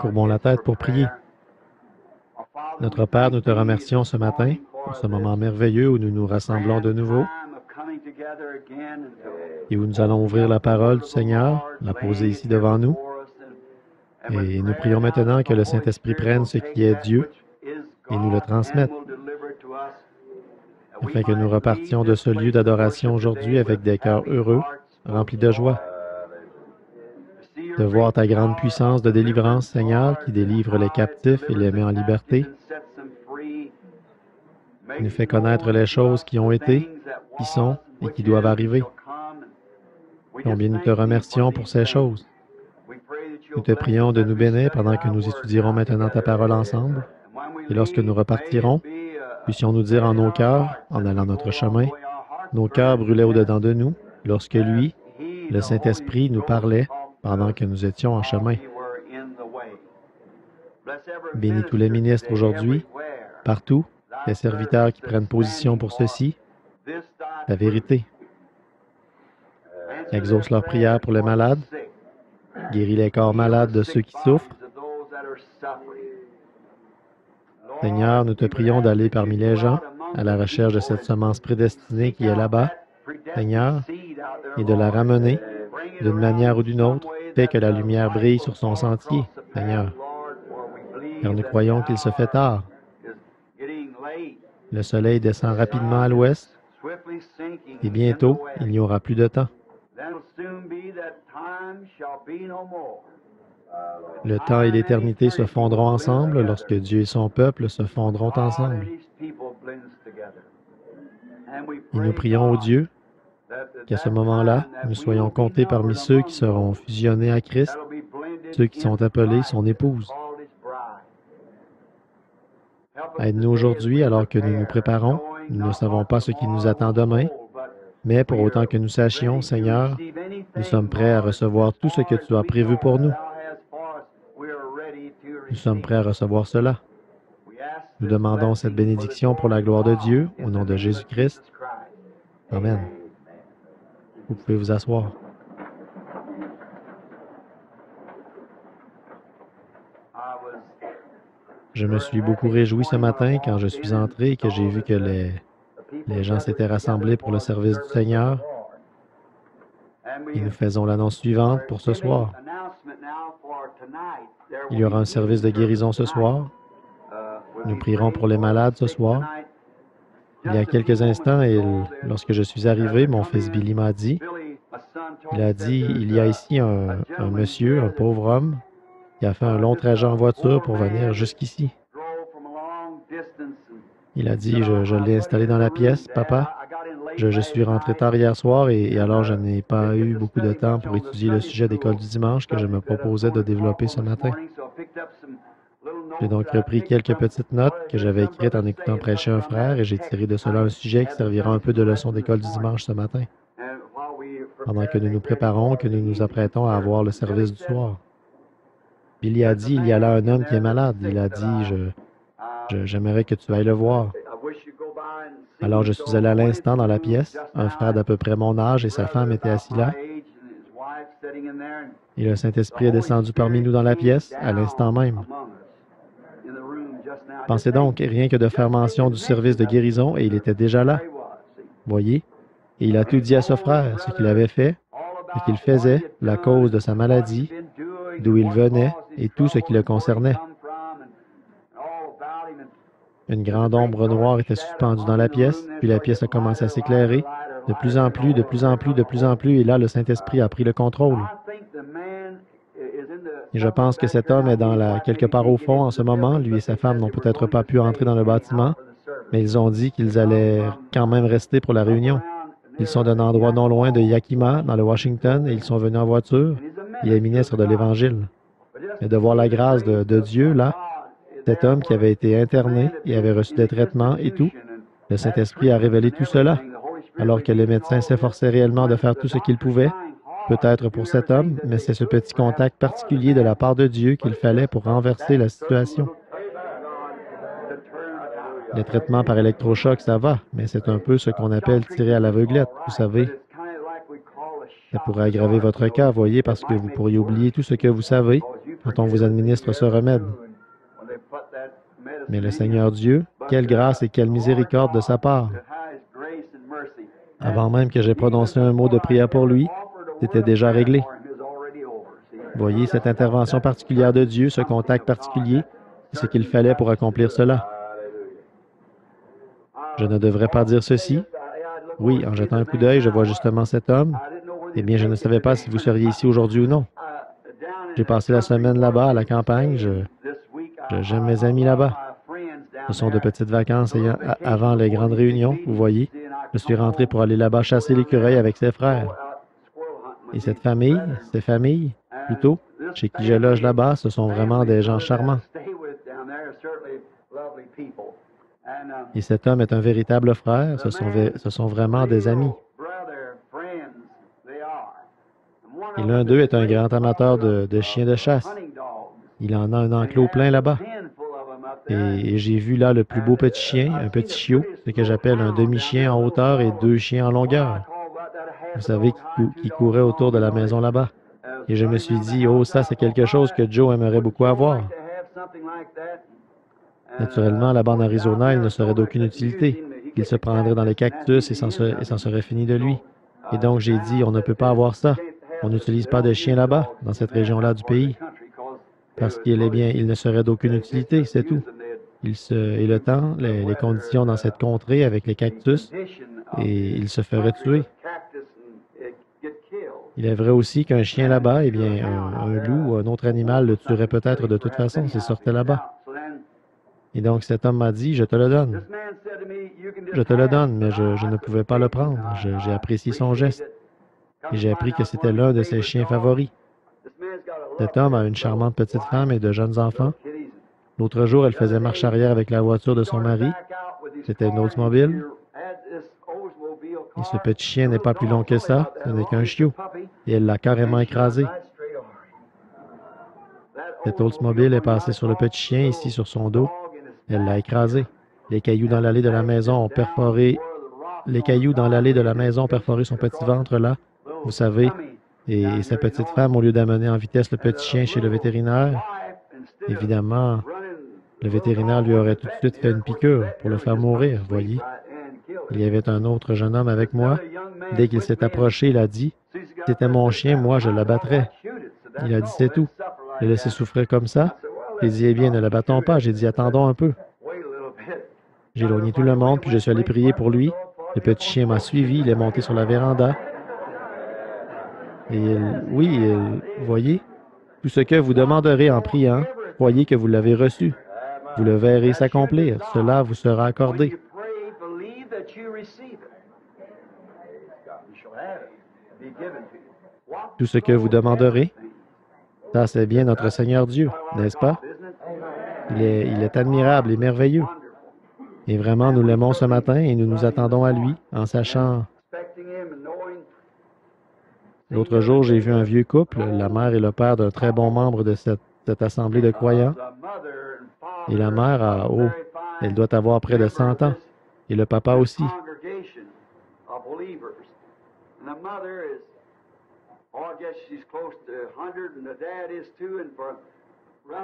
Courbons la tête pour prier. Notre Père, nous te remercions ce matin pour ce moment merveilleux où nous nous rassemblons de nouveau et où nous allons ouvrir la parole du Seigneur, la poser ici devant nous. Et nous prions maintenant que le Saint-Esprit prenne ce qui est Dieu et nous le transmette, afin que nous repartions de ce lieu d'adoration aujourd'hui avec des cœurs heureux, remplis de joie, de voir ta grande puissance de délivrance, Seigneur, qui délivre les captifs et les met en liberté, qui nous fait connaître les choses qui ont été, qui sont et qui doivent arriver. Combien nous te remercions pour ces choses. Nous te prions de nous bénir pendant que nous étudierons maintenant ta parole ensemble. Et lorsque nous repartirons, puissions-nous dire en nos cœurs, en allant notre chemin, nos cœurs brûlaient au-dedans de nous, lorsque lui, le Saint-Esprit, nous parlait pendant que nous étions en chemin. Bénis tous les ministres aujourd'hui, partout, les serviteurs qui prennent position pour ceci, la vérité. Exauce leurs prières pour les malades, guéris les corps malades de ceux qui souffrent. Seigneur, nous te prions d'aller parmi les gens à la recherche de cette semence prédestinée qui est là-bas, Seigneur, et de la ramener d'une manière ou d'une autre, fait que la lumière brille sur son sentier, Seigneur. Car nous croyons qu'il se fait tard. Le soleil descend rapidement à l'ouest, et bientôt, il n'y aura plus de temps. Le temps et l'éternité se fondront ensemble lorsque Dieu et son peuple se fondront ensemble. Et nous prions au Dieu qu'à ce moment-là, nous soyons comptés parmi ceux qui seront fusionnés à Christ, ceux qui sont appelés son épouse. Aide-nous aujourd'hui alors que nous nous préparons. Nous ne savons pas ce qui nous attend demain, mais pour autant que nous sachions, Seigneur, nous sommes prêts à recevoir tout ce que tu as prévu pour nous. Nous sommes prêts à recevoir cela. Nous demandons cette bénédiction pour la gloire de Dieu, au nom de Jésus-Christ. Amen. Vous pouvez vous asseoir. Je me suis beaucoup réjoui ce matin quand je suis entré et que j'ai vu que les gens s'étaient rassemblés pour le service du Seigneur. Et nous faisons l'annonce suivante pour ce soir. Il y aura un service de guérison ce soir. Nous prierons pour les malades ce soir. Il y a quelques instants, lorsque je suis arrivé, mon fils Billy m'a dit, il y a ici un monsieur, un pauvre homme, qui a fait un long trajet en voiture pour venir jusqu'ici. Il a dit, je l'ai installé dans la pièce, papa. Je suis rentré tard hier soir et alors je n'ai pas eu beaucoup de temps pour étudier le sujet d'école du dimanche que je me proposais de développer ce matin. J'ai donc repris quelques petites notes que j'avais écrites en écoutant prêcher un frère et j'ai tiré de cela un sujet qui servira un peu de leçon d'école du dimanche ce matin, pendant que nous nous préparons, que nous nous apprêtons à avoir le service du soir. Billy a dit, il y a là un homme qui est malade. Il a dit, j'aimerais que tu ailles le voir. Alors je suis allé à l'instant dans la pièce. Un frère d'à peu près mon âge et sa femme étaient assis là. Et le Saint-Esprit est descendu parmi nous dans la pièce à l'instant même. Pensez donc, rien que de faire mention du service de guérison et il était déjà là. Voyez? Et il a tout dit à ce frère, ce qu'il avait fait, ce qu'il faisait, la cause de sa maladie, d'où il venait et tout ce qui le concernait. Une grande ombre noire était suspendue dans la pièce, puis la pièce a commencé à s'éclairer, de plus en plus, de plus en plus, de plus en plus, et là, le Saint-Esprit a pris le contrôle. Et je pense que cet homme est quelque part au fond en ce moment. Lui et sa femme n'ont peut-être pas pu entrer dans le bâtiment, mais ils ont dit qu'ils allaient quand même rester pour la réunion. Ils sont d'un endroit non loin de Yakima, dans le Washington, et ils sont venus en voiture. Il est ministre de l'Évangile. Et de voir la grâce de Dieu, là, cet homme qui avait été interné et avait reçu des traitements et tout, le Saint-Esprit a révélé tout cela, alors que les médecins s'efforçaient réellement de faire tout ce qu'ils pouvaient, peut-être pour cet homme, mais c'est ce petit contact particulier de la part de Dieu qu'il fallait pour renverser la situation. Les traitements par électrochoc, ça va, mais c'est un peu ce qu'on appelle tirer à l'aveuglette, vous savez. Ça pourrait aggraver votre cas, voyez, parce que vous pourriez oublier tout ce que vous savez, quand on vous administre ce remède. Mais le Seigneur Dieu, quelle grâce et quelle miséricorde de sa part. Avant même que j'aie prononcé un mot de prière pour lui, c'était déjà réglé. Voyez, cette intervention particulière de Dieu, ce contact particulier, c'est ce qu'il fallait pour accomplir cela. Je ne devrais pas dire ceci. Oui, en jetant un coup d'œil, je vois justement cet homme. Eh bien, je ne savais pas si vous seriez ici aujourd'hui ou non. J'ai passé la semaine là-bas, à la campagne. J'aime mes amis là-bas. Ce sont de petites vacances avant les grandes réunions, vous voyez. Je suis rentré pour aller là-bas chasser l'écureuil avec ses frères. Et cette famille, ces familles, plutôt, chez qui je loge là-bas, ce sont vraiment des gens charmants. Et cet homme est un véritable frère, ce sont vraiment des amis. Et l'un d'eux est un grand amateur de chiens de chasse. Il en a un enclos plein là-bas. Et j'ai vu là le plus beau petit chien, un petit chiot, ce que j'appelle un demi-chien en hauteur et 2 chiens en longueur. Vous savez, qui courait autour de la maison là-bas. Et je me suis dit, oh, ça, c'est quelque chose que Joe aimerait beaucoup avoir. Naturellement, là-bas en Arizona, il ne serait d'aucune utilité. Il se prendrait dans les cactus et s'en serait fini de lui. Et donc, j'ai dit, on ne peut pas avoir ça. On n'utilise pas de chiens là-bas, dans cette région-là du pays. Parce qu'il est bien, il ne serait d'aucune utilité, c'est tout. Et le temps, les conditions dans cette contrée avec les cactus, et il se ferait tuer. Il est vrai aussi qu'un chien là-bas, eh bien, un loup ou un autre animal le tuerait peut-être de toute façon s'il sortait là-bas. Et donc cet homme m'a dit, je te le donne. Je te le donne, mais je ne pouvais pas le prendre. J'ai apprécié son geste. Et j'ai appris que c'était l'un de ses chiens favoris. Cet homme a une charmante petite femme et de jeunes enfants. L'autre jour, elle faisait marche arrière avec la voiture de son mari. C'était une Oldsmobile. Et ce petit chien n'est pas plus long que ça, ce n'est qu'un chiot. Et elle l'a carrément écrasé. Cette Oldsmobile est passée sur le petit chien, ici sur son dos. Elle l'a écrasé. Les cailloux dans l'allée de la maison ont perforé... Les cailloux dans l'allée de la maison ont perforé son petit ventre là, vous savez. Et sa petite femme, au lieu d'amener en vitesse le petit chien chez le vétérinaire, évidemment, le vétérinaire lui aurait tout de suite fait une piqûre pour le faire mourir, voyez. Il y avait un autre jeune homme avec moi. Dès qu'il s'est approché, il a dit, « Si c'était mon chien, moi, je l'abattrais. » Il a dit, c'est tout. Le laisser souffrir comme ça. J'ai dit, eh bien, ne l'abattons pas. J'ai dit, attendons un peu. J'ai éloigné tout le monde, puis je suis allé prier pour lui. Le petit chien m'a suivi, il est monté sur la véranda. Et vous voyez, tout ce que vous demanderez en priant, croyez que vous l'avez reçu. Vous le verrez s'accomplir. Cela vous sera accordé. Tout ce que vous demanderez, ça c'est bien notre Seigneur Dieu, n'est-ce pas? Il est admirable et merveilleux. Et vraiment, nous l'aimons ce matin et nous nous attendons à lui en sachant... L'autre jour, j'ai vu un vieux couple, la mère et le père d'un très bon membre de cette assemblée de croyants. Et la mère elle doit avoir près de 100 ans. Et le papa aussi.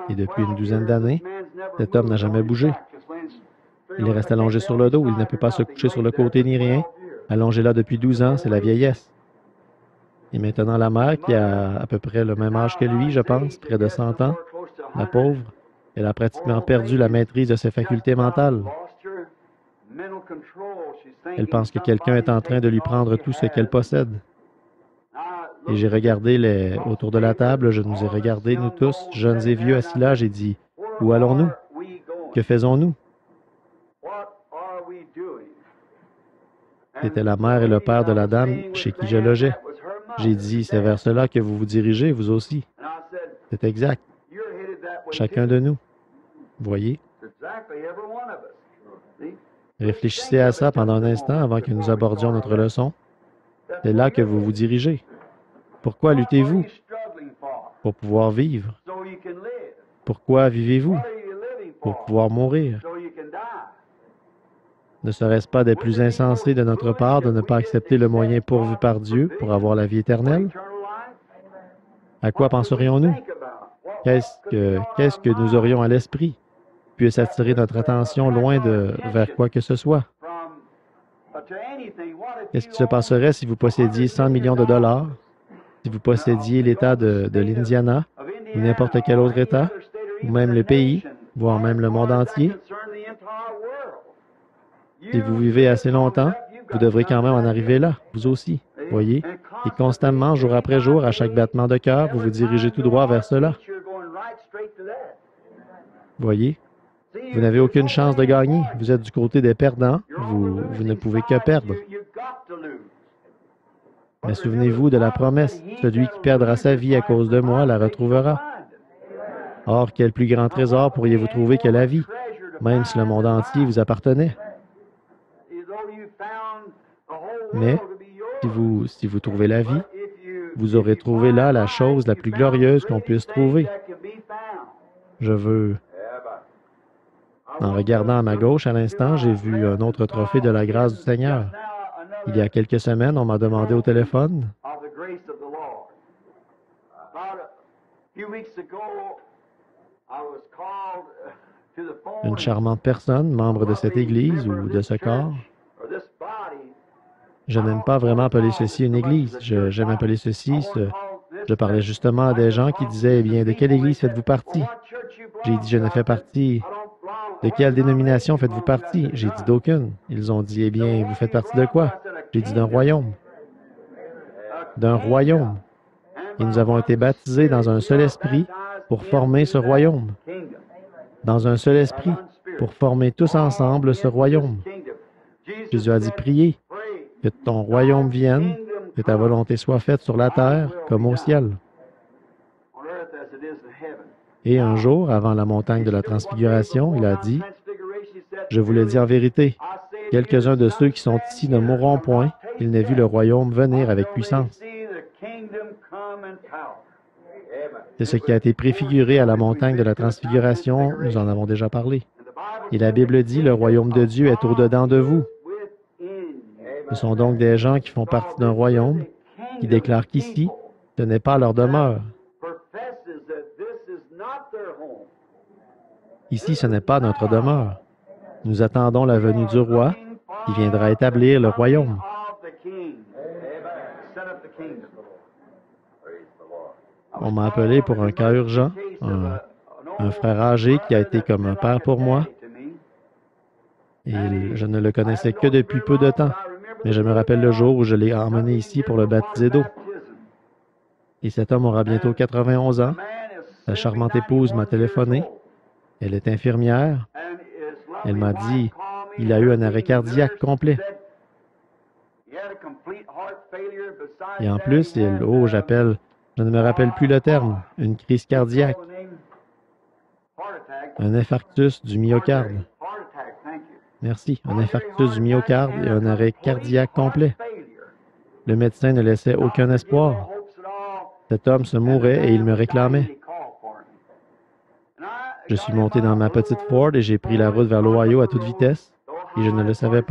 Et depuis une douzaine d'années, cet homme n'a jamais bougé. Il reste allongé sur le dos, il ne peut pas se coucher sur le côté ni rien. Allongé là depuis 12 ans, c'est la vieillesse. Et maintenant, la mère, qui a à peu près le même âge que lui, je pense, près de 100 ans, la pauvre, elle a pratiquement perdu la maîtrise de ses facultés mentales. Elle pense que quelqu'un est en train de lui prendre tout ce qu'elle possède. Et j'ai regardé autour de la table, je nous ai regardés, nous tous, jeunes et vieux, assis là, j'ai dit, « Où allons-nous? Que faisons-nous? » C'était la mère et le père de la dame chez qui je logeais. J'ai dit, c'est vers cela que vous vous dirigez, vous aussi. C'est exact. Chacun de nous. Voyez? Réfléchissez à ça pendant un instant avant que nous abordions notre leçon. C'est là que vous vous dirigez. Pourquoi luttez-vous? Pour pouvoir vivre. Pourquoi vivez-vous? Pour pouvoir mourir. Ne serait-ce pas des plus insensés de notre part de ne pas accepter le moyen pourvu par Dieu pour avoir la vie éternelle? À quoi penserions-nous? Qu'est-ce que nous aurions à l'esprit puisse attirer notre attention loin vers quoi que ce soit? Qu'est-ce qui se passerait si vous possédiez 100 millions de dollars, si vous possédiez l'État de l'Indiana, ou n'importe quel autre État, ou même le pays, voire même le monde entier? Si vous vivez assez longtemps, vous devrez quand même en arriver là, vous aussi, voyez? Et constamment, jour après jour, à chaque battement de cœur, vous vous dirigez tout droit vers cela. Voyez? Vous n'avez aucune chance de gagner. Vous êtes du côté des perdants. Vous ne pouvez que perdre. Mais souvenez-vous de la promesse. Celui qui perdra sa vie à cause de moi la retrouvera. Or, quel plus grand trésor pourriez-vous trouver que la vie, même si le monde entier vous appartenait? Mais, si vous trouvez la vie, vous aurez trouvé là la chose la plus glorieuse qu'on puisse trouver. Je veux... En regardant à ma gauche à l'instant, j'ai vu un autre trophée de la grâce du Seigneur. Il y a quelques semaines, on m'a demandé au téléphone. Une charmante personne, membre de cette église ou de ce corps. Je n'aime pas vraiment appeler ceci une église. J'aime appeler ceci... Je parlais justement à des gens qui disaient, « Eh bien, de quelle église faites-vous partie? » J'ai dit, « Je ne fais partie... » « De quelle dénomination faites-vous partie? » J'ai dit, « D'aucune. » Ils ont dit, « Eh bien, vous faites partie de quoi? » J'ai dit, « D'un royaume. » D'un royaume. Et nous avons été baptisés dans un seul esprit pour former ce royaume. Dans un seul esprit pour former tous ensemble ce royaume. Jésus a dit, « Priez, que ton royaume vienne, que ta volonté soit faite sur la terre comme au ciel. » Et un jour, avant la montagne de la Transfiguration, il a dit, « Je vous le dis en vérité, quelques-uns de ceux qui sont ici ne mourront point, qu'ils n'aient vu le royaume venir avec puissance. » C'est ce qui a été préfiguré à la montagne de la Transfiguration, nous en avons déjà parlé. Et la Bible dit, « Le royaume de Dieu est au-dedans de vous. » Ce sont donc des gens qui font partie d'un royaume, qui déclarent qu'ici, ce n'est pas leur demeure. Ici, ce n'est pas notre demeure. Nous attendons la venue du roi qui viendra établir le royaume. On m'a appelé pour un cas urgent, un frère âgé qui a été comme un père pour moi. Et je ne le connaissais que depuis peu de temps, mais je me rappelle le jour où je l'ai emmené ici pour le baptiser d'eau. Et cet homme aura bientôt 91 ans. Sa charmante épouse m'a téléphoné. Elle est infirmière. Elle m'a dit, il a eu un arrêt cardiaque complet. Et en plus, je ne me rappelle plus le terme, une crise cardiaque, un infarctus du myocarde. Merci, un infarctus du myocarde et un arrêt cardiaque complet. Le médecin ne laissait aucun espoir. Cet homme se mourait et il me réclamait. Je suis monté dans ma petite Ford et j'ai pris la route vers l'Ohio à toute vitesse. Et je ne le savais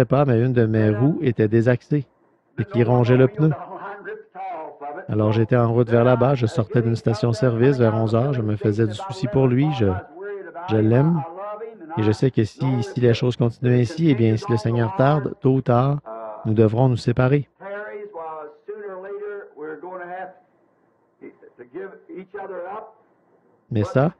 pas, mais une de mes roues était désaxée et qui rongeait le pneu. Alors j'étais en route vers là-bas, je sortais d'une station-service vers 11 heures, je me faisais du souci pour lui, je l'aime. Et je sais que si les choses continuent ainsi, eh bien, si le Seigneur tarde, tôt ou tard, nous devrons nous séparer. Mais ça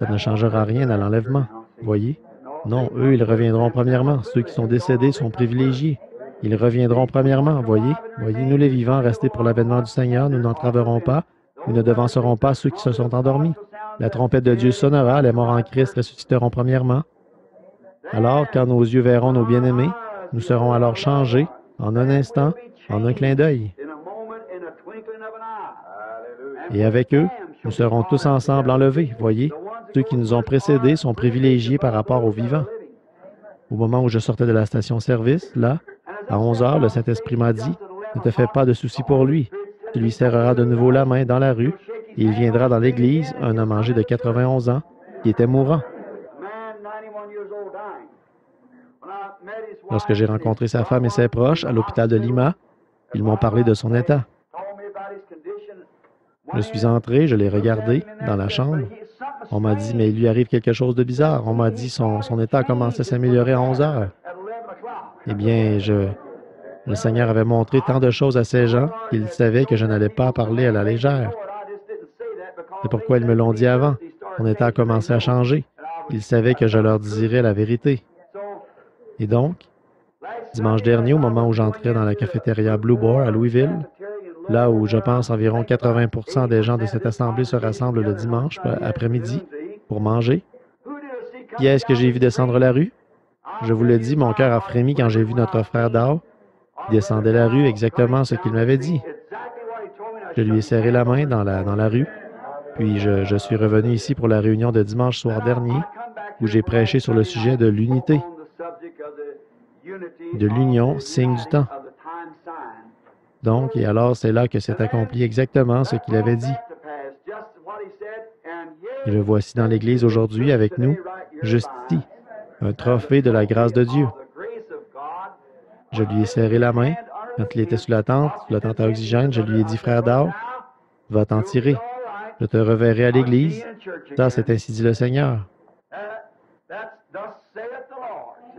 ne changera rien à l'enlèvement, voyez? Non, eux, ils reviendront premièrement. Ceux qui sont décédés sont privilégiés. Ils reviendront premièrement, voyez? Voyez, nous les vivants, restés pour l'avènement du Seigneur, nous n'entraverons pas, nous ne devancerons pas ceux qui se sont endormis. La trompette de Dieu sonnera, les morts en Christ ressusciteront premièrement. Alors, quand nos yeux verront nos bien-aimés, nous serons alors changés, en un instant, en un clin d'œil. Et avec eux, nous serons tous ensemble enlevés, voyez? Ceux qui nous ont précédés sont privilégiés par rapport aux vivants. Au moment où je sortais de la station-service, là, à 11 heures, le Saint-Esprit m'a dit, « Ne te fais pas de soucis pour lui. Tu lui serreras de nouveau la main dans la rue, et il viendra dans l'église, un homme âgé de 91 ans, qui était mourant. » Lorsque j'ai rencontré sa femme et ses proches à l'hôpital de Lima, ils m'ont parlé de son état. Je suis entré, je l'ai regardé dans la chambre. On m'a dit, mais il lui arrive quelque chose de bizarre. On m'a dit, son état a commencé à s'améliorer à 11 heures. Eh bien, le Seigneur avait montré tant de choses à ces gens qu'ils savaient que je n'allais pas parler à la légère. C'est pourquoi ils me l'ont dit avant. Son état a commencé à changer. Ils savaient que je leur dirais la vérité. Et donc, dimanche dernier, au moment où j'entrais dans la cafétéria Blue Bar à Louisville, là où je pense environ 80% des gens de cette assemblée se rassemblent le dimanche après-midi pour manger, qui est-ce que j'ai vu descendre la rue? Je vous le dis, mon cœur a frémi quand j'ai vu notre frère Dow. Il descendait la rue exactement ce qu'il m'avait dit. Je lui ai serré la main dans la rue, puis je suis revenu ici pour la réunion de dimanche soir dernier, où j'ai prêché sur le sujet de l'unité, de l'union, signe du temps. Donc, et alors c'est là que s'est accompli exactement ce qu'il avait dit. Et le voici dans l'Église aujourd'hui avec nous, juste ici, un trophée de la grâce de Dieu. Je lui ai serré la main. Quand il était sous la tente à oxygène, je lui ai dit, frère Dow, va t'en tirer. Je te reverrai à l'Église. Ça, c'est ainsi dit le Seigneur.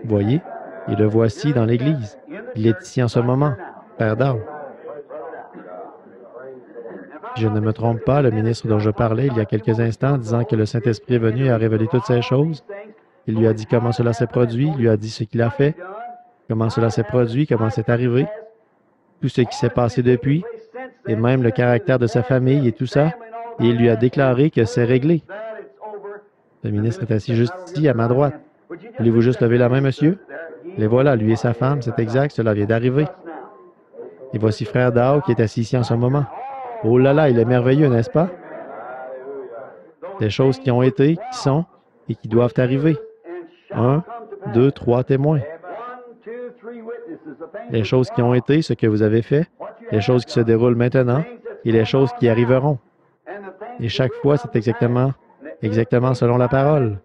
Voyez, et le voici dans l'Église. Il est ici en ce moment, frère Dow. Je ne me trompe pas, le ministre dont je parlais il y a quelques instants, disant que le Saint-Esprit est venu et a révélé toutes ces choses. Il lui a dit comment cela s'est produit, il lui a dit ce qu'il a fait, comment cela s'est produit, comment c'est arrivé, tout ce qui s'est passé depuis, et même le caractère de sa famille et tout ça, et il lui a déclaré que c'est réglé. Le ministre est assis juste ici, à ma droite. Voulez-vous juste lever la main, monsieur? Les voilà, lui et sa femme, c'est exact, cela vient d'arriver. Et voici frère Dow qui est assis ici en ce moment. Oh là là, il est merveilleux, n'est-ce pas? Des choses qui ont été, qui sont et qui doivent arriver. 1, 2, 3 témoins. Les choses qui ont été, ce que vous avez fait, les choses qui se déroulent maintenant et les choses qui arriveront. Et chaque fois, c'est exactement selon la parole.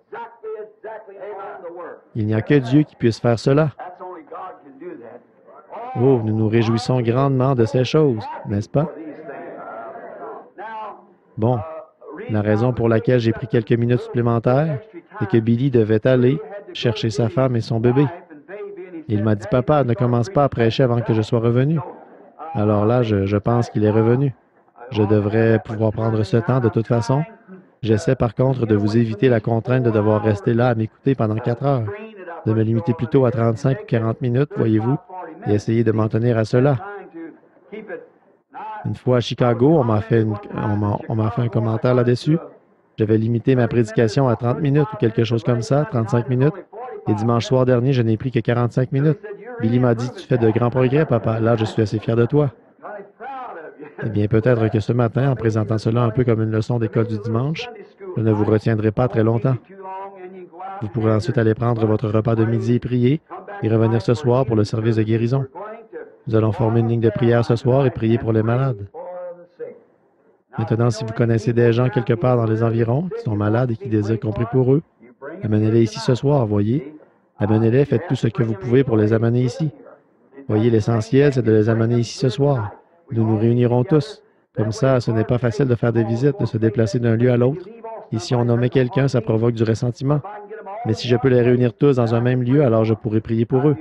Il n'y a que Dieu qui puisse faire cela. Oh, nous nous réjouissons grandement de ces choses, n'est-ce pas? Bon, la raison pour laquelle j'ai pris quelques minutes supplémentaires, c'est que Billy devait aller chercher sa femme et son bébé. Il m'a dit, « Papa, ne commence pas à prêcher avant que je sois revenu. » Alors là, je pense qu'il est revenu. Je devrais pouvoir prendre ce temps de toute façon. J'essaie par contre de vous éviter la contrainte de devoir rester là à m'écouter pendant 4 heures, de me limiter plutôt à 35 ou 40 minutes, voyez-vous, et essayer de m'en tenir à cela. Une fois à Chicago, on m'a fait un commentaire là-dessus. J'avais limité ma prédication à 30 minutes ou quelque chose comme ça, 35 minutes. Et dimanche soir dernier, je n'ai pris que 45 minutes. Billy m'a dit, « Tu fais de grands progrès, papa. Là, je suis assez fier de toi. » Eh bien, peut-être que ce matin, en présentant cela un peu comme une leçon d'école du dimanche, je ne vous retiendrai pas très longtemps. Vous pourrez ensuite aller prendre votre repas de midi et prier, et revenir ce soir pour le service de guérison. Nous allons former une ligne de prière ce soir et prier pour les malades. Maintenant, si vous connaissez des gens quelque part dans les environs qui sont malades et qui désirent qu'on prie pour eux, amenez-les ici ce soir, voyez. Amenez-les, faites tout ce que vous pouvez pour les amener ici. Voyez, l'essentiel, c'est de les amener ici ce soir. Nous nous réunirons tous. Comme ça, ce n'est pas facile de faire des visites, de se déplacer d'un lieu à l'autre. Et si on nommait quelqu'un, ça provoque du ressentiment. Mais si je peux les réunir tous dans un même lieu, alors je pourrai prier pour eux.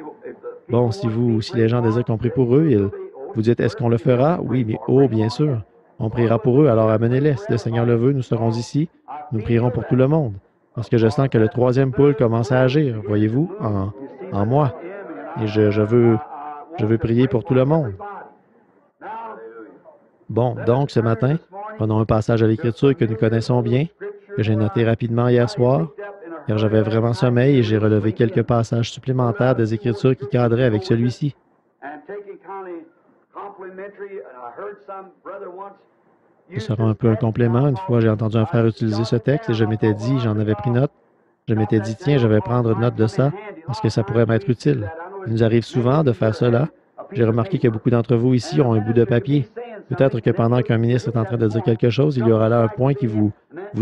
Bon, si les gens désirent qu'on prie pour eux, vous dites, est-ce qu'on le fera? Oui, mais oh, bien sûr. On priera pour eux, alors amenez-les. Si le Seigneur le veut, nous serons ici. Nous prierons pour tout le monde. Parce que je sens que le troisième pôle commence à agir, voyez-vous, en moi. Et je veux prier pour tout le monde. Bon, donc ce matin, prenons un passage à l'Écriture que nous connaissons bien, que j'ai noté rapidement hier soir, car j'avais vraiment sommeil et j'ai relevé quelques passages supplémentaires des Écritures qui cadraient avec celui-ci. Ce sera un peu un complément. Une fois, j'ai entendu un frère utiliser ce texte et je m'étais dit, j'en avais pris note, je m'étais dit, tiens, je vais prendre note de ça parce que ça pourrait m'être utile. Il nous arrive souvent de faire cela. J'ai remarqué que beaucoup d'entre vous ici ont un bout de papier. Peut-être que pendant qu'un ministre est en train de dire quelque chose, il y aura là un point qui vous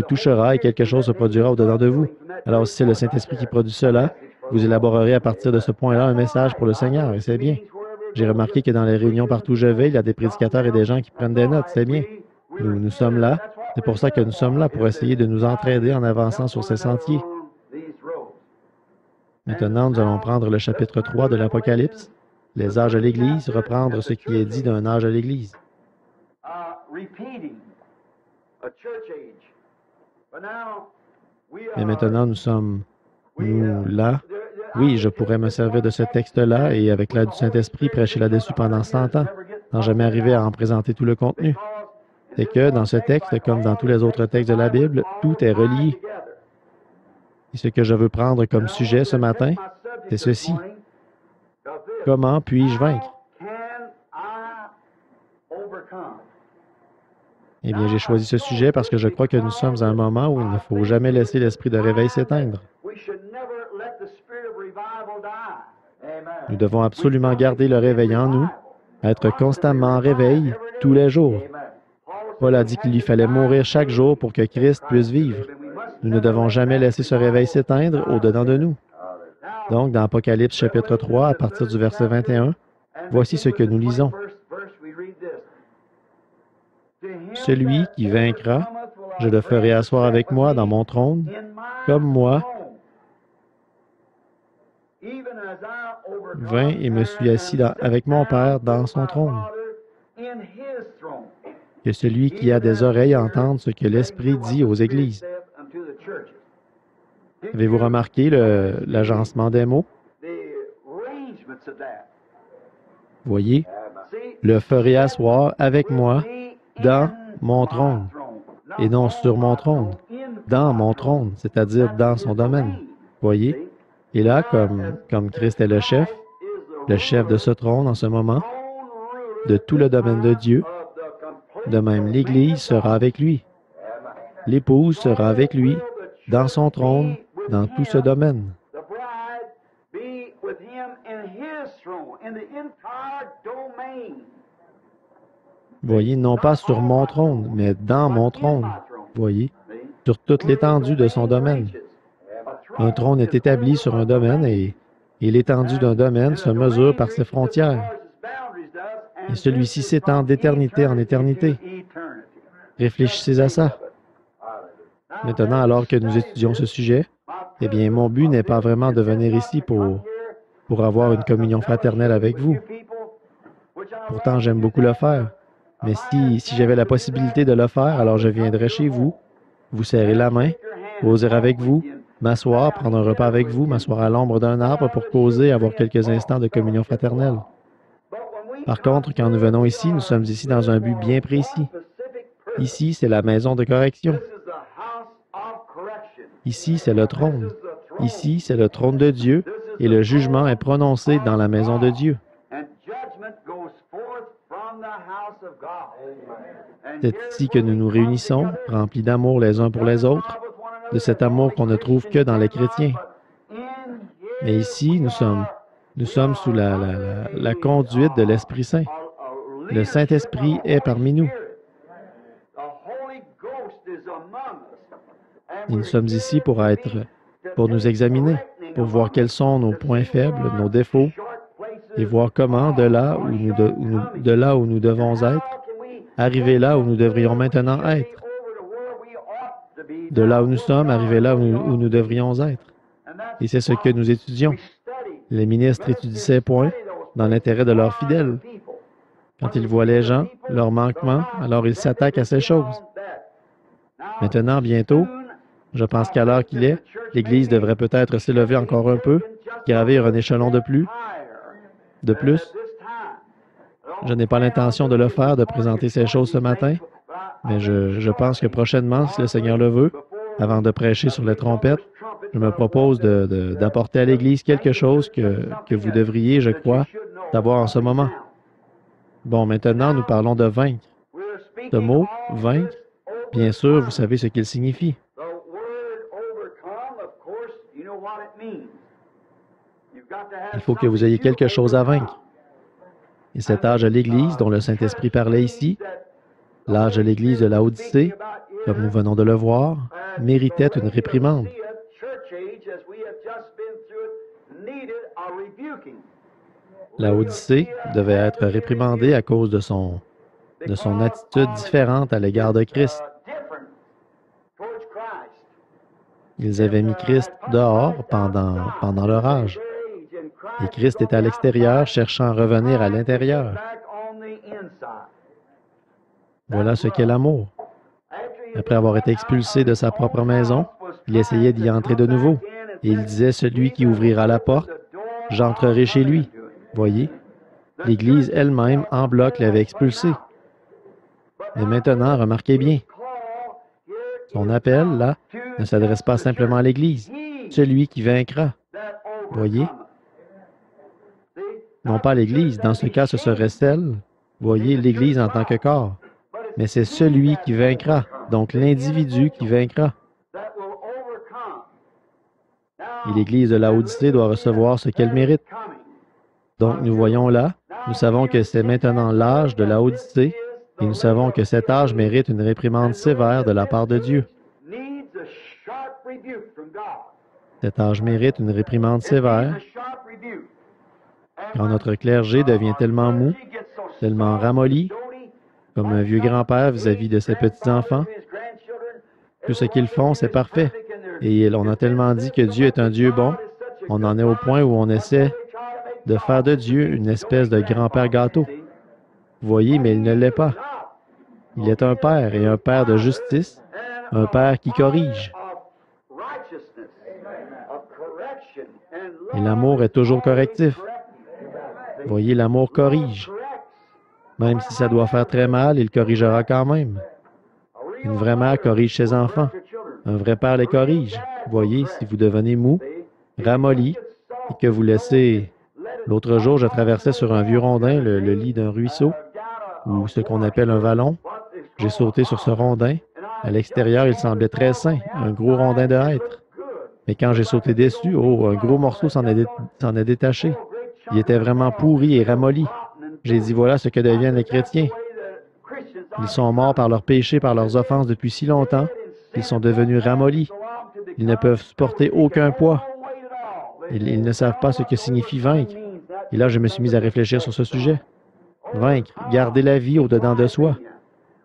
touchera et quelque chose se produira au-dedans de vous. Alors, si c'est le Saint-Esprit qui produit cela, vous élaborerez à partir de ce point-là un message pour le Seigneur, et c'est bien. J'ai remarqué que dans les réunions partout où je vais, il y a des prédicateurs et des gens qui prennent des notes, c'est bien. Nous sommes là. C'est pour ça que nous sommes là, pour essayer de nous entraider en avançant sur ces sentiers. Maintenant, nous allons prendre le chapitre 3 de l'Apocalypse, les âges de l'Église, reprendre ce qui est dit d'un âge de l'Église. Mais maintenant, nous sommes, nous, là. Oui, je pourrais me servir de ce texte-là et, avec l'aide du Saint-Esprit, prêcher là-dessus pendant 100 ans, sans jamais arriver à en présenter tout le contenu. C'est que dans ce texte, comme dans tous les autres textes de la Bible, tout est relié. Et ce que je veux prendre comme sujet ce matin, c'est ceci. Comment puis-je vaincre? Eh bien, j'ai choisi ce sujet parce que je crois que nous sommes à un moment où il ne faut jamais laisser l'esprit de réveil s'éteindre. Nous devons absolument garder le réveil en nous, être constamment en réveil tous les jours. Paul a dit qu'il lui fallait mourir chaque jour pour que Christ puisse vivre. Nous ne devons jamais laisser ce réveil s'éteindre au-dedans de nous. Donc, dans Apocalypse chapitre 3, à partir du verset 21, voici ce que nous lisons. Celui qui vaincra, je le ferai asseoir avec moi dans mon trône, comme moi, vint et me suis assis avec mon Père dans son trône. Que celui qui a des oreilles entende ce que l'Esprit dit aux églises. Avez-vous remarqué l'agencement des mots? Voyez, le ferai asseoir avec moi dans mon trône, et non sur mon trône, dans mon trône, c'est-à-dire dans son domaine. Voyez? Et là, comme Christ est le chef de ce trône en ce moment, de tout le domaine de Dieu, de même l'Église sera avec lui. L'épouse sera avec lui, dans son trône, dans tout ce domaine. Voyez, non pas sur mon trône, mais dans mon trône. Voyez, sur toute l'étendue de son domaine. Un trône est établi sur un domaine et l'étendue d'un domaine se mesure par ses frontières. Et celui-ci s'étend d'éternité en éternité. Réfléchissez à ça. Maintenant, alors que nous étudions ce sujet, eh bien, mon but n'est pas vraiment de venir ici pour avoir une communion fraternelle avec vous. Pourtant, j'aime beaucoup le faire. Mais si j'avais la possibilité de le faire, alors je viendrais chez vous, vous serrer la main, causer avec vous, m'asseoir, prendre un repas avec vous, m'asseoir à l'ombre d'un arbre pour causer, avoir quelques instants de communion fraternelle. Par contre, quand nous venons ici, nous sommes ici dans un but bien précis. Ici, c'est la maison de correction. Ici, c'est le trône. Ici, c'est le trône de Dieu et le jugement est prononcé dans la maison de Dieu. C'est ici que nous nous réunissons, remplis d'amour les uns pour les autres, de cet amour qu'on ne trouve que dans les chrétiens. Mais ici, nous sommes sous la conduite de l'Esprit Saint. Le Saint-Esprit est parmi nous. Et nous sommes ici pour nous examiner, pour voir quels sont nos points faibles, nos défauts, et voir comment, de là où nous devons être, arriver là où nous devrions maintenant être. De là où nous sommes, arriver là où nous devrions être. Et c'est ce que nous étudions. Les ministres étudient ces points dans l'intérêt de leurs fidèles. Quand ils voient les gens, leurs manquements, alors ils s'attaquent à ces choses. Maintenant, bientôt, je pense qu'à l'heure qu'il est, l'Église devrait peut-être s'élever encore un peu, gravir un échelon de plus. Je n'ai pas l'intention de le faire, de présenter ces choses ce matin, mais je pense que prochainement, si le Seigneur le veut, avant de prêcher sur les trompettes, je me propose d'apporter à l'Église quelque chose que vous devriez, je crois, savoir en ce moment. Bon, maintenant, nous parlons de vaincre. Ce mot, vaincre, bien sûr, vous savez ce qu'il signifie. Il faut que vous ayez quelque chose à vaincre. Et cet âge de l'Église dont le Saint-Esprit parlait ici, l'âge de l'Église de Laodicée, comme nous venons de le voir, méritait une réprimande. Laodicée devait être réprimandée à cause de de son attitude différente à l'égard de Christ. Ils avaient mis Christ dehors pendant leur âge. Et Christ était à l'extérieur, cherchant à revenir à l'intérieur. Voilà ce qu'est l'amour. Après avoir été expulsé de sa propre maison, il essayait d'y entrer de nouveau. Et il disait, celui qui ouvrira la porte, j'entrerai chez lui. Voyez, l'Église elle-même, en bloc, l'avait expulsé. Mais maintenant, remarquez bien, son appel, là, ne s'adresse pas simplement à l'Église. Celui qui vaincra. Voyez? Non pas l'Église. Dans ce cas, ce serait celle, voyez, l'Église en tant que corps. Mais c'est celui qui vaincra. Donc l'individu qui vaincra. Et l'Église de Laodicée doit recevoir ce qu'elle mérite. Donc nous voyons là, nous savons que c'est maintenant l'âge de Laodicée, et nous savons que cet âge mérite une réprimande sévère de la part de Dieu. Cet âge mérite une réprimande sévère, quand notre clergé devient tellement mou, tellement ramolli, comme un vieux grand-père vis-à-vis de ses petits-enfants. Tout ce qu'ils font, c'est parfait. Et on a tellement dit que Dieu est un Dieu bon, on en est au point où on essaie de faire de Dieu une espèce de grand-père gâteau. Vous voyez, mais il ne l'est pas. Il est un père, et un père de justice, un père qui corrige. Et l'amour est toujours correctif. Vous voyez, l'amour corrige. Même si ça doit faire très mal, il corrigera quand même. Une vraie mère corrige ses enfants. Un vrai père les corrige. Vous voyez, si vous devenez mou, ramolli, et que vous laissez... L'autre jour, je traversais sur un vieux rondin le lit d'un ruisseau, ou ce qu'on appelle un vallon. J'ai sauté sur ce rondin. À l'extérieur, il semblait très sain, un gros rondin de hêtre. Mais quand j'ai sauté dessus, oh, un gros morceau s'en est détaché. Il était vraiment pourri et ramolli. J'ai dit, voilà ce que deviennent les chrétiens. Ils sont morts par leurs péchés, par leurs offenses depuis si longtemps. Ils sont devenus ramollis. Ils ne peuvent supporter aucun poids. Ils ne savent pas ce que signifie vaincre. Et là, je me suis mis à réfléchir sur ce sujet. Vaincre, garder la vie au-dedans de soi.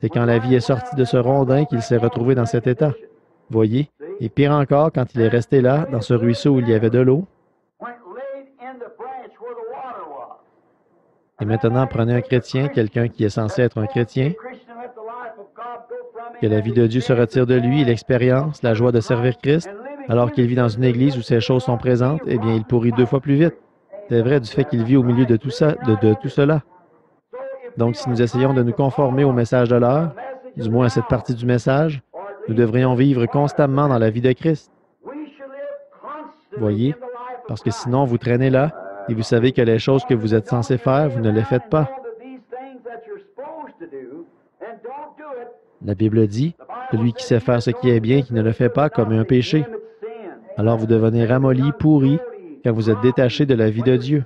C'est quand la vie est sortie de ce rondin qu'il s'est retrouvé dans cet état. Voyez? Et pire encore, quand il est resté là, dans ce ruisseau où il y avait de l'eau. Et maintenant, prenez un chrétien, quelqu'un qui est censé être un chrétien, que la vie de Dieu se retire de lui, l'expérience, la joie de servir Christ, alors qu'il vit dans une église où ces choses sont présentes, eh bien, il pourrit 2 fois plus vite. C'est vrai du fait qu'il vit au milieu de tout ça, de tout cela. Donc, si nous essayons de nous conformer au message de l'heure, du moins à cette partie du message, nous devrions vivre constamment dans la vie de Christ. Voyez? Parce que sinon, vous traînez là, et vous savez que les choses que vous êtes censés faire, vous ne les faites pas. La Bible dit, celui qui sait faire ce qui est bien, qui ne le fait pas, commet un péché. Alors vous devenez ramolli, pourri, quand vous êtes détaché de la vie de Dieu.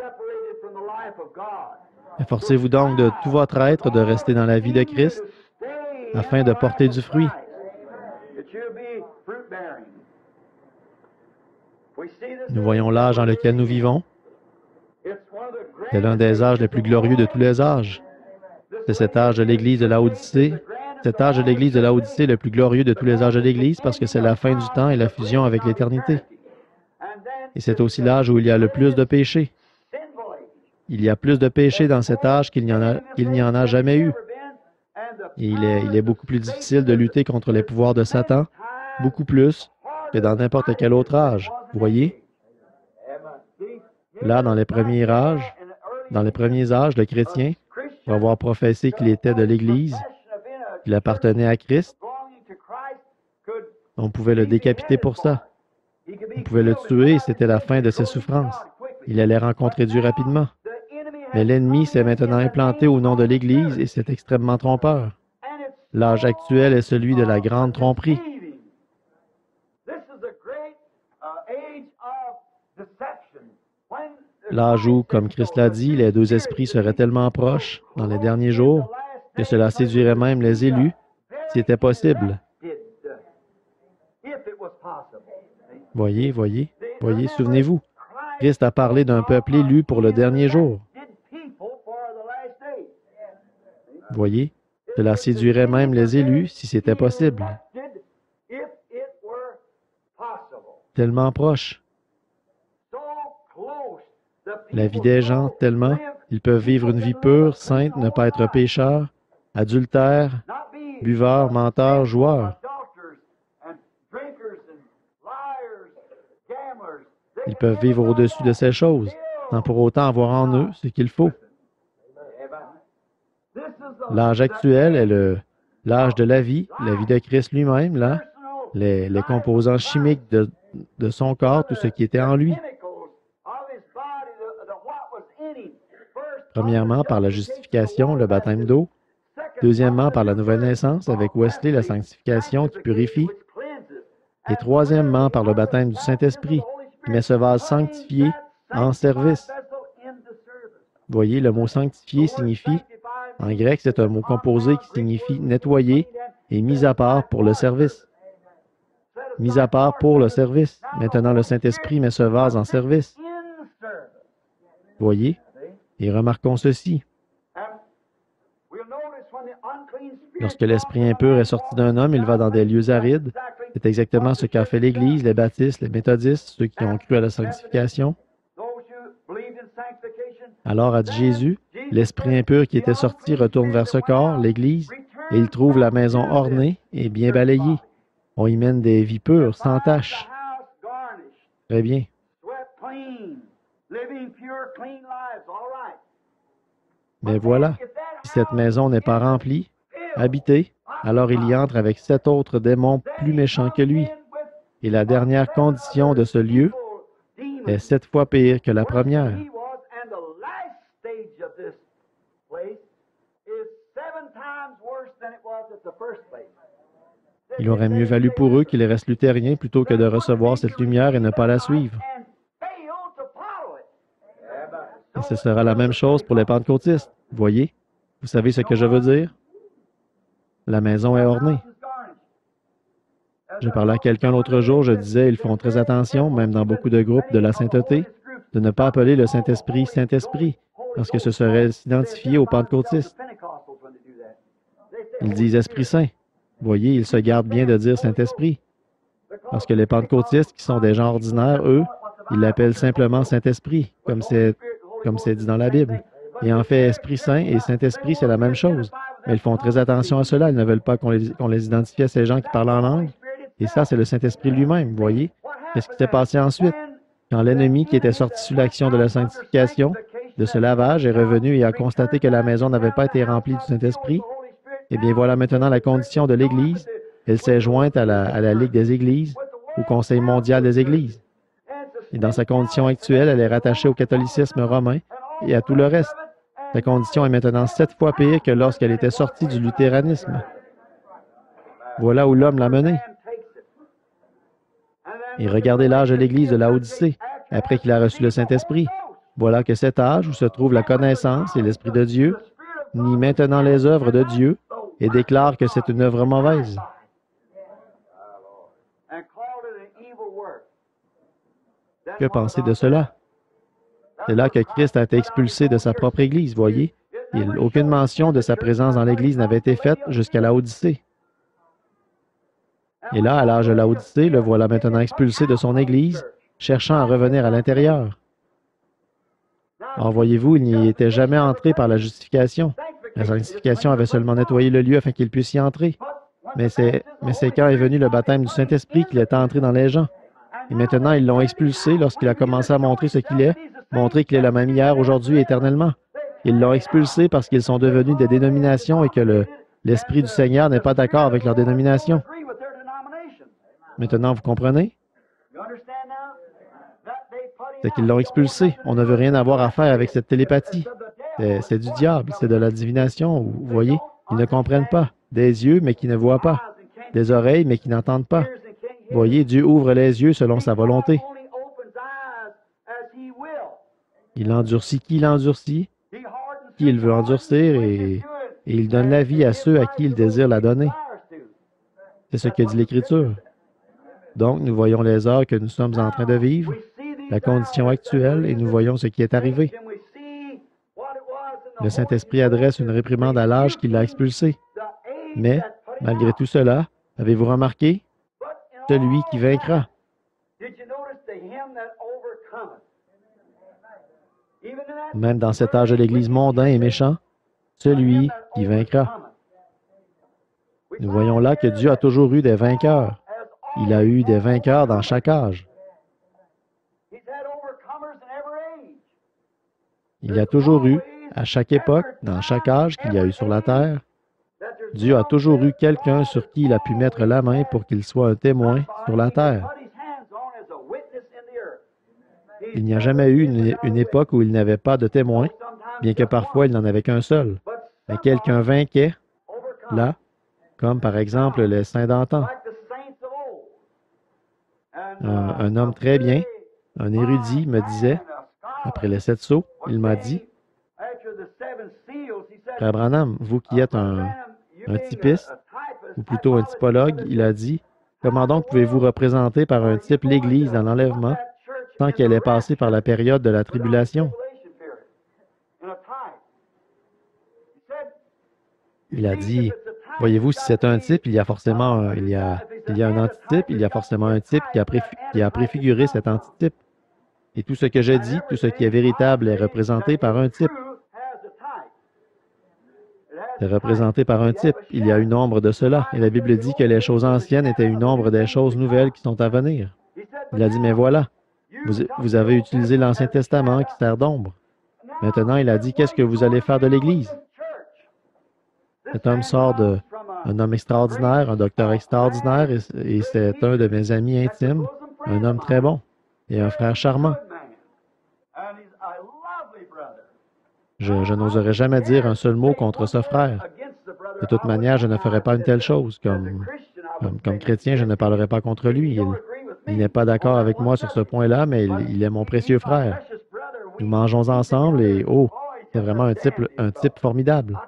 Efforcez-vous donc de tout votre être de rester dans la vie de Christ, afin de porter du fruit. Nous voyons l'âge dans lequel nous vivons. C'est l'un des âges les plus glorieux de tous les âges. C'est cet âge de l'Église de Laodicée. Cet âge de l'Église de Laodicée est le plus glorieux de tous les âges de l'Église parce que c'est la fin du temps et la fusion avec l'éternité. Et c'est aussi l'âge où il y a le plus de péchés. Il y a plus de péchés dans cet âge qu'il n'y en a jamais eu. Et il est beaucoup plus difficile de lutter contre les pouvoirs de Satan, beaucoup plus que dans n'importe quel autre âge. Vous voyez? Là, dans les premiers âges, le chrétien, pour avoir professé qu'il était de l'Église, qu'il appartenait à Christ, on pouvait le décapiter pour ça. On pouvait le tuer et c'était la fin de ses souffrances. Il allait rencontrer Dieu rapidement. Mais l'ennemi s'est maintenant implanté au nom de l'Église et c'est extrêmement trompeur. L'âge actuel est celui de la grande tromperie. L'âge où, comme Christ l'a dit, les 2 esprits seraient tellement proches dans les derniers jours que cela séduirait même les élus, si c'était possible. Voyez, souvenez-vous, Christ a parlé d'un peuple élu pour le dernier jour. Voyez, Cela séduirait même les élus si c'était possible. Tellement proche. La vie des gens, tellement, ils peuvent vivre une vie pure, sainte, ne pas être pécheurs, adultères, buveurs, menteurs, joueurs. Ils peuvent vivre au-dessus de ces choses, sans pour autant avoir en eux ce qu'il faut. L'âge actuel est l'âge de la vie de Christ lui-même, là, les composants chimiques de son corps, tout ce qui était en lui. Premièrement, par la justification, le baptême d'eau. Deuxièmement, par la nouvelle naissance, avec Wesley, la sanctification qui purifie. Et troisièmement, par le baptême du Saint-Esprit, qui met ce vase sanctifié en service. Voyez, le mot sanctifié signifie, en grec, c'est un mot composé qui signifie nettoyer et mis à part pour le service. Mis à part pour le service. Maintenant, le Saint-Esprit met ce vase en service. Voyez, et remarquons ceci. Lorsque l'esprit impur est sorti d'un homme, il va dans des lieux arides. C'est exactement ce qu'a fait l'Église, les baptistes, les méthodistes, ceux qui ont cru à la sanctification. Alors, a dit Jésus, l'esprit impur qui était sorti retourne vers ce corps, l'Église, et il trouve la maison ornée et bien balayée. On y mène des vies pures, sans tache. Très bien. Mais voilà, si cette maison n'est pas remplie, habitée, alors il y entre avec 7 autres démons plus méchants que lui. Et la dernière condition de ce lieu est 7 fois pire que la première. Il aurait mieux valu pour eux qu'ils restent luthériens plutôt que de recevoir cette lumière et ne pas la suivre. Et ce sera la même chose pour les pentecôtistes. Voyez? Vous savez ce que je veux dire? La maison est ornée. Je parlais à quelqu'un l'autre jour, je disais, ils font très attention, même dans beaucoup de groupes de la sainteté, de ne pas appeler le Saint-Esprit Saint-Esprit, parce que ce serait s'identifier aux pentecôtistes. Ils disent Esprit Saint. Voyez, ils se gardent bien de dire Saint-Esprit. Parce que les pentecôtistes, qui sont des gens ordinaires, eux, ils l'appellent simplement Saint-Esprit, comme c'est dit dans la Bible. Et en fait, Esprit Saint et Saint-Esprit, c'est la même chose. Mais ils font très attention à cela. Ils ne veulent pas qu'on les identifie à ces gens qui parlent en langue. Et ça, c'est le Saint-Esprit lui-même, voyez. Qu'est-ce qui s'est passé ensuite? Quand l'ennemi, qui était sorti sous l'action de la sanctification, de ce lavage, est revenu et a constaté que la maison n'avait pas été remplie du Saint-Esprit, eh bien voilà maintenant la condition de l'Église. Elle s'est jointe à la Ligue des Églises, au Conseil mondial des Églises. Et dans sa condition actuelle, elle est rattachée au catholicisme romain et à tout le reste. Sa condition est maintenant 7 fois pire que lorsqu'elle était sortie du luthéranisme. Voilà où l'homme l'a menée. Et regardez l'âge de l'Église de Laodicée, après qu'il a reçu le Saint-Esprit. Voilà que cet âge où se trouve la connaissance et l'Esprit de Dieu nie maintenant les œuvres de Dieu et déclare que c'est une œuvre mauvaise. Que penser de cela? C'est là que Christ a été expulsé de sa propre Église, voyez. Aucune mention de sa présence dans l'Église n'avait été faite jusqu'à Laodicée. Et là, à l'âge de Laodicée, le voilà maintenant expulsé de son Église, cherchant à revenir à l'intérieur. Or, voyez-vous, il n'y était jamais entré par la justification. La sanctification avait seulement nettoyé le lieu afin qu'il puisse y entrer. Mais c'est quand est venu le baptême du Saint-Esprit qu'il est entré dans les gens. Et maintenant, ils l'ont expulsé lorsqu'il a commencé à montrer ce qu'il est, montrer qu'il est le même hier, aujourd'hui, éternellement. Ils l'ont expulsé parce qu'ils sont devenus des dénominations et que l'Esprit du Seigneur n'est pas d'accord avec leur dénomination. Maintenant, vous comprenez? C'est qu'ils l'ont expulsé. On ne veut rien avoir à faire avec cette télépathie. C'est du diable, c'est de la divination, vous voyez. Ils ne comprennent pas. Des yeux, mais qui ne voient pas. Des oreilles, mais qui n'entendent pas. Voyez, Dieu ouvre les yeux selon sa volonté. Il endurcit qui l'endurcit, qui il veut endurcir, et il donne la vie à ceux à qui il désire la donner. C'est ce que dit l'Écriture. Donc, nous voyons les heures que nous sommes en train de vivre, la condition actuelle, et nous voyons ce qui est arrivé. Le Saint-Esprit adresse une réprimande à l'âge qui l'a expulsé. Mais, malgré tout cela, avez-vous remarqué? Celui qui vaincra. Même dans cet âge de l'Église mondain et méchant, celui qui vaincra. Nous voyons là que Dieu a toujours eu des vainqueurs. Il a eu des vainqueurs dans chaque âge. Il y a toujours eu, à chaque époque, dans chaque âge qu'il y a eu sur la terre, Dieu a toujours eu quelqu'un sur qui il a pu mettre la main pour qu'il soit un témoin sur la terre. Il n'y a jamais eu une époque où il n'avait pas de témoin, bien que parfois il n'en avait qu'un seul. Mais quelqu'un vainquait, là, comme par exemple les saints d'antan. Un homme très bien, un érudit, me disait, après les 7 sceaux, il m'a dit, « Frère Branham, vous qui êtes un typiste, ou plutôt un typologue, il a dit, « Comment donc pouvez-vous représenter par un type l'Église dans l'enlèvement sans qu'elle ait passé par la période de la tribulation? » Il a dit, « Voyez-vous, si c'est un type, il y a forcément il y a un antitype, il y a forcément un type qui a préfiguré cet antitype. Et tout ce que je dis, tout ce qui est véritable est représenté par un type. C'est représenté par un type. Il y a une ombre de cela. Et la Bible dit que les choses anciennes étaient une ombre des choses nouvelles qui sont à venir. Il a dit, mais voilà, vous avez utilisé l'Ancien Testament qui sert d'ombre. Maintenant, il a dit, qu'est-ce que vous allez faire de l'Église? Cet homme sort d'un homme extraordinaire, un docteur extraordinaire, et c'est un de mes amis intimes, un homme très bon et un frère charmant. Je n'oserais jamais dire un seul mot contre ce frère. De toute manière, je ne ferais pas une telle chose. Comme chrétien, je ne parlerai pas contre lui. Il n'est pas d'accord avec moi sur ce point-là, mais il est mon précieux frère. Nous mangeons ensemble et, oh, c'est vraiment un type formidable.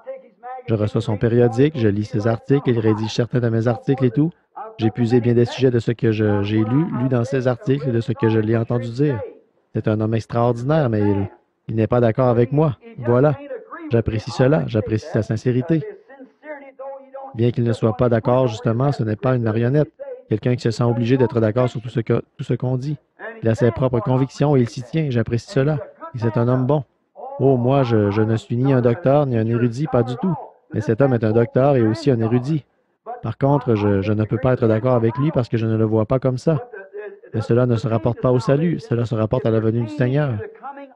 Je reçois son périodique, je lis ses articles, il rédige certains de mes articles et tout. J'ai puisé bien des sujets de ce que j'ai lu dans ses articles et de ce que je l'ai entendu dire. C'est un homme extraordinaire, mais il n'est pas d'accord avec moi. Voilà. J'apprécie cela, j'apprécie sa sincérité. Bien qu'il ne soit pas d'accord, justement, ce n'est pas une marionnette. Quelqu'un qui se sent obligé d'être d'accord sur tout ce qu'on dit. Il a ses propres convictions et il s'y tient, j'apprécie cela. Et c'est un homme bon. Oh, moi, je ne suis ni un docteur ni un érudit, pas du tout. Mais cet homme est un docteur et aussi un érudit. Par contre, je ne peux pas être d'accord avec lui parce que je ne le vois pas comme ça. Mais cela ne se rapporte pas au salut, cela se rapporte à la venue du Seigneur.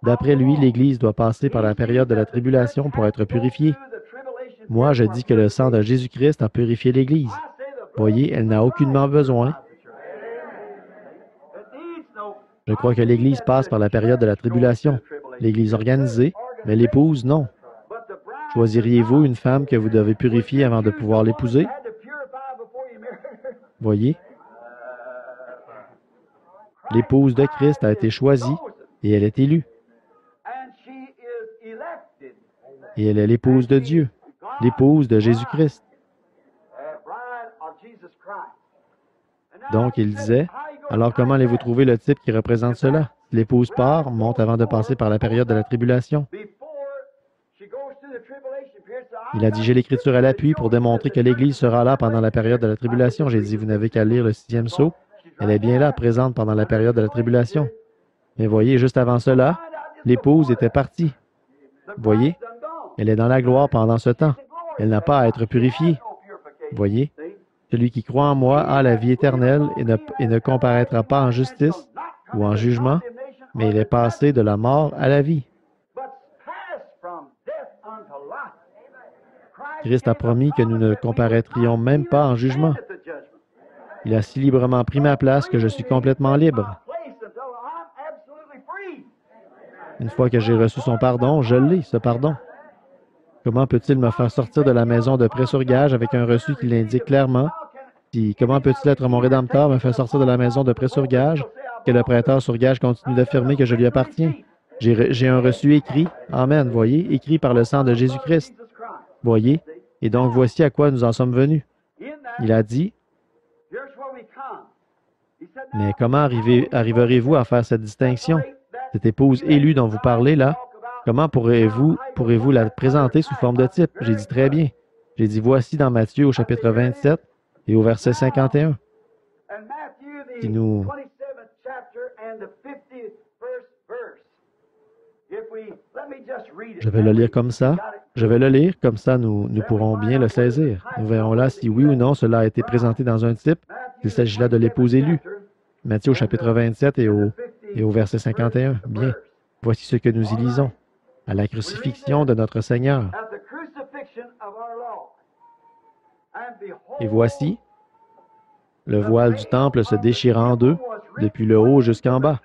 D'après lui, l'Église doit passer par la période de la tribulation pour être purifiée. Moi, je dis que le sang de Jésus-Christ a purifié l'Église. Voyez, elle n'a aucunement besoin. Je crois que l'Église passe par la période de la tribulation. L'Église organisée, mais l'épouse, non. Choisiriez-vous une femme que vous devez purifier avant de pouvoir l'épouser? Voyez? L'épouse de Christ a été choisie et elle est élue. Et elle est l'épouse de Dieu, l'épouse de Jésus-Christ. Donc, il disait, alors comment allez-vous trouver le type qui représente cela? L'épouse part, monte avant de passer par la période de la tribulation. Il a dit, j'ai l'Écriture à l'appui pour démontrer que l'Église sera là pendant la période de la tribulation. J'ai dit, vous n'avez qu'à lire le 6e sceau. Elle est bien là, présente pendant la période de la tribulation. Mais voyez, juste avant cela, l'épouse était partie. Voyez, elle est dans la gloire pendant ce temps. Elle n'a pas à être purifiée. Voyez, celui qui croit en moi a la vie éternelle et ne comparaîtra pas en justice ou en jugement, mais il est passé de la mort à la vie. Christ a promis que nous ne comparaîtrions même pas en jugement. Il a si librement pris ma place que je suis complètement libre. Une fois que j'ai reçu son pardon, je l'ai, ce pardon. Comment peut-il me faire sortir de la maison de prêt sur gage avec un reçu qui l'indique clairement? Comment peut-il être mon Rédempteur, me faire sortir de la maison de prêt sur gage, que le prêteur sur gage continue d'affirmer que je lui appartiens? J'ai un reçu écrit, Amen, voyez, écrit par le sang de Jésus-Christ. Voyez, et donc voici à quoi nous en sommes venus. Il a dit, mais comment arriverez-vous à faire cette distinction? Cette épouse élue dont vous parlez là, comment pourrez-vous la présenter sous forme de type? J'ai dit très bien. J'ai dit, voici dans Matthieu au chapitre 27 et au verset 51. Si nous... Je vais le lire comme ça. Je vais le lire, comme ça nous pourrons bien le saisir. Nous verrons là si oui ou non cela a été présenté dans un type. Il s'agit là de l'épouse élue. Matthieu au chapitre 27 et au verset 51. Bien, voici ce que nous y lisons. À la crucifixion de notre Seigneur. Et voici, le voile du temple se déchire en deux, depuis le haut jusqu'en bas.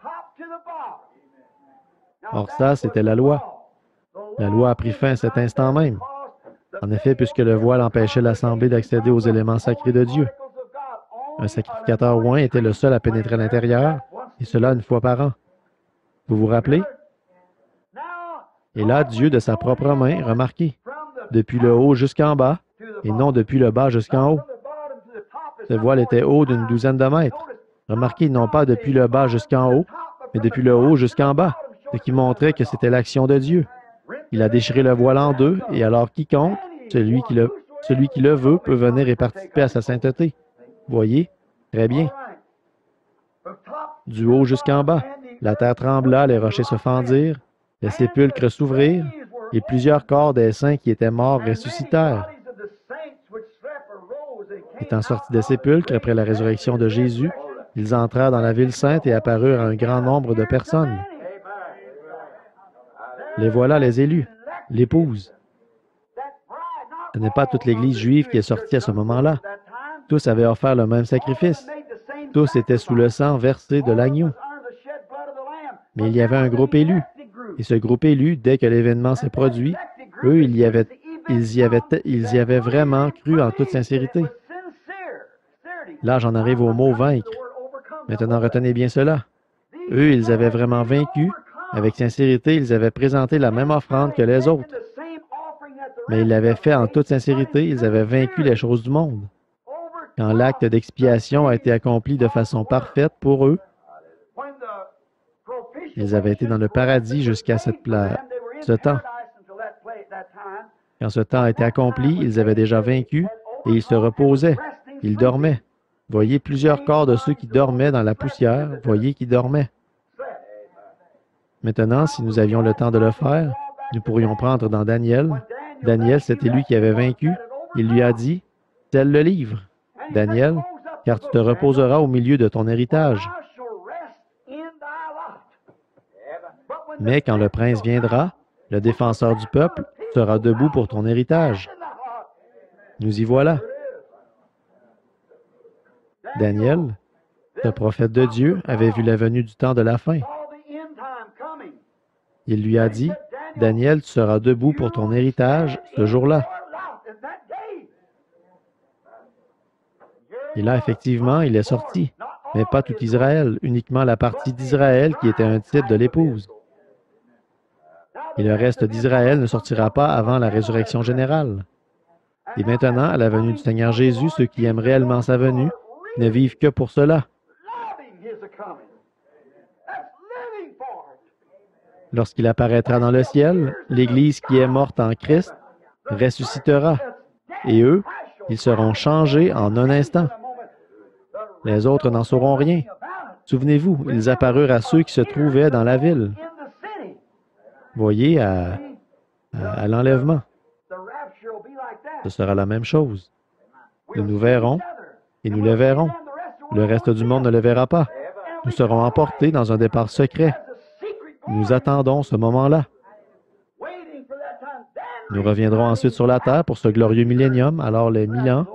Or ça, c'était la loi. La loi a pris fin à cet instant même. En effet, puisque le voile empêchait l'assemblée d'accéder aux éléments sacrés de Dieu. Un sacrificateur oint était le seul à pénétrer à l'intérieur, et cela une fois par an. Vous vous rappelez? Et là, Dieu, de sa propre main, remarquez, depuis le haut jusqu'en bas, et non depuis le bas jusqu'en haut. Ce voile était haut d'une douzaine de mètres. Remarquez, non pas depuis le bas jusqu'en haut, mais depuis le haut jusqu'en bas, ce qui montrait que c'était l'action de Dieu. Il a déchiré le voile en deux, et alors quiconque, celui qui le veut, peut venir et participer à sa sainteté. Voyez? Très bien. Du haut jusqu'en bas, la terre trembla, les rochers se fendirent, les sépulcres s'ouvrirent, et plusieurs corps des saints qui étaient morts ressuscitèrent. Étant sortis des sépulcres après la résurrection de Jésus, ils entrèrent dans la ville sainte et apparurent à un grand nombre de personnes. Les voilà les élus, l'épouse. Ce n'est pas toute l'Église juive qui est sortie à ce moment-là. Tous avaient offert le même sacrifice. Tous étaient sous le sang versé de l'agneau. Mais il y avait un groupe élu. Et ce groupe élu, dès que l'événement s'est produit, eux, ils y avaient vraiment cru en toute sincérité. Là, j'en arrive au mot vaincre. Maintenant, retenez bien cela. Eux, ils avaient vraiment vaincu. Avec sincérité, ils avaient présenté la même offrande que les autres. Mais ils l'avaient fait en toute sincérité, ils avaient vaincu les choses du monde. Quand l'acte d'expiation a été accompli de façon parfaite pour eux, ils avaient été dans le paradis jusqu'à ce temps. Quand ce temps a été accompli, ils avaient déjà vaincu et ils se reposaient. Ils dormaient. Voyez plusieurs corps de ceux qui dormaient dans la poussière, voyez qui dormaient. Maintenant, si nous avions le temps de le faire, nous pourrions prendre dans Daniel. Daniel, c'était lui qui avait vaincu. Il lui a dit, « Scelle le livre, Daniel, car tu te reposeras au milieu de ton héritage. Mais quand le prince viendra, le défenseur du peuple sera debout pour ton héritage. » Nous y voilà. Daniel, ce prophète de Dieu, avait vu la venue du temps de la fin. Il lui a dit, « Daniel, tu seras debout pour ton héritage ce jour-là. » Et là, effectivement, il est sorti, mais pas tout Israël, uniquement la partie d'Israël qui était un type de l'épouse. Et le reste d'Israël ne sortira pas avant la résurrection générale. Et maintenant, à la venue du Seigneur Jésus, ceux qui aiment réellement sa venue ne vivent que pour cela. Lorsqu'il apparaîtra dans le ciel, l'Église qui est morte en Christ ressuscitera, et eux, ils seront changés en un instant. Les autres n'en sauront rien. Souvenez-vous, ils apparurent à ceux qui se trouvaient dans la ville. Voyez, à l'enlèvement. Ce sera la même chose. Nous nous verrons et nous le verrons. Le reste du monde ne le verra pas. Nous serons emportés dans un départ secret. Nous attendons ce moment-là. Nous reviendrons ensuite sur la terre pour ce glorieux millénium, alors les 1000 ans.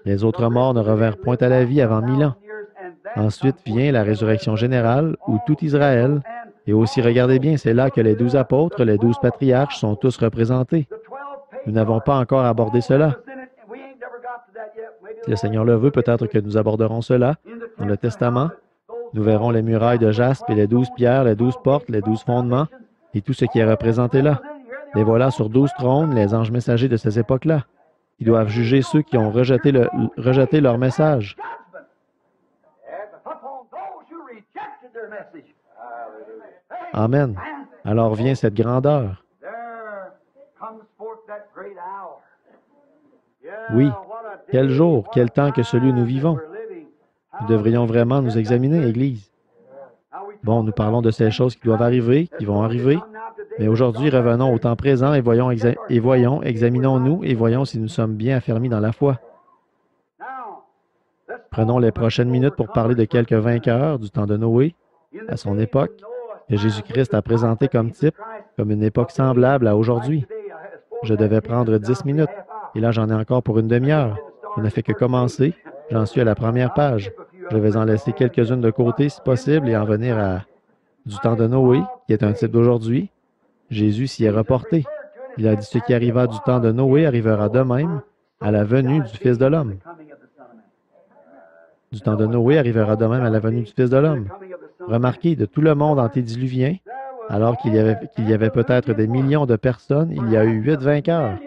Les autres morts ne revinrent point à la vie avant 1000 ans. Ensuite vient la résurrection générale, où tout Israël, et aussi regardez bien, c'est là que les 12 apôtres, les 12 patriarches sont tous représentés. Nous n'avons pas encore abordé cela. Si le Seigneur le veut, peut-être que nous aborderons cela dans le Testament. Nous verrons les murailles de jaspe et les 12 pierres, les 12 portes, les 12 fondements, et tout ce qui est représenté là. Les voilà sur 12 trônes, les anges messagers de ces époques-là. Ils doivent juger ceux qui ont rejeté leur message. Amen. Alors vient cette grandeur. Oui, quel jour, quel temps que celui où nous vivons. Nous devrions vraiment nous examiner, Église. Bon, nous parlons de ces choses qui doivent arriver, qui vont arriver, mais aujourd'hui, revenons au temps présent et voyons, examinons-nous et voyons si nous sommes bien affermis dans la foi. Prenons les prochaines minutes pour parler de quelques vainqueurs du temps de Noé, à son époque, que Jésus-Christ a présenté comme type, comme une époque semblable à aujourd'hui. Je devais prendre 10 minutes, et là j'en ai encore pour une demi-heure. Je ne fais que commencer, j'en suis à la première page. Je vais en laisser quelques-unes de côté si possible et en venir à du temps de Noé, qui est un type d'aujourd'hui. Jésus s'y est reporté. Il a dit ce qui arriva du temps de Noé arrivera de même à la venue du Fils de l'homme. Du temps de Noé arrivera de même à la venue du Fils de l'homme. Remarquez, de tout le monde antédiluvien, alors qu'il y avait peut-être des millions de personnes, il y a eu 8 vainqueurs.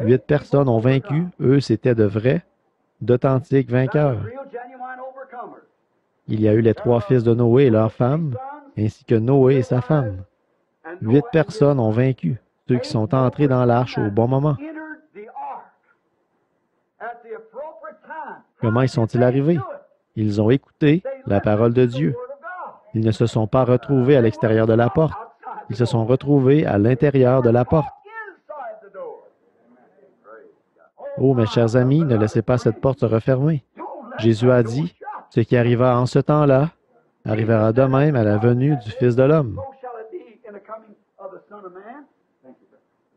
8 personnes ont vaincu, eux c'étaient de vrais, d'authentiques vainqueurs. Il y a eu les 3 fils de Noé et leurs femmes, ainsi que Noé et sa femme. 8 personnes ont vaincu, ceux qui sont entrés dans l'arche au bon moment. Comment y sont-ils arrivés? Ils ont écouté la parole de Dieu. Ils ne se sont pas retrouvés à l'extérieur de la porte. Ils se sont retrouvés à l'intérieur de la porte. Oh, mes chers amis, ne laissez pas cette porte se refermer. Jésus a dit, ce qui arriva en ce temps-là arrivera de même à la venue du Fils de l'homme.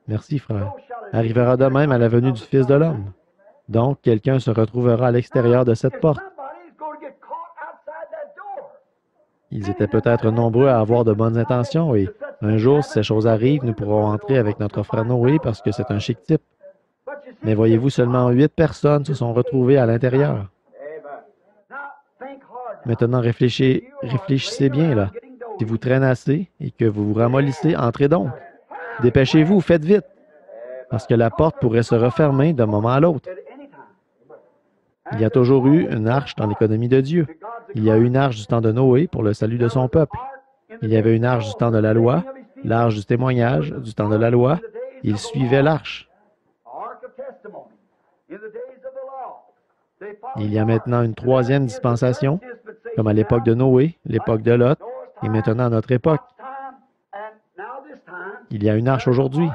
Merci, frère. Arrivera de même à la venue du Fils de l'homme. Donc, quelqu'un se retrouvera à l'extérieur de cette porte. Ils étaient peut-être nombreux à avoir de bonnes intentions et un jour, si ces choses arrivent, nous pourrons entrer avec notre frère Noé parce que c'est un chic type. Mais voyez-vous, seulement 8 personnes se sont retrouvées à l'intérieur. Maintenant, réfléchissez bien là. Si vous traînez assez et que vous vous ramollissez, entrez donc. Dépêchez-vous, faites vite, parce que la porte pourrait se refermer d'un moment à l'autre. Il y a toujours eu une arche dans l'économie de Dieu. Il y a eu une arche du temps de Noé pour le salut de son peuple. Il y avait une arche du temps de la loi, l'arche du témoignage, du temps de la loi. Il suivait l'arche. Il y a maintenant une 3e dispensation, comme à l'époque de Noé, l'époque de Lot, et maintenant à notre époque. Il y a une arche aujourd'hui.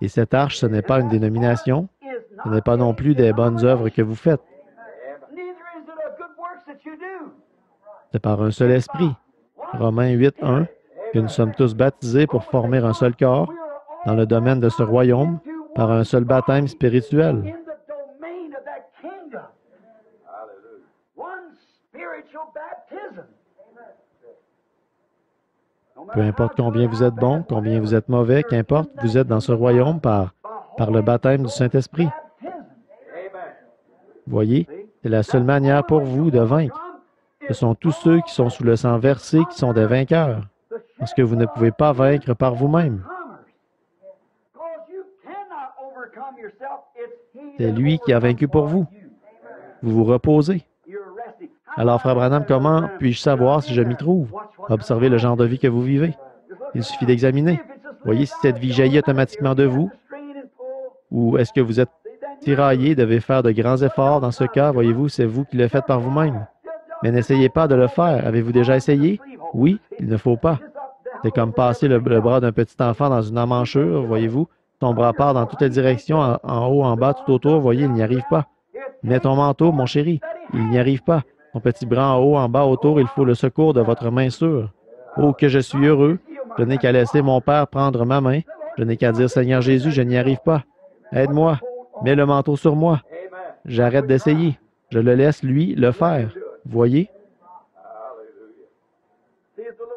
Et cette arche, ce n'est pas une dénomination, ce n'est pas non plus des bonnes œuvres que vous faites. C'est par un seul esprit. Romains 8:1, que nous sommes tous baptisés pour former un seul corps dans le domaine de ce royaume par un seul baptême spirituel. Peu importe combien vous êtes bon, combien vous êtes mauvais, qu'importe, vous êtes dans ce royaume par le baptême du Saint-Esprit. Voyez, c'est la seule manière pour vous de vaincre. Ce sont tous ceux qui sont sous le sang versé qui sont des vainqueurs, parce que vous ne pouvez pas vaincre par vous-même. C'est lui qui a vaincu pour vous. Vous vous reposez. Alors, frère Branham, comment puis-je savoir si je m'y trouve? Observez le genre de vie que vous vivez. Il suffit d'examiner. Voyez si cette vie jaillit automatiquement de vous, ou est-ce que vous êtes tiraillé, devez faire de grands efforts. Dans ce cas, voyez-vous, c'est vous qui le faites par vous-même. Mais n'essayez pas de le faire. Avez-vous déjà essayé? Oui, il ne faut pas. C'est comme passer le bras d'un petit enfant dans une emmanchure, voyez-vous. Son bras part dans toutes les directions, en haut, en bas, tout autour, voyez, il n'y arrive pas. Mets ton manteau, mon chéri. Il n'y arrive pas. Ton petit bras en haut, en bas, autour, il faut le secours de votre main sûre. Oh, que je suis heureux. Je n'ai qu'à laisser mon Père prendre ma main. Je n'ai qu'à dire, Seigneur Jésus, je n'y arrive pas. Aide-moi. Mets le manteau sur moi. J'arrête d'essayer. Je le laisse, lui, le faire. Voyez?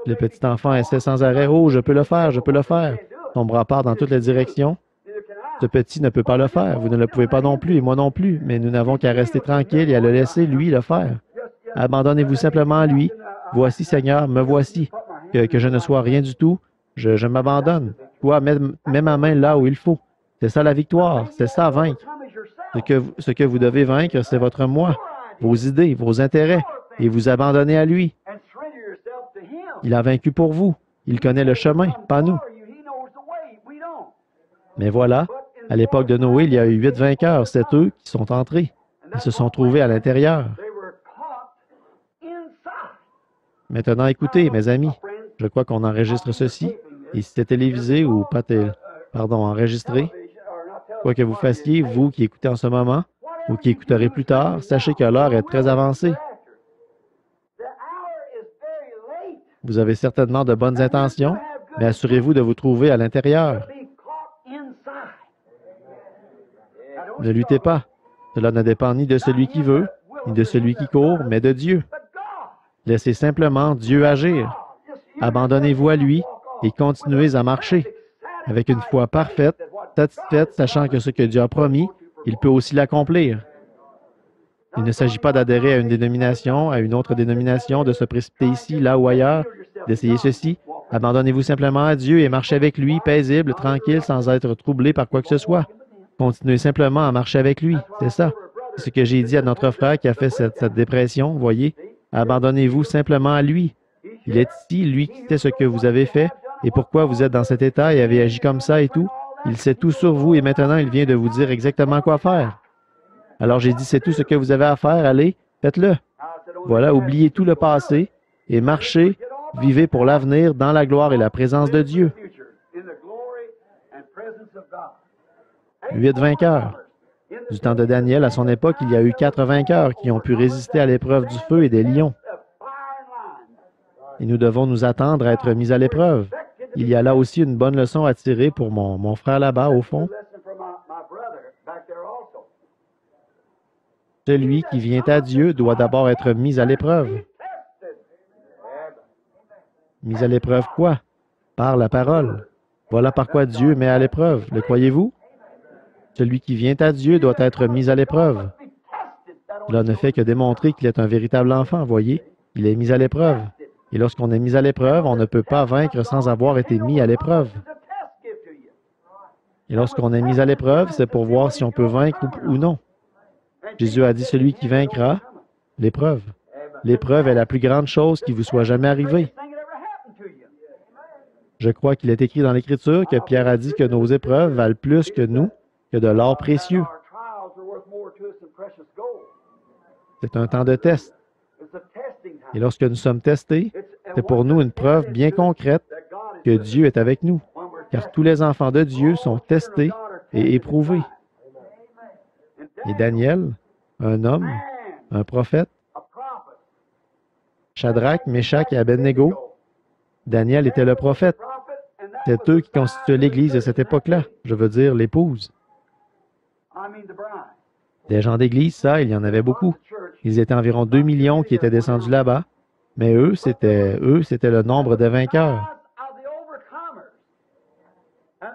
Le petit enfant essaie sans arrêt. Oh, je peux le faire, je peux le faire. Son bras part dans toutes les directions. Ce petit ne peut pas le faire. Vous ne le pouvez pas non plus, et moi non plus. Mais nous n'avons qu'à rester tranquilles et à le laisser, lui, le faire. Abandonnez-vous simplement à lui. Voici, Seigneur, me voici. Que je ne sois rien du tout. Je m'abandonne. Toi, mets ma main là où il faut. C'est ça la victoire. C'est ça, vaincre. Ce que vous devez vaincre, c'est votre moi, vos idées, vos intérêts, et vous abandonner à lui. Il a vaincu pour vous. Il connaît le chemin, pas nous. Mais voilà, à l'époque de Noé, il y a eu 8 vainqueurs. C'est eux qui sont entrés. Ils se sont trouvés à l'intérieur. Maintenant, écoutez, mes amis, je crois qu'on enregistre ceci. Et si c'est télévisé ou pas enregistré, quoi que vous fassiez, vous qui écoutez en ce moment ou qui écouterez plus tard, sachez que l'heure est très avancée. Vous avez certainement de bonnes intentions, mais assurez-vous de vous trouver à l'intérieur. Ne luttez pas. Cela ne dépend ni de celui qui veut, ni de celui qui court, mais de Dieu. Laissez simplement Dieu agir. Abandonnez-vous à lui et continuez à marcher avec une foi parfaite, satisfaite, sachant que ce que Dieu a promis, il peut aussi l'accomplir. Il ne s'agit pas d'adhérer à une dénomination, à une autre dénomination, de se précipiter ici, là ou ailleurs, d'essayer ceci. Abandonnez-vous simplement à Dieu et marchez avec lui, paisible, tranquille, sans être troublé par quoi que ce soit. Continuez simplement à marcher avec lui, c'est ça. C'est ce que j'ai dit à notre frère qui a fait cette dépression, voyez. Abandonnez-vous simplement à lui. Il est ici, lui qui sait ce que vous avez fait et pourquoi vous êtes dans cet état et avez agi comme ça et tout. Il sait tout sur vous et maintenant il vient de vous dire exactement quoi faire. Alors j'ai dit, c'est tout ce que vous avez à faire, allez, faites-le. Voilà, oubliez tout le passé et marchez, vivez pour l'avenir dans la gloire et la présence de Dieu. 8 vainqueurs. Du temps de Daniel, à son époque, il y a eu 4 vainqueurs qui ont pu résister à l'épreuve du feu et des lions. Et nous devons nous attendre à être mis à l'épreuve. Il y a là aussi une bonne leçon à tirer pour mon frère là-bas, au fond. Celui qui vient à Dieu doit d'abord être mis à l'épreuve. Mis à l'épreuve quoi? Par la parole. Voilà par quoi Dieu met à l'épreuve. Le croyez-vous? Celui qui vient à Dieu doit être mis à l'épreuve. Cela ne fait que démontrer qu'il est un véritable enfant, voyez. Il est mis à l'épreuve. Et lorsqu'on est mis à l'épreuve, on ne peut pas vaincre sans avoir été mis à l'épreuve. Et lorsqu'on est mis à l'épreuve, c'est pour voir si on peut vaincre ou non. Jésus a dit, celui qui vaincra, l'épreuve. L'épreuve est la plus grande chose qui vous soit jamais arrivée. Je crois qu'il est écrit dans l'Écriture que Pierre a dit que nos épreuves valent plus que nous, que de l'or précieux. C'est un temps de test. Et lorsque nous sommes testés, c'est pour nous une preuve bien concrète que Dieu est avec nous, car tous les enfants de Dieu sont testés et éprouvés. Et Daniel, un homme, un prophète, Shadrach, Meshach et Abednego, Daniel était le prophète. C'est eux qui constituaient l'Église de cette époque-là, je veux dire l'épouse. Des gens d'Église, ça, il y en avait beaucoup. Ils étaient environ 2 millions qui étaient descendus là-bas, mais eux, c'était le nombre de vainqueurs.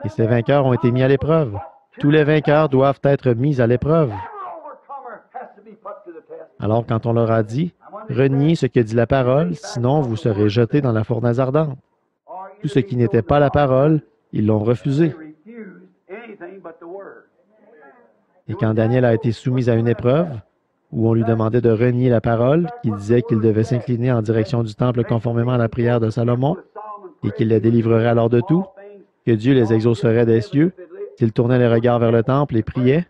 Et ces vainqueurs ont été mis à l'épreuve. Tous les vainqueurs doivent être mis à l'épreuve. Alors, quand on leur a dit, reniez ce que dit la parole, sinon vous serez jetés dans la fournaise ardente. Tout ce qui n'était pas la parole, ils l'ont refusé. Et quand Daniel a été soumis à une épreuve, où on lui demandait de renier la parole, qui disait qu'il devait s'incliner en direction du temple conformément à la prière de Salomon, et qu'il les délivrerait alors de tout, que Dieu les exaucerait des cieux, s'ils tournaient les regards vers le temple et priaient,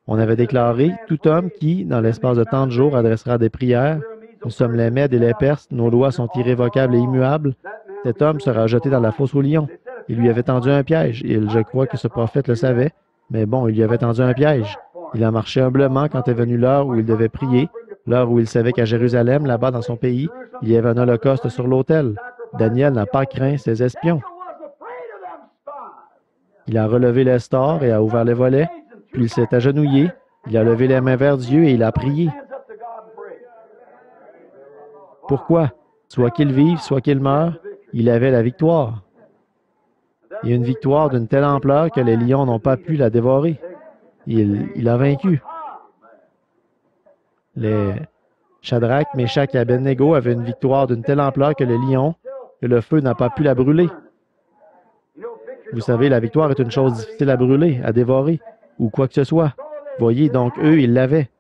on avait déclaré, tout homme qui, dans l'espace de tant de jours, adressera des prières, nous sommes les Mèdes et les Perses, nos lois sont irrévocables et immuables, cet homme sera jeté dans la fosse aux lions. Il lui avait tendu un piège, et je crois que ce prophète le savait, mais bon, il lui avait tendu un piège. Il a marché humblement quand est venue l'heure où il devait prier, l'heure où il savait qu'à Jérusalem, là-bas dans son pays, il y avait un holocauste sur l'autel. Daniel n'a pas craint ses espions. Il a relevé les stores et a ouvert les volets, puis il s'est agenouillé, il a levé les mains vers Dieu et il a prié. Pourquoi? Soit qu'il vive, soit qu'il meure, il avait la victoire. Et une victoire d'une telle ampleur que les lions n'ont pas pu la dévorer. Il a vaincu. Les Shadrach, Meshach et Abednego avaient une victoire d'une telle ampleur que le feu n'a pas pu la brûler. Vous savez, la victoire est une chose difficile à brûler, à dévorer, ou quoi que ce soit. Voyez, donc eux, ils l'avaient.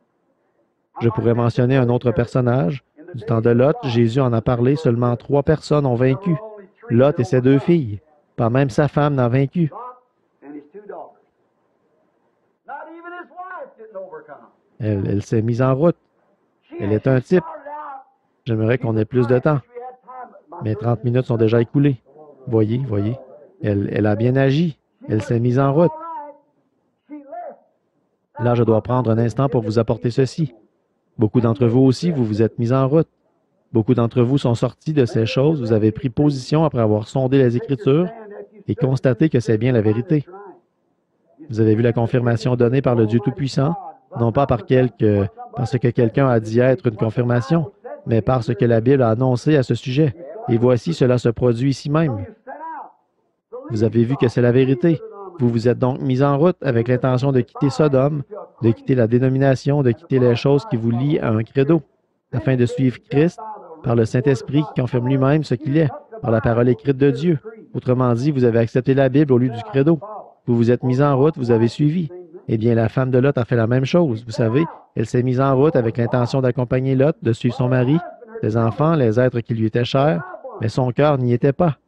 Je pourrais mentionner un autre personnage. Du temps de Lot, Jésus en a parlé, seulement 3 personnes ont vaincu. Lot et ses 2 filles. Pas même sa femme n'a vaincu. Elle s'est mise en route. Elle est un type. J'aimerais qu'on ait plus de temps. Mais 30 minutes sont déjà écoulées. Voyez. Elle a bien agi. Elle s'est mise en route. Là, je dois prendre un instant pour vous apporter ceci. Beaucoup d'entre vous aussi, vous vous êtes mis en route. Beaucoup d'entre vous sont sortis de ces choses. Vous avez pris position après avoir sondé les Écritures et constaté que c'est bien la vérité. Vous avez vu la confirmation donnée par le Dieu Tout-Puissant, non pas parce que quelqu'un a dit être une confirmation, mais parce que la Bible a annoncé à ce sujet. Et voici, cela se produit ici même. Vous avez vu que c'est la vérité. Vous vous êtes donc mis en route avec l'intention de quitter Sodome, de quitter la dénomination, de quitter les choses qui vous lient à un credo, afin de suivre Christ par le Saint-Esprit qui confirme lui-même ce qu'il est, par la parole écrite de Dieu. Autrement dit, vous avez accepté la Bible au lieu du credo. Vous vous êtes mis en route, vous avez suivi. Eh bien, la femme de Lot a fait la même chose. Vous savez, elle s'est mise en route avec l'intention d'accompagner Lot, de suivre son mari, ses enfants, les êtres qui lui étaient chers, mais son cœur n'y était pas.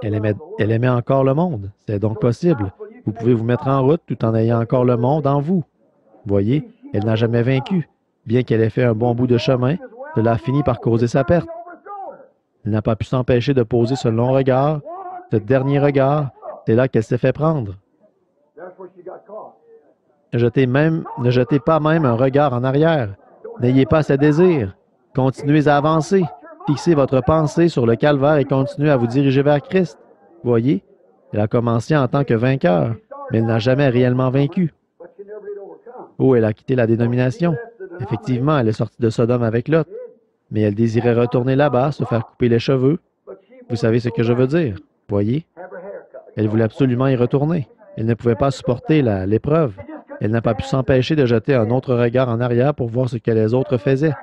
Elle aimait encore le monde. C'est donc possible. Vous pouvez vous mettre en route tout en ayant encore le monde en vous. Voyez, elle n'a jamais vaincu. Bien qu'elle ait fait un bon bout de chemin, cela a fini par causer sa perte. Elle n'a pas pu s'empêcher de poser ce long regard, ce dernier regard. C'est là qu'elle s'est fait prendre. Ne jetez pas même un regard en arrière. N'ayez pas ce désir. Continuez à avancer. Fixez votre pensée sur le calvaire et continuez à vous diriger vers Christ. Voyez, elle a commencé en tant que vainqueur, mais elle n'a jamais réellement vaincu. Oh, elle a quitté la dénomination. Effectivement, elle est sortie de Sodome avec Lot, mais elle désirait retourner là-bas, se faire couper les cheveux. Vous savez ce que je veux dire, voyez? Elle voulait absolument y retourner. Elle ne pouvait pas supporter l'épreuve. Elle n'a pas pu s'empêcher de jeter un autre regard en arrière pour voir ce que les autres faisaient.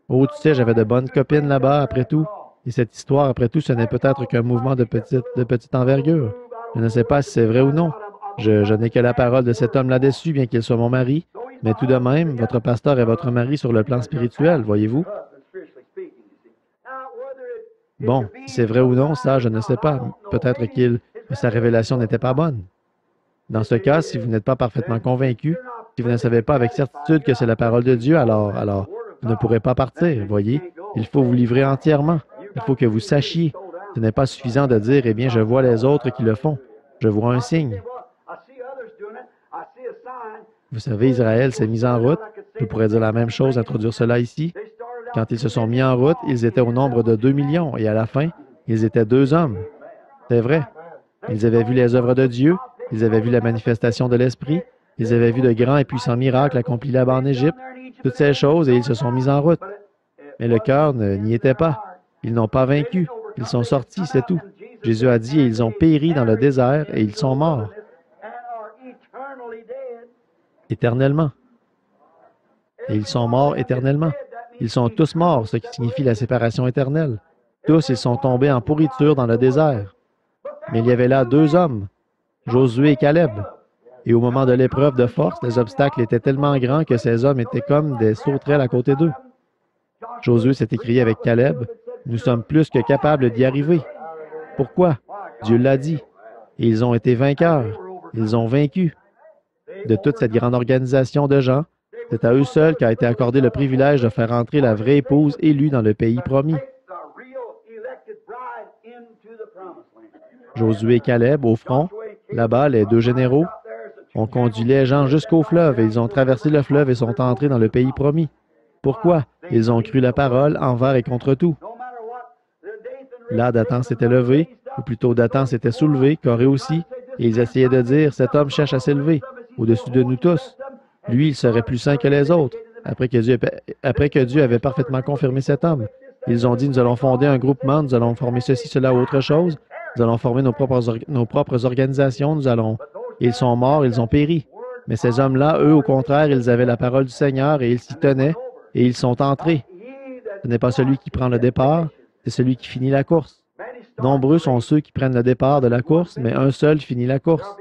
Oh, tu sais, j'avais de bonnes copines là-bas, après tout. Et cette histoire, après tout, ce n'est peut-être qu'un mouvement de petite envergure. Je ne sais pas si c'est vrai ou non. Je n'ai que la parole de cet homme là-dessus, bien qu'il soit mon mari. Mais tout de même, votre pasteur est votre mari sur le plan spirituel, voyez-vous? Bon, si c'est vrai ou non, ça, je ne sais pas. Peut-être que sa révélation n'était pas bonne. Dans ce cas, si vous n'êtes pas parfaitement convaincu, si vous ne savez pas avec certitude que c'est la parole de Dieu, alors, vous ne pourrez pas partir, voyez. Il faut vous livrer entièrement. Il faut que vous sachiez. Ce n'est pas suffisant de dire, eh bien, je vois les autres qui le font. Je vois un signe. Vous savez, Israël s'est mis en route. Je pourrais dire la même chose, introduire cela ici. Quand ils se sont mis en route, ils étaient au nombre de 2 millions, et à la fin, ils étaient 2 hommes. C'est vrai. Ils avaient vu les œuvres de Dieu, ils avaient vu la manifestation de l'Esprit, ils avaient vu de grands et puissants miracles accomplis là-bas en Égypte, toutes ces choses, et ils se sont mis en route. Mais le cœur n'y était pas. Ils n'ont pas vaincu. Ils sont sortis, c'est tout. Jésus a dit, et ils ont péri dans le désert, et ils sont morts. Éternellement. Et ils sont morts éternellement. Ils sont tous morts, ce qui signifie la séparation éternelle. Tous, ils sont tombés en pourriture dans le désert. Mais il y avait là 2 hommes, Josué et Caleb. Et au moment de l'épreuve de force, les obstacles étaient tellement grands que ces hommes étaient comme des sauterelles à côté d'eux. Josué s'est écrié avec Caleb, « Nous sommes plus que capables d'y arriver. » Pourquoi? Dieu l'a dit. Et ils ont été vainqueurs. Ils ont vaincu. De toute cette grande organisation de gens, c'est à eux seuls qu'a été accordé le privilège de faire entrer la vraie épouse élue dans le pays promis. Josué et Caleb, au front, là-bas, les 2 généraux, ont conduit les gens jusqu'au fleuve et ils ont traversé le fleuve et sont entrés dans le pays promis. Pourquoi? Ils ont cru la parole envers et contre tout. Là, Dathan s'était levé, ou plutôt Dathan s'était soulevé, Corée aussi, et ils essayaient de dire, cet homme cherche à s'élever, au-dessus de nous tous. Lui, il serait plus saint que les autres, après que Dieu avait parfaitement confirmé cet homme. Ils ont dit, nous allons fonder un groupement, nous allons former ceci, cela ou autre chose, nous allons former nos propres organisations, Et ils sont morts, ils ont péri. Mais ces hommes-là, eux, au contraire, ils avaient la parole du Seigneur et ils s'y tenaient, et ils sont entrés. Ce n'est pas celui qui prend le départ, c'est celui qui finit la course. Nombreux sont ceux qui prennent le départ de la course, mais un seul finit la course.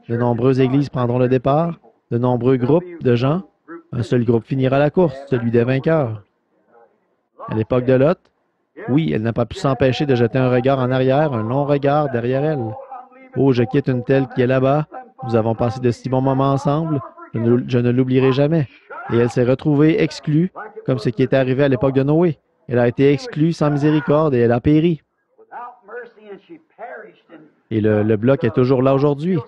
De nombreuses églises prendront le départ, de nombreux groupes de gens. Un seul groupe finira la course, celui des vainqueurs. À l'époque de Lot, oui, elle n'a pas pu s'empêcher de jeter un regard en arrière, un long regard derrière elle. Oh, je quitte une telle qui est là-bas. Nous avons passé de si bons moments ensemble. Je ne l'oublierai jamais. Et elle s'est retrouvée exclue, comme ce qui était arrivé à l'époque de Noé. Elle a été exclue sans miséricorde et elle a péri. Et le bloc est toujours là aujourd'hui.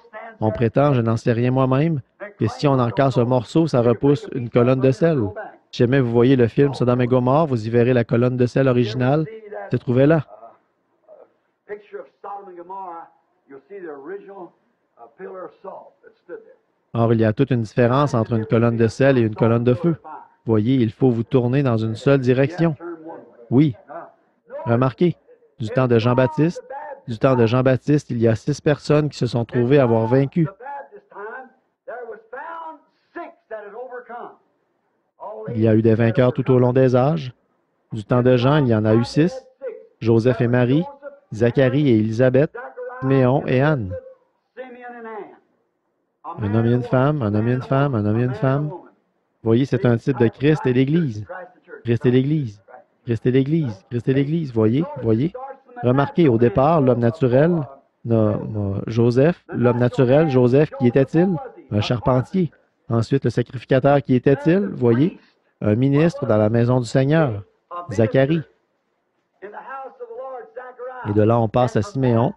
On prétend, je n'en sais rien moi-même, que si on en casse un morceau, ça repousse une colonne de sel. Si jamais vous voyez le film Sodome et Gomorrhe, vous y verrez la colonne de sel originale se trouvait là. Or, il y a toute une différence entre une colonne de sel et une colonne de feu. Voyez, il faut vous tourner dans une seule direction. Oui. Remarquez, du temps de Jean-Baptiste, il y a 6 personnes qui se sont trouvées avoir vaincu. Il y a eu des vainqueurs tout au long des âges. Du temps de Jean, il y en a eu 6. Joseph et Marie, Zacharie et Élisabeth, Siméon et Anne. Un homme et une femme, un homme et une femme, un homme et une femme. Voyez, c'est un type de Christ et l'Église. Christ et l'Église. Christ et l'Église. Christ et l'Église. Voyez, voyez. Remarquez, au départ, l'homme naturel, Joseph, l'homme naturel, Joseph, qui était-il? Un charpentier. Ensuite, le sacrificateur, qui était-il? Voyez, un ministre dans la maison du Seigneur, Zacharie. Et de là, on passe à Siméon,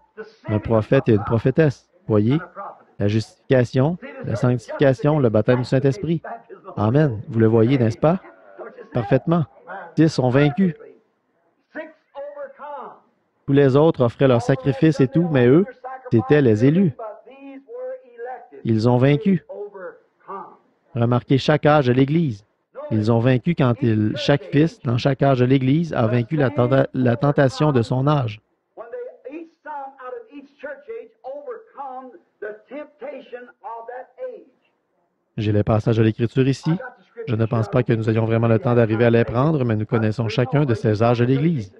un prophète et une prophétesse. Voyez, la justification, la sanctification, le baptême du Saint-Esprit. Amen. Vous le voyez, n'est-ce pas? Parfaitement. 6 sont vaincus. Tous les autres offraient leurs sacrifices et tout, mais eux, c'étaient les élus. Ils ont vaincu. Remarquez chaque âge de l'Église. Ils ont vaincu quand chaque fils, dans chaque âge de l'Église, a vaincu la tentation de son âge. J'ai les passages de l'Écriture ici. Je ne pense pas que nous ayons vraiment le temps d'arriver à les prendre, mais nous connaissons chacun de ces âges de l'Église.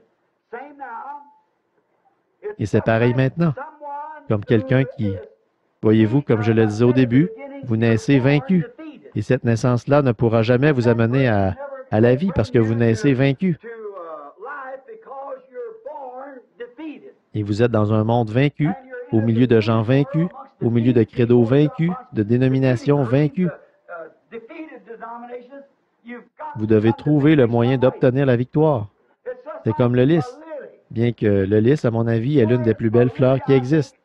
Et c'est pareil maintenant. Comme quelqu'un qui, voyez-vous, comme je le disais au début, vous naissez vaincu. Et cette naissance-là ne pourra jamais vous amener à la vie parce que vous naissez vaincu. Et vous êtes dans un monde vaincu, au milieu de gens vaincus, au milieu de credos vaincus, de dénominations vaincues. Vous devez trouver le moyen d'obtenir la victoire. C'est comme le lys. Bien que le lys, à mon avis, est l'une des plus belles fleurs qui existent.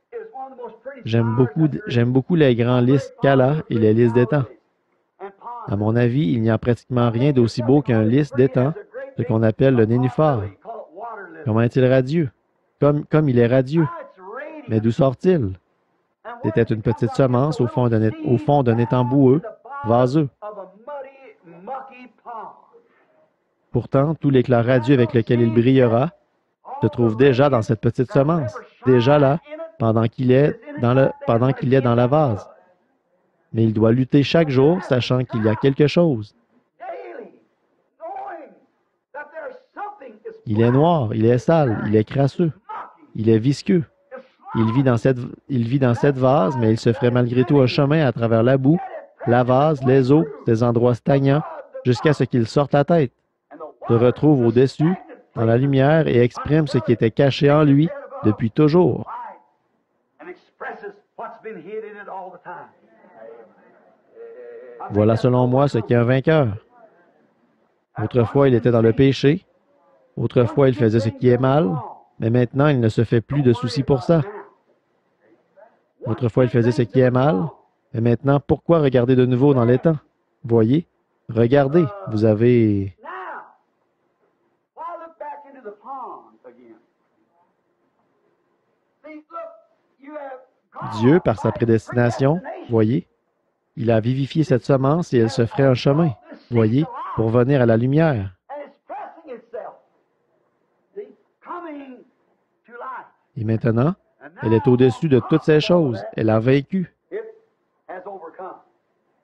J'aime beaucoup les grands lys Kala et les lys d'étang. À mon avis, il n'y a pratiquement rien d'aussi beau qu'un lys d'étang, ce qu'on appelle le nénuphar. Comment est-il radieux? Comme il est radieux. Mais d'où sort-il? C'était une petite semence au fond d'un étang boueux, vaseux. Pourtant, tout l'éclat radieux avec lequel il brillera se trouve déjà dans cette petite semence, déjà là, pendant qu'il est dans la vase. Mais il doit lutter chaque jour, sachant qu'il y a quelque chose. Il est noir, il est sale, il est crasseux, il est visqueux. Il vit dans cette vase, mais il se ferait malgré tout un chemin à travers la boue, la vase, les eaux, ces endroits stagnants, jusqu'à ce qu'il sorte la tête, se retrouve au-dessus, dans la lumière, et exprime ce qui était caché en lui depuis toujours. Voilà selon moi ce qu'est un vainqueur. Autrefois, il était dans le péché. Autrefois, il faisait ce qui est mal, mais maintenant, il ne se fait plus de soucis pour ça. Autrefois, il faisait ce qui est mal, mais maintenant, pourquoi regarder de nouveau dans les temps? Voyez, regardez, vous avez... Dieu, par sa prédestination, voyez, il a vivifié cette semence et elle se ferait un chemin, voyez, pour venir à la lumière. Et maintenant, elle est au-dessus de toutes ces choses. Elle a vaincu.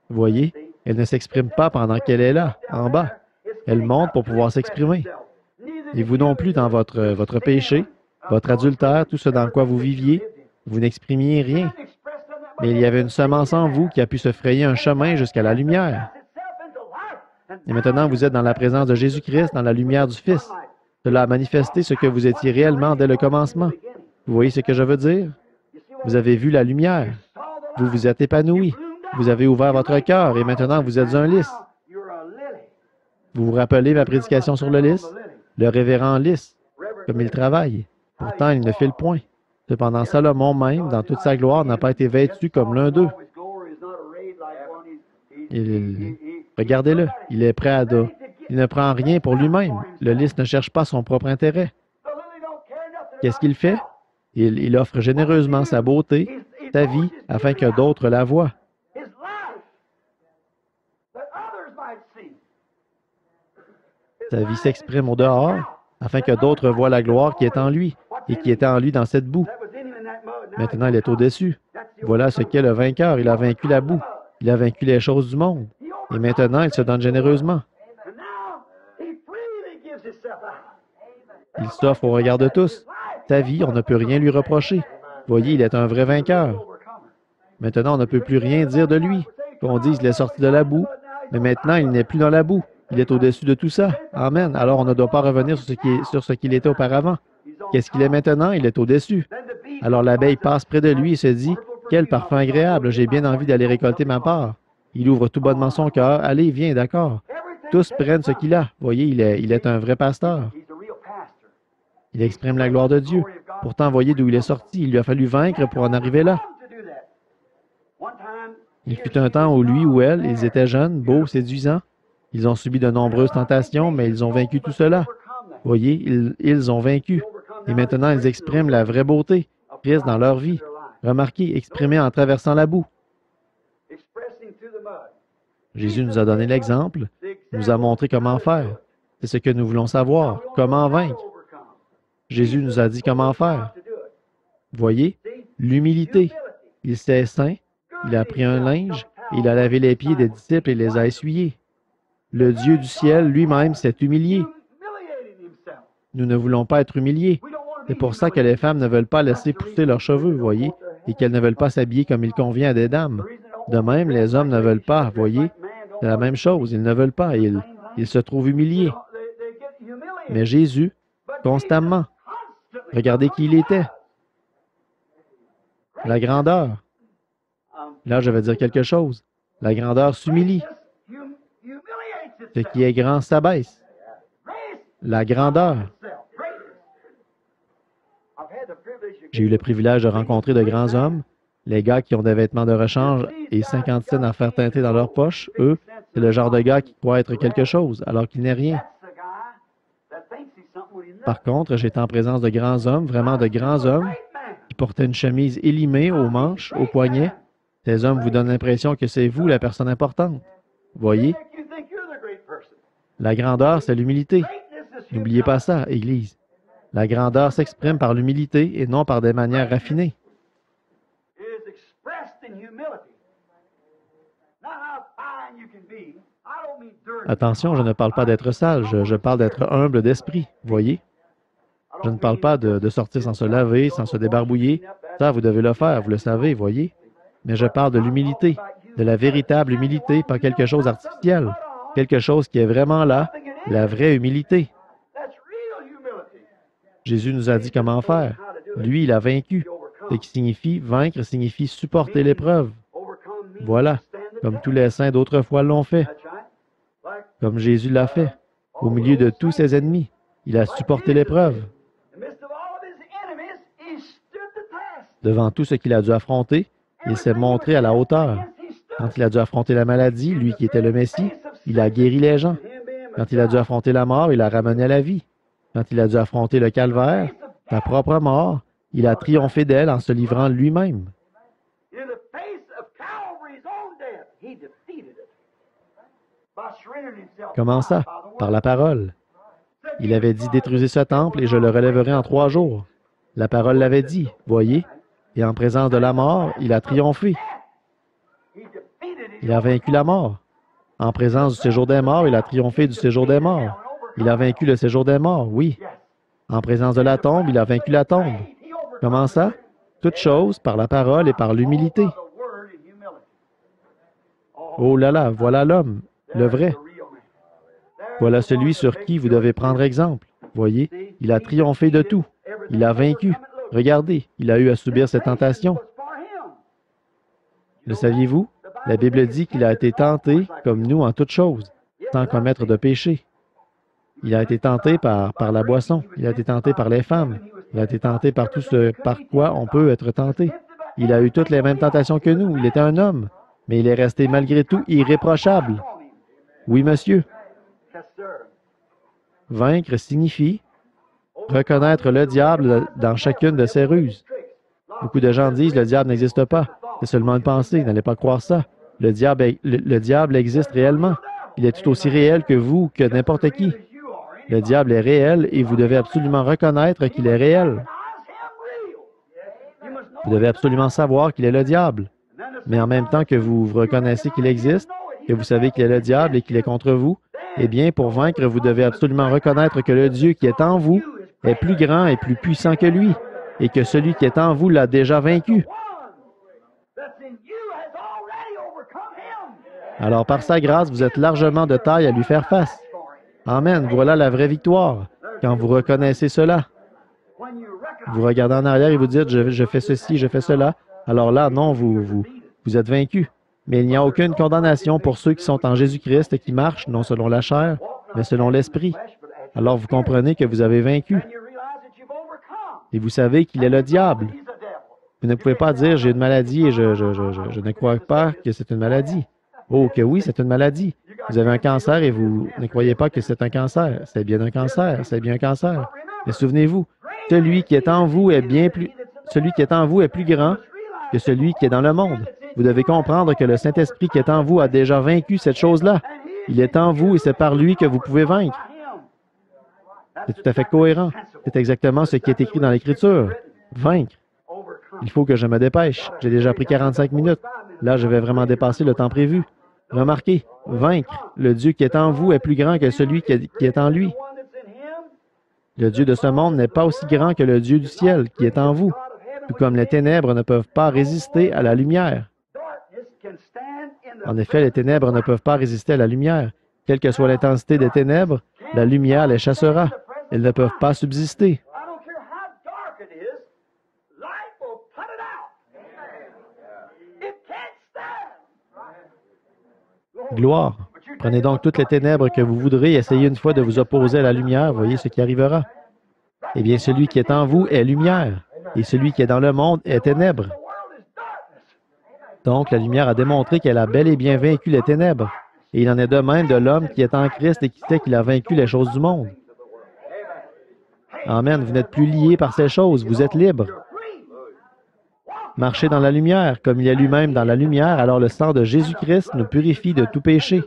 Voyez, elle ne s'exprime pas pendant qu'elle est là, en bas. Elle monte pour pouvoir s'exprimer. Et vous non plus dans votre péché, votre adultère, tout ce dans quoi vous viviez, vous n'exprimiez rien. Mais il y avait une semence en vous qui a pu se frayer un chemin jusqu'à la lumière. Et maintenant, vous êtes dans la présence de Jésus-Christ, dans la lumière du Fils. Cela a manifesté ce que vous étiez réellement dès le commencement. Vous voyez ce que je veux dire? Vous avez vu la lumière. Vous vous êtes épanoui. Vous avez ouvert votre cœur et maintenant vous êtes un lys. Vous vous rappelez ma prédication sur le lys? Le révérend lys, comme il travaille. Pourtant, il ne fait le point. Cependant, Salomon même, dans toute sa gloire, n'a pas été vêtu comme l'un d'eux. Regardez-le, il est prêt à dos. Il ne prend rien pour lui-même. Le lys ne cherche pas son propre intérêt. Qu'est-ce qu'il fait? Il offre généreusement sa beauté, sa vie, afin que d'autres la voient. Sa vie s'exprime au dehors, afin que d'autres voient la gloire qui est en lui et qui était en lui dans cette boue. Maintenant, il est au-dessus. Voilà ce qu'est le vainqueur. Il a vaincu la boue. Il a vaincu les choses du monde. Et maintenant, il se donne généreusement. Il s'offre au regard de tous. Sa vie, on ne peut rien lui reprocher. Voyez, il est un vrai vainqueur. Maintenant, on ne peut plus rien dire de lui. Qu'on dise qu'il est sorti de la boue, mais maintenant, il n'est plus dans la boue. Il est au-dessus de tout ça. Amen. Alors, on ne doit pas revenir sur ce qu'il était auparavant. Qu'est-ce qu'il est maintenant? Il est au-dessus. Alors, l'abeille passe près de lui et se dit, « Quel parfum agréable! J'ai bien envie d'aller récolter ma part. » Il ouvre tout bonnement son cœur. « Allez, viens, d'accord. » Tous prennent ce qu'il a. Voyez, il est un vrai pasteur. Il exprime la gloire de Dieu. Pourtant, voyez d'où il est sorti. Il lui a fallu vaincre pour en arriver là. Il fut un temps où lui ou elle, ils étaient jeunes, beaux, séduisants. Ils ont subi de nombreuses tentations, mais ils ont vaincu tout cela. Voyez, ils ont vaincu. Et maintenant, ils expriment la vraie beauté, Christ dans leur vie. Remarquez, exprimée en traversant la boue. Jésus nous a donné l'exemple, nous a montré comment faire. C'est ce que nous voulons savoir, comment vaincre. Jésus nous a dit comment faire. Voyez, l'humilité. Il s'est saint, il a pris un linge, il a lavé les pieds des disciples et les a essuyés. Le Dieu du ciel lui-même s'est humilié. Nous ne voulons pas être humiliés. C'est pour ça que les femmes ne veulent pas laisser pousser leurs cheveux, voyez, et qu'elles ne veulent pas s'habiller comme il convient à des dames. De même, les hommes ne veulent pas, voyez. C'est la même chose, ils ne veulent pas, ils se trouvent humiliés. Mais Jésus, constamment, regardez qui il était. La grandeur. Là, je vais dire quelque chose. La grandeur s'humilie. Ce qui est grand s'abaisse. La grandeur. J'ai eu le privilège de rencontrer de grands hommes. Les gars qui ont des vêtements de rechange et 50 cents à faire teinter dans leur poche, eux, c'est le genre de gars qui croit être quelque chose, alors qu'il n'est rien. Par contre, j'étais en présence de grands hommes, vraiment de grands hommes, qui portaient une chemise élimée aux manches, aux poignets. Ces hommes vous donnent l'impression que c'est vous la personne importante. Voyez? La grandeur, c'est l'humilité. N'oubliez pas ça, Église. La grandeur s'exprime par l'humilité et non par des manières raffinées. Attention, je ne parle pas d'être sage, je parle d'être humble d'esprit, voyez? Je ne parle pas de sortir sans se laver, sans se débarbouiller. Ça, vous devez le faire, vous le savez, voyez? Mais je parle de l'humilité, de la véritable humilité, pas quelque chose d'artificiel. Quelque chose qui est vraiment là, la vraie humilité. Jésus nous a dit comment faire. Lui, il a vaincu. Ce qui signifie, vaincre signifie supporter l'épreuve. Voilà, comme tous les saints d'autrefois l'ont fait. Comme Jésus l'a fait. Au milieu de tous ses ennemis, il a supporté l'épreuve. Devant tout ce qu'il a dû affronter, il s'est montré à la hauteur. Quand il a dû affronter la maladie, lui qui était le Messie, il a guéri les gens. Quand il a dû affronter la mort, il a ramené à la vie. Quand il a dû affronter le calvaire, sa propre mort, il a triomphé d'elle en se livrant lui-même. Comment ça? Par la parole. Il avait dit, détruisez ce temple et je le relèverai en 3 jours. La parole l'avait dit, voyez, et en présence de la mort, il a triomphé. Il a vaincu la mort. En présence du séjour des morts, il a triomphé du séjour des morts. Il a vaincu le séjour des morts, oui. En présence de la tombe, il a vaincu la tombe. Comment ça? Toute chose par la parole et par l'humilité. Oh là là, voilà l'homme, le vrai. Voilà celui sur qui vous devez prendre exemple. Voyez, il a triomphé de tout. Il a vaincu. Regardez, il a eu à subir cette tentation. Le saviez-vous? La Bible dit qu'il a été tenté, comme nous, en toutes choses, sans commettre de péché. Il a été tenté par la boisson, il a été tenté par les femmes, il a été tenté par tout ce par quoi on peut être tenté. Il a eu toutes les mêmes tentations que nous, il était un homme, mais il est resté malgré tout irréprochable. Oui, monsieur. Vaincre signifie reconnaître le diable dans chacune de ses ruses. Beaucoup de gens disent le diable n'existe pas. C'est seulement une pensée, n'allez pas croire ça. Le diable existe réellement. Il est tout aussi réel que vous, que n'importe qui. Le diable est réel et vous devez absolument reconnaître qu'il est réel. Vous devez absolument savoir qu'il est le diable. Mais en même temps que vous reconnaissez qu'il existe, que vous savez qu'il est le diable et qu'il est contre vous, eh bien, pour vaincre, vous devez absolument reconnaître que le Dieu qui est en vous est plus grand et plus puissant que lui, et que celui qui est en vous l'a déjà vaincu. Alors, par sa grâce, vous êtes largement de taille à lui faire face. Amen. Voilà la vraie victoire, quand vous reconnaissez cela. Vous regardez en arrière et vous dites, je fais ceci, je fais cela. Alors là, non, vous êtes vaincu. Mais il n'y a aucune condamnation pour ceux qui sont en Jésus-Christ et qui marchent, non selon la chair, mais selon l'Esprit. Alors vous comprenez que vous avez vaincu. Et vous savez qu'il est le diable. Vous ne pouvez pas dire, j'ai une maladie et je ne crois pas que c'est une maladie. Oh, que oui, c'est une maladie. Vous avez un cancer et vous ne croyez pas que c'est un cancer. C'est bien un cancer, c'est bien un cancer. Mais souvenez-vous, celui qui est en vous est plus grand que celui qui est dans le monde. Vous devez comprendre que le Saint-Esprit qui est en vous a déjà vaincu cette chose-là. Il est en vous et c'est par lui que vous pouvez vaincre. C'est tout à fait cohérent. C'est exactement ce qui est écrit dans l'Écriture. Vaincre. Il faut que je me dépêche. J'ai déjà pris 45 minutes. Là, je vais vraiment dépasser le temps prévu. Remarquez, vaincre. Le Dieu qui est en vous est plus grand que celui qui est en lui. Le Dieu de ce monde n'est pas aussi grand que le Dieu du ciel qui est en vous, tout comme les ténèbres ne peuvent pas résister à la lumière. En effet, les ténèbres ne peuvent pas résister à la lumière. Quelle que soit l'intensité des ténèbres, la lumière les chassera. Elles ne peuvent pas subsister. Gloire. Prenez donc toutes les ténèbres que vous voudrez et essayez une fois de vous opposer à la lumière, voyez ce qui arrivera. Eh bien, celui qui est en vous est lumière, et celui qui est dans le monde est ténèbres. Donc, la lumière a démontré qu'elle a bel et bien vaincu les ténèbres. Et il en est de même de l'homme qui est en Christ et qui sait qu'il a vaincu les choses du monde. Amen. Vous n'êtes plus liés par ces choses, vous êtes libres. Marchez dans la lumière, comme il est lui-même dans la lumière, alors le sang de Jésus-Christ nous purifie de tout péché,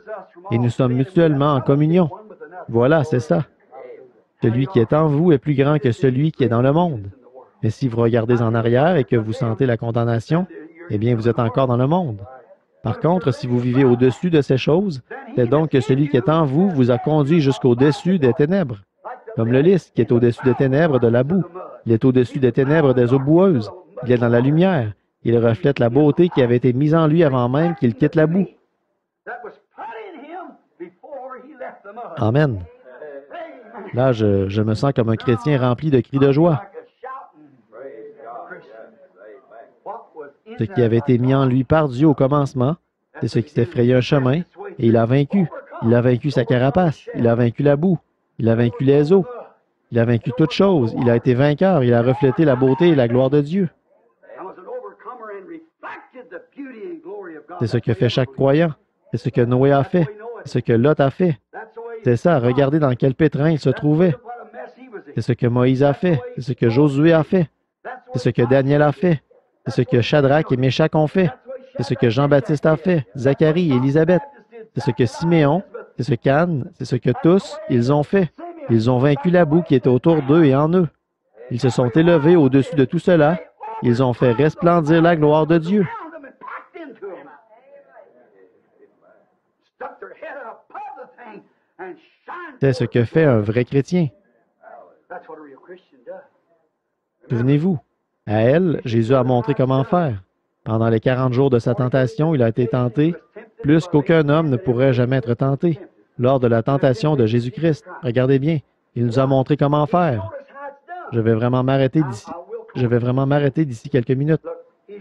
et nous sommes mutuellement en communion. Voilà, c'est ça. Celui qui est en vous est plus grand que celui qui est dans le monde. Mais si vous regardez en arrière et que vous sentez la condamnation, eh bien, vous êtes encore dans le monde. Par contre, si vous vivez au-dessus de ces choses, c'est donc que celui qui est en vous vous a conduit jusqu'au-dessus des ténèbres. Comme le lys qui est au-dessus des ténèbres de la boue. Il est au-dessus des ténèbres des eaux boueuses. Il est dans la lumière. Il reflète la beauté qui avait été mise en lui avant même qu'il quitte la boue. Amen. Là, je me sens comme un chrétien rempli de cris de joie. Ce qui avait été mis en lui par Dieu au commencement, c'est ce qui s'est frayé un chemin, et il a vaincu. Il a vaincu sa carapace. Il a vaincu la boue. Il a vaincu les eaux. Il a vaincu toutes choses. Il a été vainqueur. Il a reflété la beauté et la gloire de Dieu. C'est ce que fait chaque croyant. C'est ce que Noé a fait. C'est ce que Lot a fait. C'est ça, regardez dans quel pétrin il se trouvait. C'est ce que Moïse a fait. C'est ce que Josué a fait. C'est ce que Daniel a fait. C'est ce que Shadrach et Méchach ont fait. C'est ce que Jean-Baptiste a fait. Zacharie et Élisabeth. C'est ce que Siméon, c'est ce qu'Anne, c'est ce que tous, ils ont fait. Ils ont vaincu la boue qui était autour d'eux et en eux. Ils se sont élevés au-dessus de tout cela. Ils ont fait resplendir la gloire de Dieu. C'est ce que fait un vrai chrétien. Souvenez-vous, à elle, Jésus a montré comment faire. Pendant les 40 jours de sa tentation, il a été tenté plus qu'aucun homme ne pourrait jamais être tenté. Lors de la tentation de Jésus-Christ, regardez bien, il nous a montré comment faire. Je vais vraiment m'arrêter d'ici quelques minutes.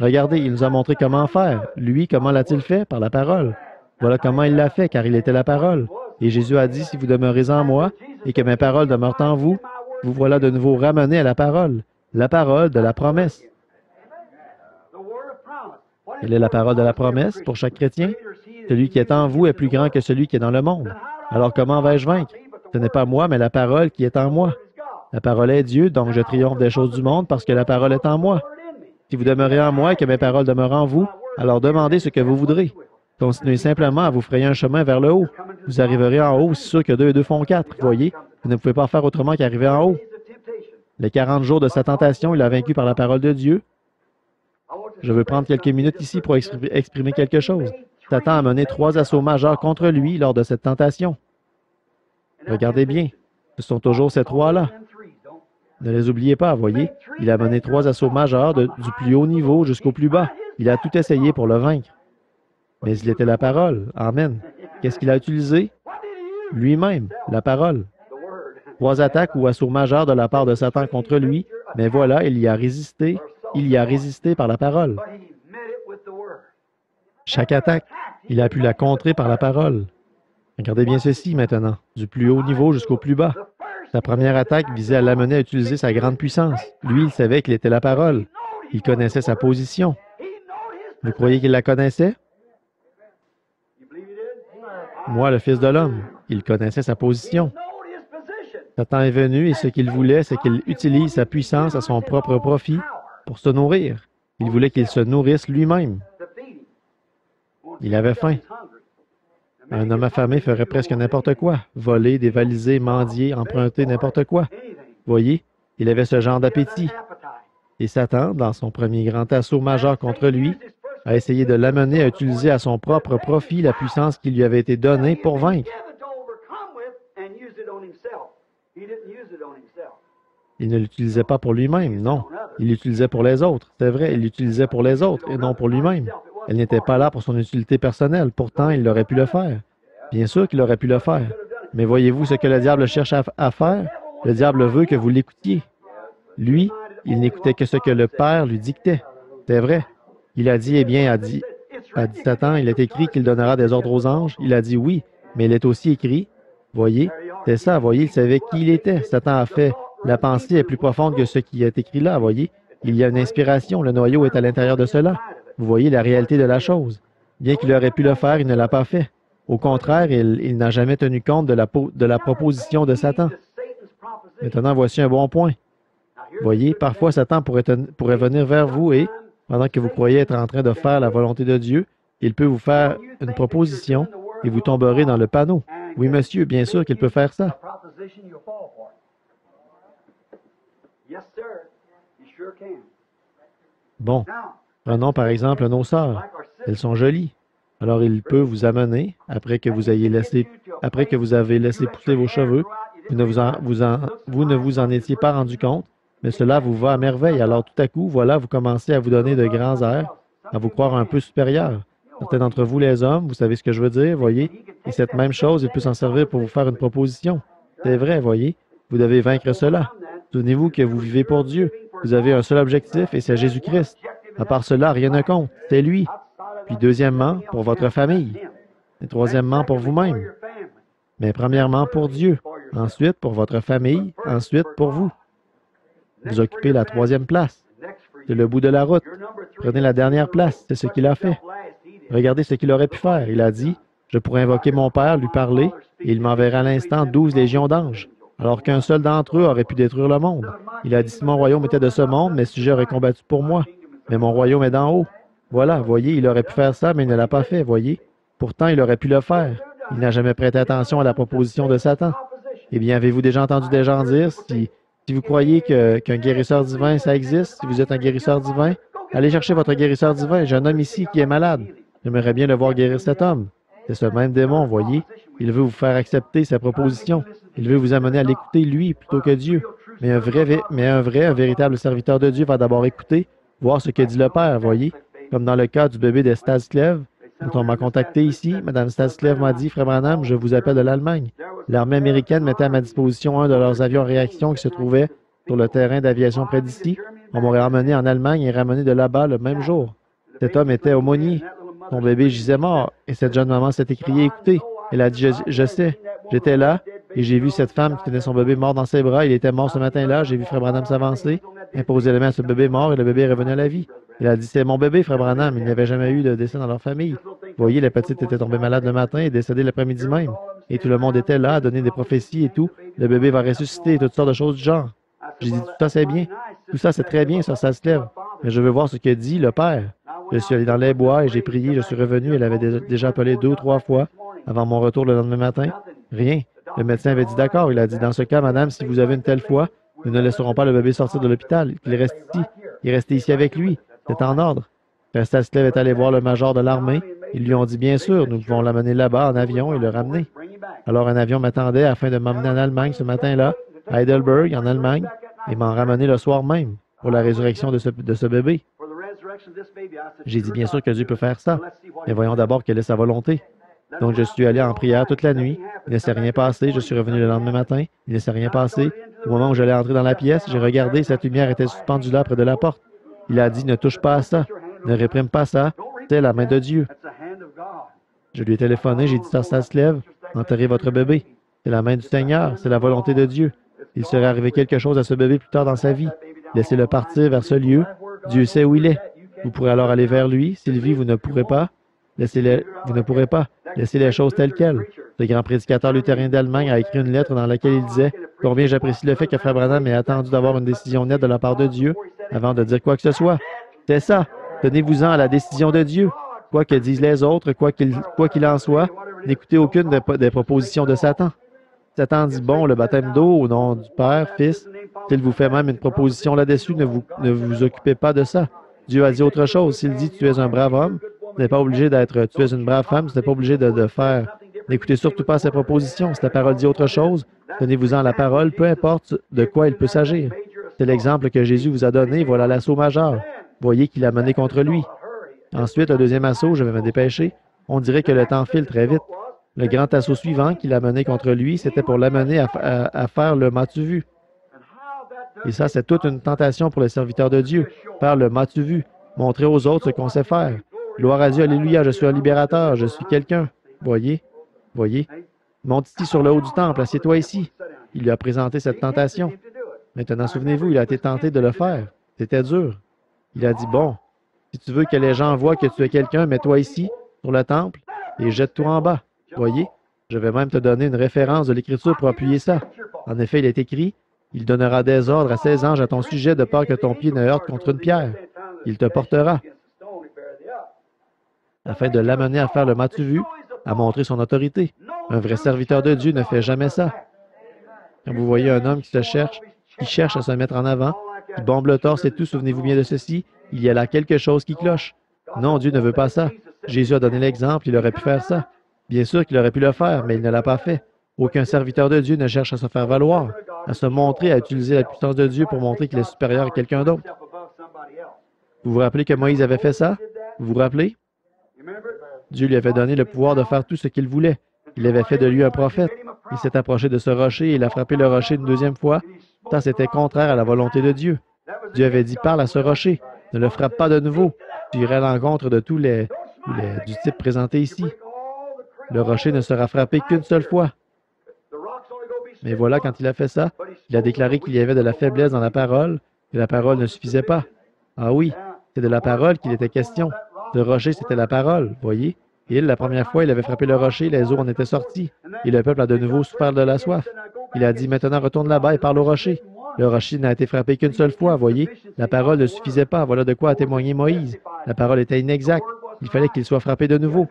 Regardez, il nous a montré comment faire. Lui, comment l'a-t-il fait? Par la parole. Voilà comment il l'a fait, car il était la parole. Et Jésus a dit, si vous demeurez en moi et que mes paroles demeurent en vous, vous voilà de nouveau ramenés à la parole de la promesse. Quelle est la parole de la promesse pour chaque chrétien? Celui qui est en vous est plus grand que celui qui est dans le monde. Alors comment vais-je vaincre? Ce n'est pas moi, mais la parole qui est en moi. La parole est Dieu, donc je triomphe des choses du monde parce que la parole est en moi. Si vous demeurez en moi et que mes paroles demeurent en vous, alors demandez ce que vous voudrez. Continuez simplement à vous frayer un chemin vers le haut. Vous arriverez en haut, c'est sûr que 2 et 2 font 4. Voyez, vous ne pouvez pas faire autrement qu'arriver en haut. Les 40 jours de sa tentation, il a vaincu par la parole de Dieu. Je veux prendre quelques minutes ici pour exprimer quelque chose. Satan a mené 3 assauts majeurs contre lui lors de cette tentation. Regardez bien, ce sont toujours ces 3-là. Ne les oubliez pas, voyez. Il a mené 3 assauts majeurs du plus haut niveau jusqu'au plus bas. Il a tout essayé pour le vaincre. Mais il était la parole. Amen. Qu'est-ce qu'il a utilisé? Lui-même, la parole. 3 attaques ou assauts majeurs de la part de Satan contre lui, mais voilà, il y a résisté. Il y a résisté par la parole. Chaque attaque, il a pu la contrer par la parole. Regardez bien ceci maintenant, du plus haut niveau jusqu'au plus bas. Sa première attaque visait à l'amener à utiliser sa grande puissance. Lui, il savait qu'il était la parole. Il connaissait sa position. Vous croyez qu'il la connaissait? Moi, le Fils de l'homme, il connaissait sa position. Satan est venu et ce qu'il voulait, c'est qu'il utilise sa puissance à son propre profit pour se nourrir. Il voulait qu'il se nourrisse lui-même. Il avait faim. Un homme affamé ferait presque n'importe quoi. Voler, dévaliser, mendier, emprunter n'importe quoi. Voyez, il avait ce genre d'appétit. Et Satan, dans son premier grand assaut majeur contre lui, a essayé de l'amener à utiliser à son propre profit la puissance qui lui avait été donnée pour vaincre. Il ne l'utilisait pas pour lui-même, non. Il l'utilisait pour les autres. C'est vrai, il l'utilisait pour les autres et non pour lui-même. Elle n'était pas là pour son utilité personnelle. Pourtant, il aurait pu le faire. Bien sûr qu'il aurait pu le faire. Mais voyez-vous ce que le diable cherche à faire? Le diable veut que vous l'écoutiez. Lui, il n'écoutait que ce que le Père lui dictait. C'est vrai. Il a dit, eh bien, a dit Satan, il est écrit qu'il donnera des ordres aux anges. Il a dit oui, mais il est aussi écrit, voyez, c'est ça, voyez, il savait qui il était. Satan a fait. La pensée est plus profonde que ce qui est écrit là, voyez. Il y a une inspiration, le noyau est à l'intérieur de cela. Vous voyez la réalité de la chose. Bien qu'il aurait pu le faire, il ne l'a pas fait. Au contraire, il n'a jamais tenu compte de la proposition de Satan. Maintenant, voici un bon point. Voyez, parfois Satan pourrait venir vers vous et, pendant que vous croyez être en train de faire la volonté de Dieu, il peut vous faire une proposition et vous tomberez dans le panneau. Oui, monsieur, bien sûr qu'il peut faire ça. Bon, prenons par exemple nos sœurs. Elles sont jolies. Alors il peut vous amener, après que vous avez laissé pousser vos cheveux, vous ne vous en étiez pas rendu compte, mais cela vous va à merveille. Alors tout à coup, voilà, vous commencez à vous donner de grands airs, à vous croire un peu supérieur. Certains d'entre vous, les hommes, vous savez ce que je veux dire, voyez? Et cette même chose, il peut s'en servir pour vous faire une proposition. C'est vrai, voyez? Vous devez vaincre cela. Souvenez-vous que vous vivez pour Dieu. Vous avez un seul objectif et c'est Jésus-Christ. À part cela, rien ne compte. C'est lui. Puis deuxièmement, pour votre famille. Et troisièmement, pour vous-même. Mais premièrement, pour Dieu. Ensuite, pour votre famille. Ensuite, pour vous. Vous occupez la 3e place. C'est le bout de la route. Prenez la dernière place. C'est ce qu'il a fait. Regardez ce qu'il aurait pu faire. Il a dit, je pourrais invoquer mon Père, lui parler, et il m'enverra à l'instant 12 légions d'anges, alors qu'un seul d'entre eux aurait pu détruire le monde. Il a dit, si mon royaume était de ce monde, mes sujets auraient combattu pour moi. Mais mon royaume est d'en haut. Voilà, voyez, il aurait pu faire ça, mais il ne l'a pas fait, voyez. Pourtant, il aurait pu le faire. Il n'a jamais prêté attention à la proposition de Satan. Eh bien, avez-vous déjà entendu des gens dire, si vous croyez qu'un guérisseur divin, ça existe, si vous êtes un guérisseur divin, allez chercher votre guérisseur divin. J'ai un homme ici qui est malade. J'aimerais bien le voir guérir cet homme. C'est ce même démon, voyez. Il veut vous faire accepter sa proposition. Il veut vous amener à l'écouter, lui, plutôt que Dieu. Mais un véritable serviteur de Dieu va d'abord écouter, voir ce que dit le Père, voyez. Comme dans le cas du bébé de Stasklev, quand on m'a contacté ici, Mme Stasklev m'a dit, Frère Branham, je vous appelle de l'Allemagne. L'armée américaine mettait à ma disposition un de leurs avions réaction qui se trouvait sur le terrain d'aviation près d'ici. On m'aurait emmené en Allemagne et ramené de là-bas le même jour. Cet homme était aumônier. Son bébé gisait mort. Et cette jeune maman s'est écriée, écoutez. Elle a dit, je sais. J'étais là et j'ai vu cette femme qui tenait son bébé mort dans ses bras. Il était mort ce matin-là. J'ai vu Frère Branham s'avancer, imposer les mains à ce bébé mort et le bébé est revenu à la vie. Il a dit, c'est mon bébé, Frère Branham. Il n'y avait jamais eu de décès dans leur famille. Vous voyez, la petite était tombée malade le matin et décédée l'après-midi même. Et tout le monde était là à donner des prophéties et tout. Le bébé va ressusciter et toutes sortes de choses du genre. J'ai dit, tout ça c'est bien. Tout ça c'est très bien, ça se lève. Mais je veux voir ce que dit le Père. Je suis allé dans les bois et j'ai prié, je suis revenu. Elle avait déjà appelé 2 ou 3 fois avant mon retour le lendemain matin. Rien. Le médecin avait dit d'accord. Il a dit, dans ce cas, madame, si vous avez une telle foi, nous ne laisserons pas le bébé sortir de l'hôpital. Il reste ici. Il est resté ici avec lui. C'est en ordre. Frère Staslev est allé voir le major de l'armée. Ils lui ont dit, bien sûr, nous pouvons l'amener là-bas en avion et le ramener. Alors un avion m'attendait afin de m'emmener en Allemagne ce matin-là, à Heidelberg, en Allemagne, et m'en ramener le soir même pour la résurrection de ce bébé. J'ai dit, bien sûr que Dieu peut faire ça, mais voyons d'abord quelle est sa volonté. Donc je suis allé en prière toute la nuit. Il ne s'est rien passé. Je suis revenu le lendemain matin. Il ne s'est rien passé. Au moment où j'allais entrer dans la pièce, j'ai regardé, cette lumière était suspendue là près de la porte. Il a dit, ne touche pas à ça. Ne réprime pas ça. C'est la main de Dieu. Je lui ai téléphoné, j'ai dit, ça se lève. Enterrez votre bébé. C'est la main du Seigneur. C'est la volonté de Dieu. Il serait arrivé quelque chose à ce bébé plus tard dans sa vie. Laissez-le partir vers ce lieu. Dieu sait où il est. Vous pourrez alors aller vers lui. Sylvie, vous ne pourrez pas. Vous ne pourrez pas. Laissez les choses telles quelles. Le grand prédicateur luthérien d'Allemagne a écrit une lettre dans laquelle il disait « Combien j'apprécie le fait que Frère Branham ait attendu d'avoir une décision nette de la part de Dieu avant de dire quoi que ce soit. C'est ça. Tenez-vous-en à la décision de Dieu. Quoi que disent les autres, quoi qu'il en soit, n'écoutez aucune des propositions de Satan. Satan dit, bon, le baptême d'eau au nom du Père, Fils, s'il vous fait même une proposition là-dessus, ne vous occupez pas de ça. Dieu a dit autre chose. S'il dit, tu es un brave homme, tu n'es pas obligé d'être, tu es une brave femme, tu n'es pas obligé de faire. N'écoutez surtout pas ses propositions. Si la parole dit autre chose, tenez-vous-en à la parole, peu importe de quoi il peut s'agir. C'est l'exemple que Jésus vous a donné, voilà l'assaut majeur. Voyez qu'il a mené contre lui. Ensuite, le deuxième assaut, je vais me dépêcher. On dirait que le temps file très vite. Le grand assaut suivant qu'il a mené contre lui, c'était pour l'amener à faire le m'as-tu vu. Et ça, c'est toute une tentation pour les serviteurs de Dieu. Faire le m'as-tu vu. Montrer aux autres ce qu'on sait faire. Gloire à Dieu, alléluia, je suis un libérateur, je suis quelqu'un. Voyez, voyez. Monte ici sur le haut du temple, assieds-toi ici. Il lui a présenté cette tentation. Maintenant, souvenez-vous, il a été tenté de le faire. C'était dur. Il a dit, bon, si tu veux que les gens voient que tu es quelqu'un, mets-toi ici, sur le temple, et jette-toi en bas. Voyez, je vais même te donner une référence de l'Écriture pour appuyer ça. En effet, il est écrit, il donnera des ordres à ses anges à ton sujet de peur que ton pied ne heurte contre une pierre. Il te portera. Afin de l'amener à faire le m'as-tu vu, à montrer son autorité. Un vrai serviteur de Dieu ne fait jamais ça. Quand vous voyez un homme qui cherche à se mettre en avant, qui bombe le torse et tout, souvenez-vous bien de ceci, il y a là quelque chose qui cloche. Non, Dieu ne veut pas ça. Jésus a donné l'exemple, il aurait pu faire ça. Bien sûr qu'il aurait pu le faire, mais il ne l'a pas fait. Aucun serviteur de Dieu ne cherche à se faire valoir, à se montrer, à utiliser la puissance de Dieu pour montrer qu'il est supérieur à quelqu'un d'autre. Vous vous rappelez que Moïse avait fait ça? Vous vous rappelez? Dieu lui avait donné le pouvoir de faire tout ce qu'il voulait. Il avait fait de lui un prophète. Il s'est approché de ce rocher et il a frappé le rocher une deuxième fois. Ça, c'était contraire à la volonté de Dieu. Dieu avait dit, parle à ce rocher. Ne le frappe pas de nouveau. Tu irais à l'encontre de tous les du type présenté ici. Le rocher ne sera frappé qu'une seule fois. Mais voilà, quand il a fait ça, il a déclaré qu'il y avait de la faiblesse dans la parole, que la parole ne suffisait pas. Ah oui, c'est de la parole qu'il était question. Le rocher, c'était la parole, voyez. Et la première fois, il avait frappé le rocher, les eaux en étaient sorties. Et le peuple a de nouveau souffert de la soif. Il a dit, maintenant retourne là-bas et parle au rocher. Le rocher n'a été frappé qu'une seule fois, voyez. La parole ne suffisait pas, voilà de quoi a témoigné Moïse. La parole était inexacte. Il fallait qu'il soit frappé de nouveau.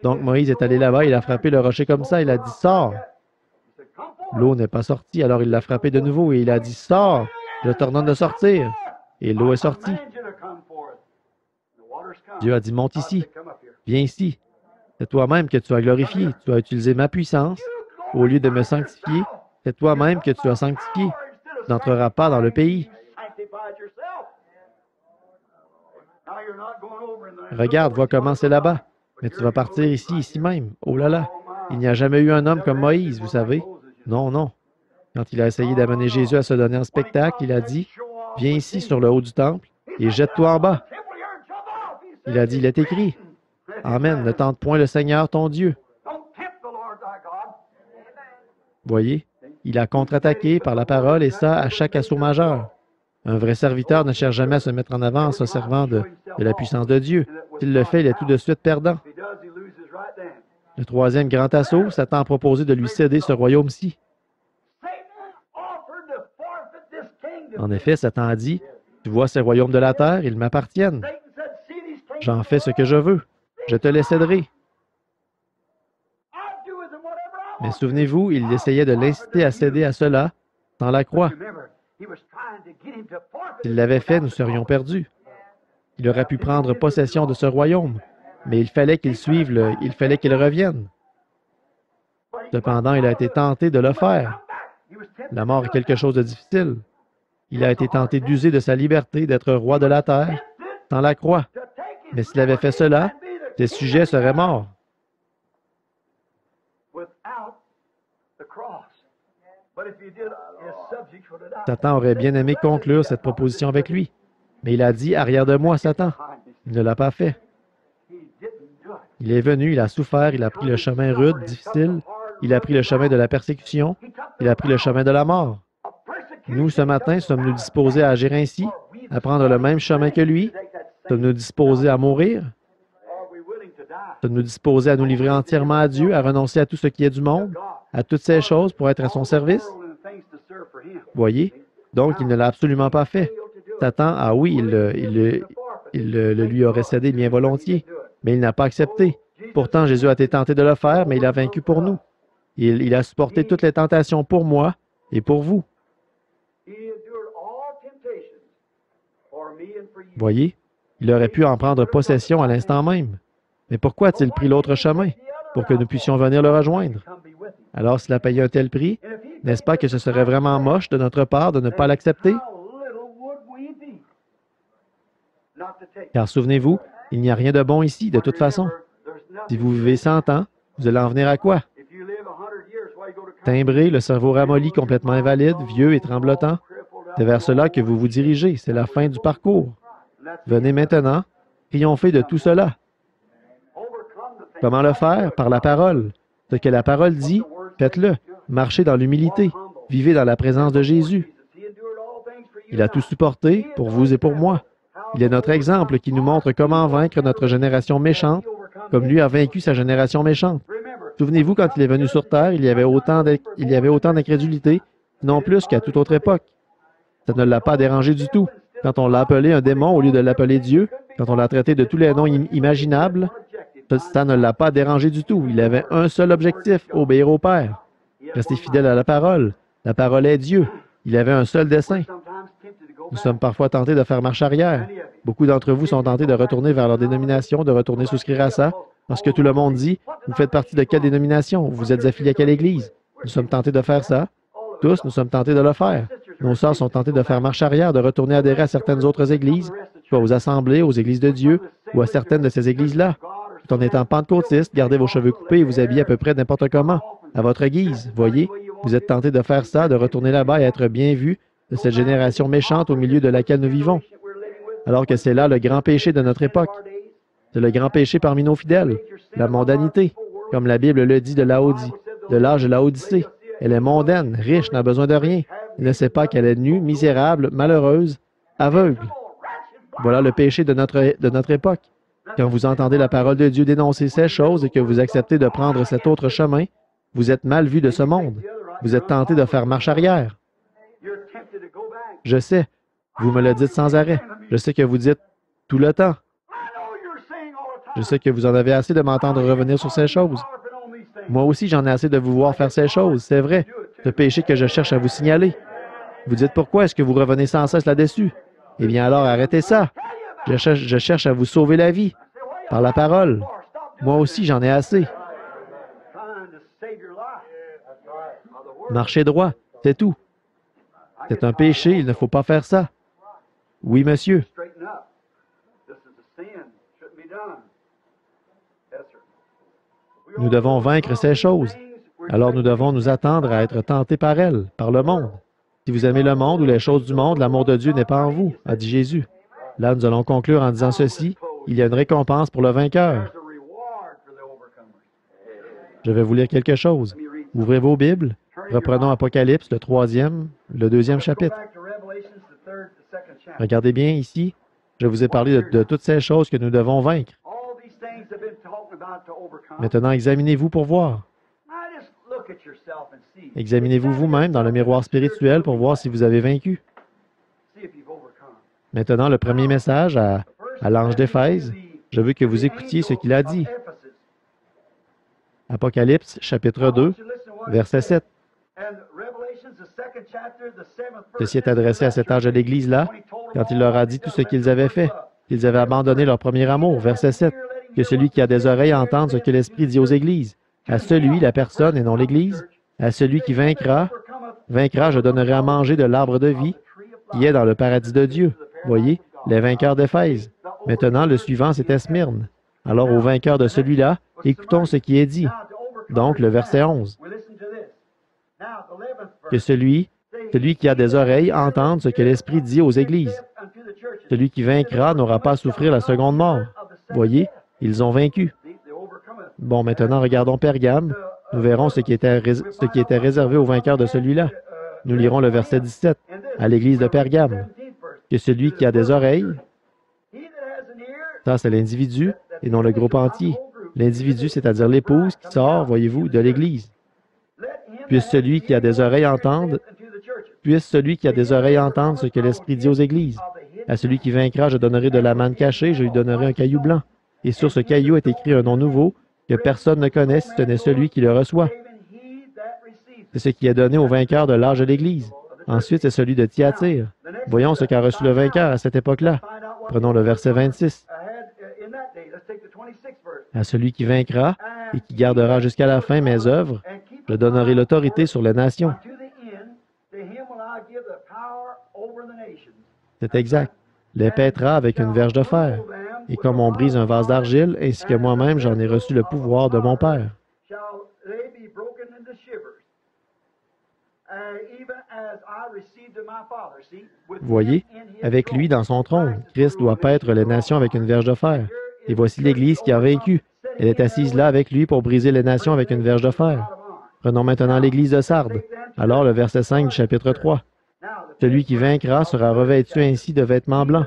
Donc Moïse est allé là-bas, il a frappé le rocher comme ça, il a dit, sors. L'eau n'est pas sortie, alors il l'a frappé de nouveau et il a dit, sors, je t'ordonne de sortir. Et l'eau est sortie. Dieu a dit, monte ici, viens ici. C'est toi-même que tu as glorifié, tu as utilisé ma puissance. Au lieu de me sanctifier, c'est toi-même que tu as sanctifié. Tu n'entreras pas dans le pays. Regarde, vois comment c'est là-bas. Mais tu vas partir ici même. Oh là là, il n'y a jamais eu un homme comme Moïse, vous savez. Non, non. Quand il a essayé d'amener Jésus à se donner en spectacle, il a dit, viens ici sur le haut du temple et jette-toi en bas. Il a dit, il est écrit, Amen, ne tente point le Seigneur ton Dieu. Voyez, il a contre-attaqué par la parole et ça à chaque assaut majeur. Un vrai serviteur ne cherche jamais à se mettre en avant en se servant de la puissance de Dieu. S'il le fait, il est tout de suite perdant. Le troisième grand assaut, Satan a proposé de lui céder ce royaume-ci. En effet, Satan a dit, tu vois ces royaumes de la terre, ils m'appartiennent. J'en fais ce que je veux. Je te les céderai. Mais souvenez-vous, il essayait de l'inciter à céder à cela sans la croix. S'il l'avait fait, nous serions perdus. Il aurait pu prendre possession de ce royaume, mais il fallait qu'il suive, il fallait qu'il revienne. Cependant, il a été tenté de le faire. La mort est quelque chose de difficile. Il a été tenté d'user de sa liberté d'être roi de la terre sans la croix. Mais s'il avait fait cela, ses sujets seraient morts. Satan aurait bien aimé conclure cette proposition avec lui. Mais il a dit, arrière de moi, Satan. Il ne l'a pas fait. Il est venu, il a souffert, il a pris le chemin rude, difficile. Il a pris le chemin de la persécution. Il a pris le chemin de la mort. Nous, ce matin, sommes-nous disposés à agir ainsi, à prendre le même chemin que lui? Sommes-nous disposés à mourir? Sommes-nous disposés à nous livrer entièrement à Dieu, à renoncer à tout ce qui est du monde, à toutes ces choses pour être à son service? Voyez? Donc, il ne l'a absolument pas fait. Satan, ah oui, il le lui aurait cédé bien volontiers, mais il n'a pas accepté. Pourtant, Jésus a été tenté de le faire, mais il a vaincu pour nous. Il a supporté toutes les tentations pour moi et pour vous. Voyez? Il aurait pu en prendre possession à l'instant même. Mais pourquoi a-t-il pris l'autre chemin? Pour que nous puissions venir le rejoindre. Alors, s'il a payé un tel prix, n'est-ce pas que ce serait vraiment moche de notre part de ne pas l'accepter? Car souvenez-vous, il n'y a rien de bon ici, de toute façon. Si vous vivez 100 ans, vous allez en venir à quoi? Timbré, le cerveau ramolli, complètement invalide, vieux et tremblotant. C'est vers cela que vous vous dirigez. C'est la fin du parcours. Venez maintenant, triompher de tout cela. Comment le faire? Par la parole. Ce que la parole dit, faites-le. Marchez dans l'humilité. Vivez dans la présence de Jésus. Il a tout supporté pour vous et pour moi. Il est notre exemple qui nous montre comment vaincre notre génération méchante, comme lui a vaincu sa génération méchante. Souvenez-vous, quand il est venu sur Terre, il y avait autant d'incrédulité, non plus qu'à toute autre époque. Ça ne l'a pas dérangé du tout. Quand on l'a appelé un démon au lieu de l'appeler Dieu, quand on l'a traité de tous les noms imaginables, ça ne l'a pas dérangé du tout. Il avait un seul objectif, obéir au Père. Rester fidèle à la parole. La parole est Dieu. Il avait un seul dessein. Nous sommes parfois tentés de faire marche arrière. Beaucoup d'entre vous sont tentés de retourner vers leur dénomination, de retourner souscrire à ça, parce que tout le monde dit, vous faites partie de quelle dénomination? Vous êtes affilié à quelle église? Nous sommes tentés de faire ça. Tous, nous sommes tentés de le faire. Nos sœurs sont tentées de faire marche arrière, de retourner adhérer à certaines autres églises, soit aux assemblées, aux églises de Dieu, ou à certaines de ces églises-là. Tout en étant pentecôtiste, gardez vos cheveux coupés et vous habillez à peu près n'importe comment, à votre guise. Voyez, vous êtes tentés de faire ça, de retourner là-bas et être bien vu de cette génération méchante au milieu de laquelle nous vivons. Alors que c'est là le grand péché de notre époque. C'est le grand péché parmi nos fidèles, la mondanité, comme la Bible le dit de l'âge de la Odyssée. Elle est mondaine, riche, n'a besoin de rien. Elle ne sait pas qu'elle est nue, misérable, malheureuse, aveugle. Voilà le péché de notre époque. Quand vous entendez la parole de Dieu dénoncer ces choses et que vous acceptez de prendre cet autre chemin, vous êtes mal vu de ce monde. Vous êtes tenté de faire marche arrière. Je sais, vous me le dites sans arrêt. Je sais que vous dites tout le temps. Je sais que vous en avez assez de m'entendre revenir sur ces choses. Moi aussi, j'en ai assez de vous voir faire ces choses, c'est vrai. Ce péché que je cherche à vous signaler. Vous dites pourquoi est-ce que vous revenez sans cesse là-dessus? Eh bien alors, arrêtez ça. Je cherche à vous sauver la vie. Par la parole. Moi aussi, j'en ai assez. Marchez droit, c'est tout. C'est un péché, il ne faut pas faire ça. Oui, monsieur. Nous devons vaincre ces choses. Alors nous devons nous attendre à être tentés par elles, par le monde. Si vous aimez le monde ou les choses du monde, l'amour de Dieu n'est pas en vous, a dit Jésus. Là, nous allons conclure en disant ceci. Il y a une récompense pour le vainqueur. Je vais vous lire quelque chose. Ouvrez vos Bibles. Reprenons Apocalypse, le deuxième chapitre. Regardez bien ici. Je vous ai parlé de toutes ces choses que nous devons vaincre. Maintenant, examinez-vous pour voir. Examinez-vous vous-même dans le miroir spirituel pour voir si vous avez vaincu. Maintenant, le premier message à l'ange d'Éphèse, je veux que vous écoutiez ce qu'il a dit. Apocalypse, chapitre 2, verset 7. Ceci est adressé à cet âge de l'Église-là, quand il leur a dit tout ce qu'ils avaient fait, qu'ils avaient abandonné leur premier amour. Verset 7. Que celui qui a des oreilles entende ce que l'Esprit dit aux Églises. À celui, la personne et non l'Église, à celui qui vaincra, je donnerai à manger de l'arbre de vie qui est dans le paradis de Dieu. Voyez, les vainqueurs d'Éphèse. Maintenant, le suivant, c'était Smyrne. Alors, au vainqueur de celui-là, écoutons ce qui est dit. Donc, le verset 11. Que celui qui a des oreilles entende ce que l'Esprit dit aux Églises. Celui qui vaincra n'aura pas à souffrir la seconde mort. Voyez, ils ont vaincu. Bon, maintenant, regardons Pergame. Nous verrons ce qui était réservé aux vainqueurs de celui-là. Nous lirons le verset 17, à l'Église de Pergame. Que celui qui a des oreilles, ça c'est l'individu et non le groupe entier. L'individu, c'est-à-dire l'épouse qui sort, voyez-vous, de l'Église. Puisse celui qui a des oreilles entendre ce que l'Esprit dit aux Églises. À celui qui vaincra, je donnerai de la manne cachée, je lui donnerai un caillou blanc. Et sur ce caillou est écrit un nom nouveau que personne ne connaît si ce n'est celui qui le reçoit. C'est ce qui est donné au vainqueur de l'âge de l'Église. Ensuite, c'est celui de Thyatire. Voyons ce qu'a reçu le vainqueur à cette époque-là. Prenons le verset 26. À celui qui vaincra et qui gardera jusqu'à la fin mes œuvres, je donnerai l'autorité sur les nations. C'est exact. Les pètera avec une verge de fer. Et comme on brise un vase d'argile, ainsi que moi-même, j'en ai reçu le pouvoir de mon Père. Voyez, avec lui dans son trône, Christ doit paître les nations avec une verge de fer. Et voici l'Église qui a vaincu. Elle est assise là avec lui pour briser les nations avec une verge de fer. Prenons maintenant l'Église de Sardes. Alors le verset 5 du chapitre 3. Celui qui vaincra sera revêtu ainsi de vêtements blancs.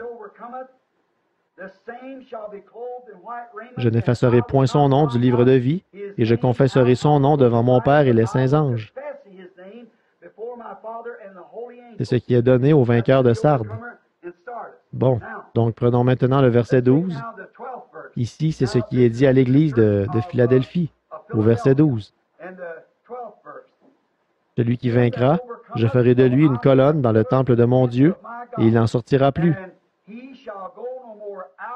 Je n'effacerai point son nom du livre de vie, et je confesserai son nom devant mon Père et les saints anges. C'est ce qui est donné au vainqueur de Sardes. Bon, donc prenons maintenant le verset 12. Ici, c'est ce qui est dit à l'Église de Philadelphie, au verset 12. Celui qui vaincra, je ferai de lui une colonne dans le temple de mon Dieu, et il n'en sortira plus.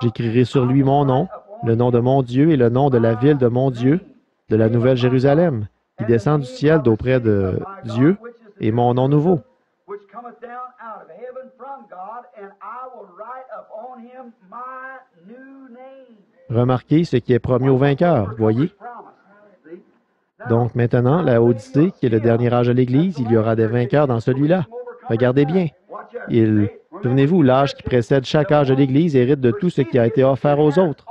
J'écrirai sur lui mon nom, le nom de mon Dieu et le nom de la ville de mon Dieu, de la Nouvelle Jérusalem, qui descend du ciel d'auprès de Dieu, et mon nom nouveau. Remarquez ce qui est promis au vainqueur, voyez? Donc maintenant, la Odyssée, qui est le dernier âge de l'Église, il y aura des vainqueurs dans celui-là. Regardez bien. Souvenez-vous, l'âge qui précède chaque âge de l'Église hérite de tout ce qui a été offert aux autres.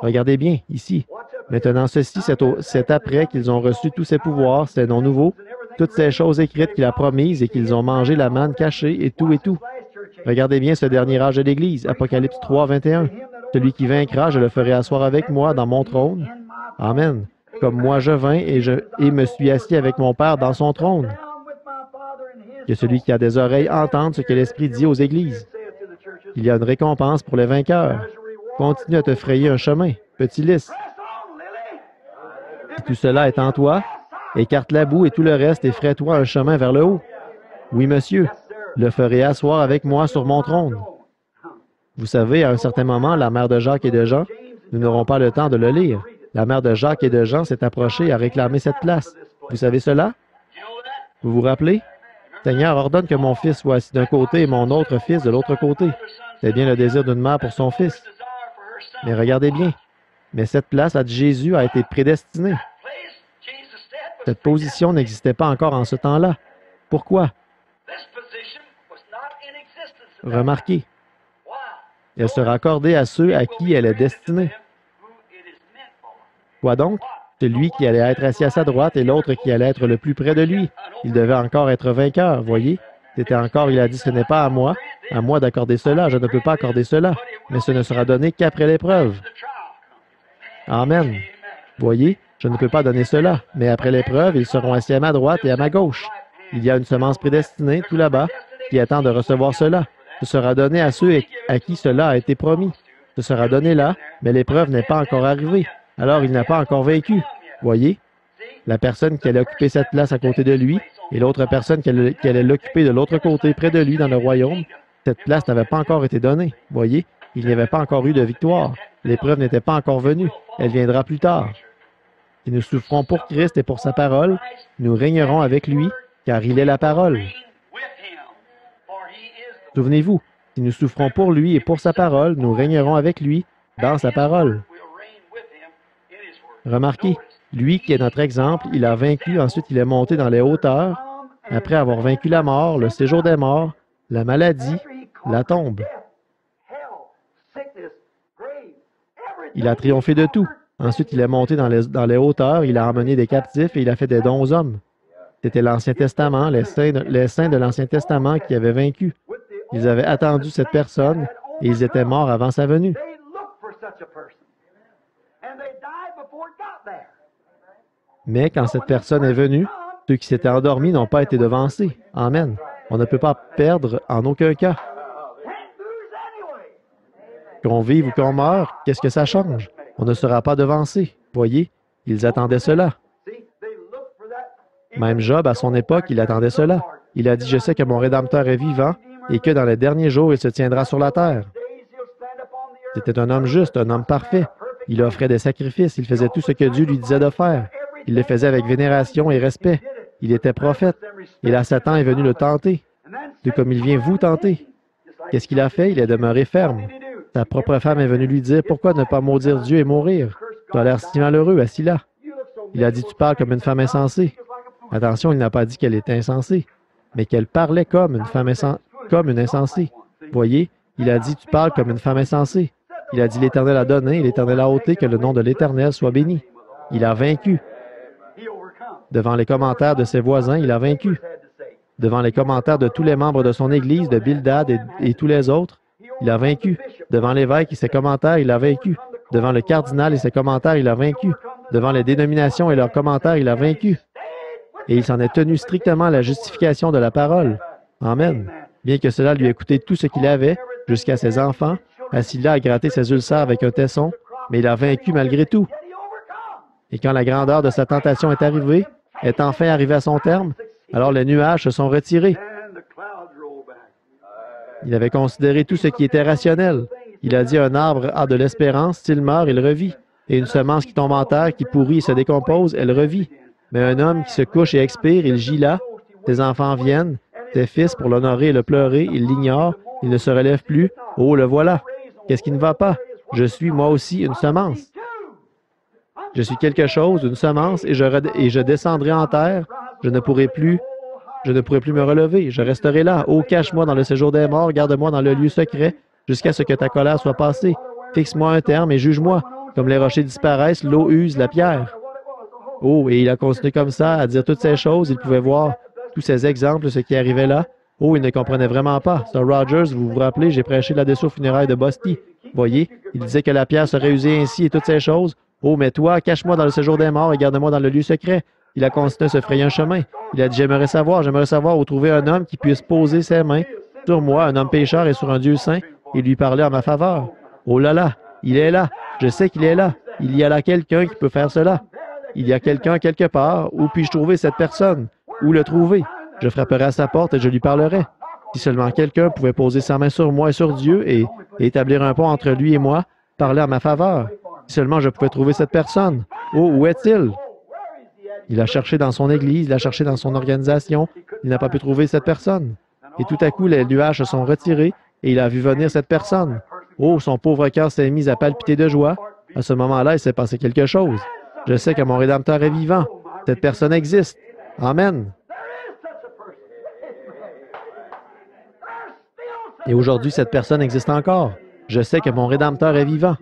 Regardez bien, ici. Maintenant, ceci, c'est après qu'ils ont reçu tous ces pouvoirs, ces noms nouveaux, toutes ces choses écrites qu'il a promises et qu'ils ont mangé la manne cachée et tout et tout. Regardez bien ce dernier âge de l'Église, Apocalypse 3, 21. Celui qui vaincra, je le ferai asseoir avec moi dans mon trône. Amen. Comme moi je vins et me suis assis avec mon Père dans son trône. Que celui qui a des oreilles entende ce que l'Esprit dit aux Églises. Il y a une récompense pour les vainqueurs. Continue à te frayer un chemin, petit lys. Si tout cela est en toi, écarte la boue et tout le reste et fraie-toi un chemin vers le haut. Oui, monsieur, le ferai asseoir avec moi sur mon trône. Vous savez, à un certain moment, la mère de Jacques et de Jean, nous n'aurons pas le temps de le lire. La mère de Jacques et de Jean s'est approchée et a réclamé cette place. Vous savez cela? Vous vous rappelez? Seigneur, ordonne que mon fils soit assis d'un côté et mon autre fils de l'autre côté. C'est bien le désir d'une mère pour son fils. Mais regardez bien. Mais cette place, a dit Jésus, a été prédestinée. Cette position n'existait pas encore en ce temps-là. Pourquoi? Remarquez, elle sera accordée à ceux à qui elle est destinée. Quoi donc? Celui qui allait être assis à sa droite et l'autre qui allait être le plus près de lui. Il devait encore être vainqueur, voyez? C'était encore, il a dit, ce n'est pas à moi d'accorder cela, je ne peux pas accorder cela, mais ce ne sera donné qu'après l'épreuve. Amen. Voyez, je ne peux pas donner cela, mais après l'épreuve, ils seront assis à ma droite et à ma gauche. Il y a une semence prédestinée, tout là-bas, qui attend de recevoir cela. Ce sera donné à ceux à qui cela a été promis. Ce sera donné là, mais l'épreuve n'est pas encore arrivée. Alors il n'a pas encore vaincu. Voyez, la personne qui allait occuper cette place à côté de lui et l'autre personne qui allait l'occuper de l'autre côté près de lui dans le royaume, cette place n'avait pas encore été donnée. Voyez, il n'y avait pas encore eu de victoire. L'épreuve n'était pas encore venue. Elle viendra plus tard. Si nous souffrons pour Christ et pour sa parole, nous régnerons avec lui, car il est la parole. Souvenez-vous, si nous souffrons pour lui et pour sa parole, nous régnerons avec lui dans sa parole. Remarquez, lui qui est notre exemple, il a vaincu, ensuite il est monté dans les hauteurs, après avoir vaincu la mort, le séjour des morts, la maladie, la tombe. Il a triomphé de tout. Ensuite, il est monté dans les hauteurs, il a emmené des captifs et il a fait des dons aux hommes. C'était l'Ancien Testament, les saints de l'Ancien Testament qui avaient vaincu. Ils avaient attendu cette personne et ils étaient morts avant sa venue. Mais quand cette personne est venue, ceux qui s'étaient endormis n'ont pas été devancés. Amen. On ne peut pas perdre en aucun cas. Qu'on vive ou qu'on meure, qu'est-ce que ça change? On ne sera pas devancé. Voyez, ils attendaient cela. Même Job, à son époque, il attendait cela. Il a dit, je sais que mon Rédempteur est vivant et que dans les derniers jours, il se tiendra sur la terre. C'était un homme juste, un homme parfait. Il offrait des sacrifices, il faisait tout ce que Dieu lui disait de faire. Il le faisait avec vénération et respect. Il était prophète. Et là, Satan est venu le tenter, tout comme il vient vous tenter. Qu'est-ce qu'il a fait? Il est demeuré ferme. Sa propre femme est venue lui dire, pourquoi ne pas maudire Dieu et mourir? Tu as l'air si malheureux, assis là. Il a dit, tu parles comme une femme insensée. Attention, il n'a pas dit qu'elle était insensée, mais qu'elle parlait comme une insensée. Voyez, il a dit, tu parles comme une femme insensée. Il a dit, l'Éternel a donné et l'Éternel a ôté, que le nom de l'Éternel soit béni. Il a vaincu. Devant les commentaires de ses voisins, il a vaincu. Devant les commentaires de tous les membres de son Église, de Bildad et tous les autres, il a vaincu. Devant l'évêque et ses commentaires, il a vaincu. Devant le cardinal et ses commentaires, il a vaincu. Devant les dénominations et leurs commentaires, il a vaincu. Et il s'en est tenu strictement à la justification de la parole. Amen. Bien que cela lui ait coûté tout ce qu'il avait, jusqu'à ses enfants, assis là à gratter ses ulcères avec un tesson, mais il a vaincu malgré tout. Et quand la grandeur de sa tentation est arrivée, est enfin arrivée à son terme, alors les nuages se sont retirés. Il avait considéré tout ce qui était rationnel. Il a dit, un arbre a de l'espérance, s'il meurt, il revit. Et une semence qui tombe en terre, qui pourrit et se décompose, elle revit. Mais un homme qui se couche et expire, il gît là. Ses enfants viennent, ses fils, pour l'honorer et le pleurer, il l'ignore, il ne se relève plus. Oh, le voilà. Qu'est-ce qui ne va pas? Je suis, moi aussi, une semence. Je suis quelque chose, une semence, et je descendrai en terre. Je ne pourrai plus me relever. Je resterai là. Oh, cache-moi dans le séjour des morts, garde-moi dans le lieu secret, jusqu'à ce que ta colère soit passée. Fixe-moi un terme et juge-moi. Comme les rochers disparaissent, l'eau use la pierre. Oh, et il a continué comme ça, à dire toutes ces choses. Il pouvait voir tous ces exemples, ce qui arrivait là. Oh, il ne comprenait vraiment pas. Sir Rogers, vous vous rappelez, j'ai prêché là-dessus aux funérailles de Bosty. Voyez, il disait que la pierre serait usée ainsi et toutes ces choses. Oh, mais toi, cache-moi dans le séjour des morts et garde-moi dans le lieu secret. Il a continué à se frayer un chemin. Il a dit, j'aimerais savoir où trouver un homme qui puisse poser ses mains sur moi, un homme pécheur et sur un Dieu saint, et lui parler en ma faveur. Oh là là, il est là. Je sais qu'il est là. Il y a là quelqu'un qui peut faire cela. Il y a quelqu'un quelque part. Où puis-je trouver cette personne? Où le trouver? Je frapperai à sa porte et je lui parlerai. Si seulement quelqu'un pouvait poser sa main sur moi et sur Dieu et établir un pont entre lui et moi, parler en ma faveur. Si seulement je pouvais trouver cette personne. Oh, où est-il? Il a cherché dans son église, il a cherché dans son organisation. Il n'a pas pu trouver cette personne. Et tout à coup, les nuages se sont retirés et il a vu venir cette personne. Oh, son pauvre cœur s'est mis à palpiter de joie. À ce moment-là, il s'est passé quelque chose. Je sais que mon Rédempteur est vivant. Cette personne existe. Amen. Et aujourd'hui, cette personne existe encore. Je sais que mon Rédempteur est vivant.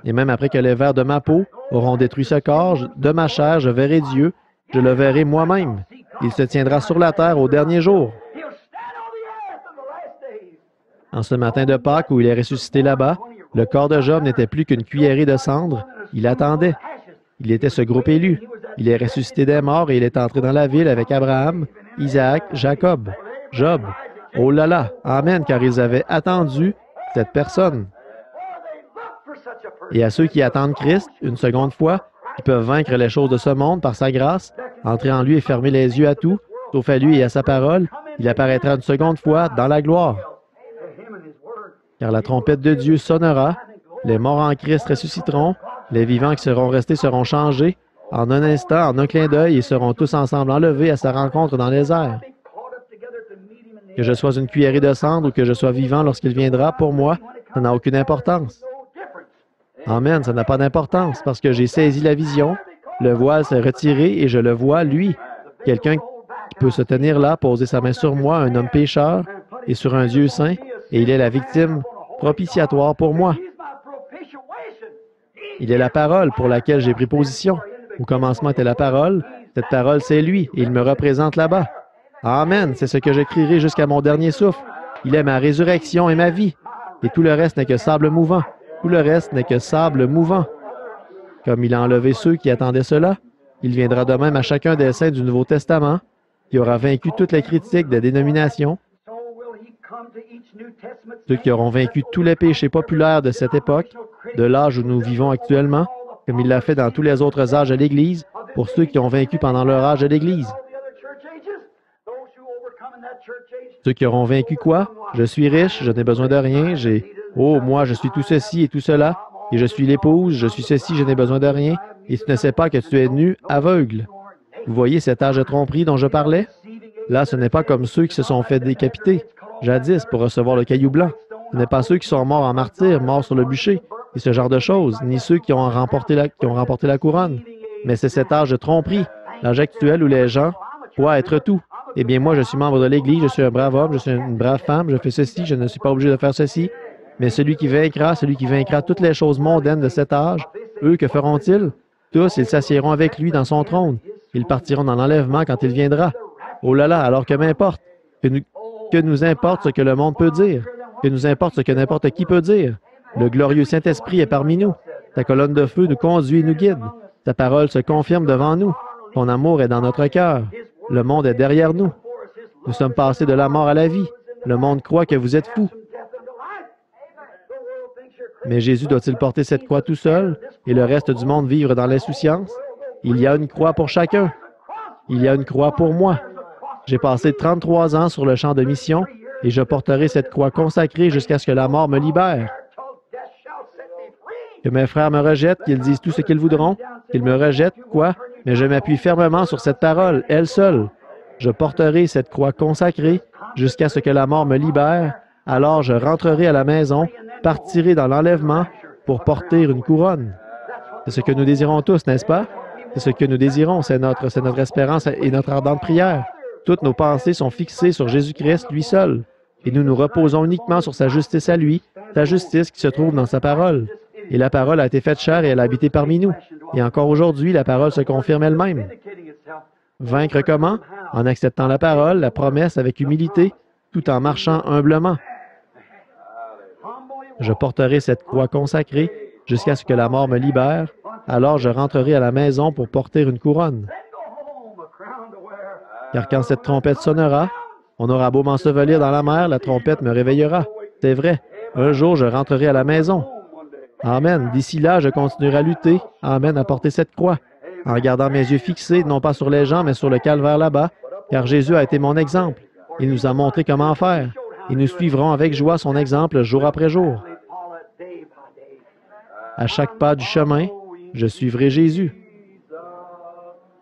Et même après que les vers de ma peau auront détruit ce corps, de ma chair, je verrai Dieu, je le verrai moi-même. Il se tiendra sur la terre au dernier jour. En ce matin de Pâques où il est ressuscité là-bas, le corps de Job n'était plus qu'une cuillerée de cendres. Il attendait. Il était ce groupe élu. Il est ressuscité des morts et il est entré dans la ville avec Abraham, Isaac, Jacob, Job. Oh là là, amen, car ils avaient attendu cette personne. Et à ceux qui attendent Christ, une seconde fois, qui peuvent vaincre les choses de ce monde par sa grâce, entrer en lui et fermer les yeux à tout, sauf à lui et à sa parole, il apparaîtra une seconde fois dans la gloire. Car la trompette de Dieu sonnera, les morts en Christ ressusciteront, les vivants qui seront restés seront changés, en un instant, en un clin d'œil, et seront tous ensemble enlevés à sa rencontre dans les airs. Que je sois une cuillerée de cendre ou que je sois vivant lorsqu'il viendra, pour moi, ça n'a aucune importance. Amen, ça n'a pas d'importance, parce que j'ai saisi la vision, le voile s'est retiré et je le vois, lui, quelqu'un qui peut se tenir là, poser sa main sur moi, un homme pécheur, et sur un Dieu saint, et il est la victime propitiatoire pour moi. Il est la parole pour laquelle j'ai pris position. Au commencement était la parole, cette parole c'est lui, et il me représente là-bas. Amen, c'est ce que j'écrirai jusqu'à mon dernier souffle. Il est ma résurrection et ma vie, et tout le reste n'est que sable mouvant. Tout le reste n'est que sable mouvant. Comme il a enlevé ceux qui attendaient cela, il viendra de même à chacun des saints du Nouveau Testament, qui aura vaincu toutes les critiques des dénominations, ceux qui auront vaincu tous les péchés populaires de cette époque, de l'âge où nous vivons actuellement, comme il l'a fait dans tous les autres âges de l'Église, pour ceux qui ont vaincu pendant leur âge de l'Église. Ceux qui auront vaincu quoi? Je suis riche, je n'ai besoin de rien, oh, moi, je suis tout ceci et tout cela, et je suis l'épouse, je suis ceci, je n'ai besoin de rien, et tu ne sais pas que tu es nu, aveugle. Vous voyez cet âge de tromperie dont je parlais? Là, ce n'est pas comme ceux qui se sont fait décapiter, jadis, pour recevoir le caillou blanc. Ce n'est pas ceux qui sont morts en martyr, morts sur le bûcher, et ce genre de choses, ni ceux qui ont remporté la couronne. Mais c'est cet âge de tromperie, l'âge actuel où les gens croient être tout. Eh bien, moi, je suis membre de l'Église, je suis un brave homme, je suis une brave femme, je fais ceci, je ne suis pas obligé de faire ceci. Mais celui qui vaincra toutes les choses mondaines de cet âge, eux, que feront-ils? Tous, ils s'assiéront avec lui dans son trône. Ils partiront dans l'enlèvement quand il viendra. Oh là là, alors que m'importe? Que nous importe ce que le monde peut dire? Que nous importe ce que n'importe qui peut dire? Le glorieux Saint-Esprit est parmi nous. Ta colonne de feu nous conduit et nous guide. Ta parole se confirme devant nous. Ton amour est dans notre cœur. Le monde est derrière nous. Nous sommes passés de la mort à la vie. Le monde croit que vous êtes fous. Mais Jésus doit-il porter cette croix tout seul et le reste du monde vivre dans l'insouciance? Il y a une croix pour chacun. Il y a une croix pour moi. J'ai passé 33 ans sur le champ de mission et je porterai cette croix consacrée jusqu'à ce que la mort me libère. Que mes frères me rejettent, qu'ils disent tout ce qu'ils voudront, qu'ils me rejettent, quoi? Mais je m'appuie fermement sur cette parole, elle seule. Je porterai cette croix consacrée jusqu'à ce que la mort me libère. Alors je rentrerai à la maison, partirai dans l'enlèvement pour porter une couronne. C'est ce que nous désirons tous, n'est-ce pas? C'est ce que nous désirons, c'est notre espérance et notre ardente prière. Toutes nos pensées sont fixées sur Jésus-Christ, lui seul, et nous nous reposons uniquement sur sa justice à lui, sa justice qui se trouve dans sa parole. Et la parole a été faite chair et elle a habité parmi nous. Et encore aujourd'hui, la parole se confirme elle-même. Vaincre comment? En acceptant la parole, la promesse avec humilité, tout en marchant humblement. Je porterai cette croix consacrée jusqu'à ce que la mort me libère, alors je rentrerai à la maison pour porter une couronne. Car quand cette trompette sonnera, on aura beau m'ensevelir dans la mer, la trompette me réveillera. C'est vrai, un jour je rentrerai à la maison. Amen. D'ici là, je continuerai à lutter. Amen, à porter cette croix, en gardant mes yeux fixés, non pas sur les gens, mais sur le calvaire là-bas, car Jésus a été mon exemple. Il nous a montré comment faire. Et nous suivrons avec joie son exemple jour après jour. À chaque pas du chemin, je suivrai Jésus.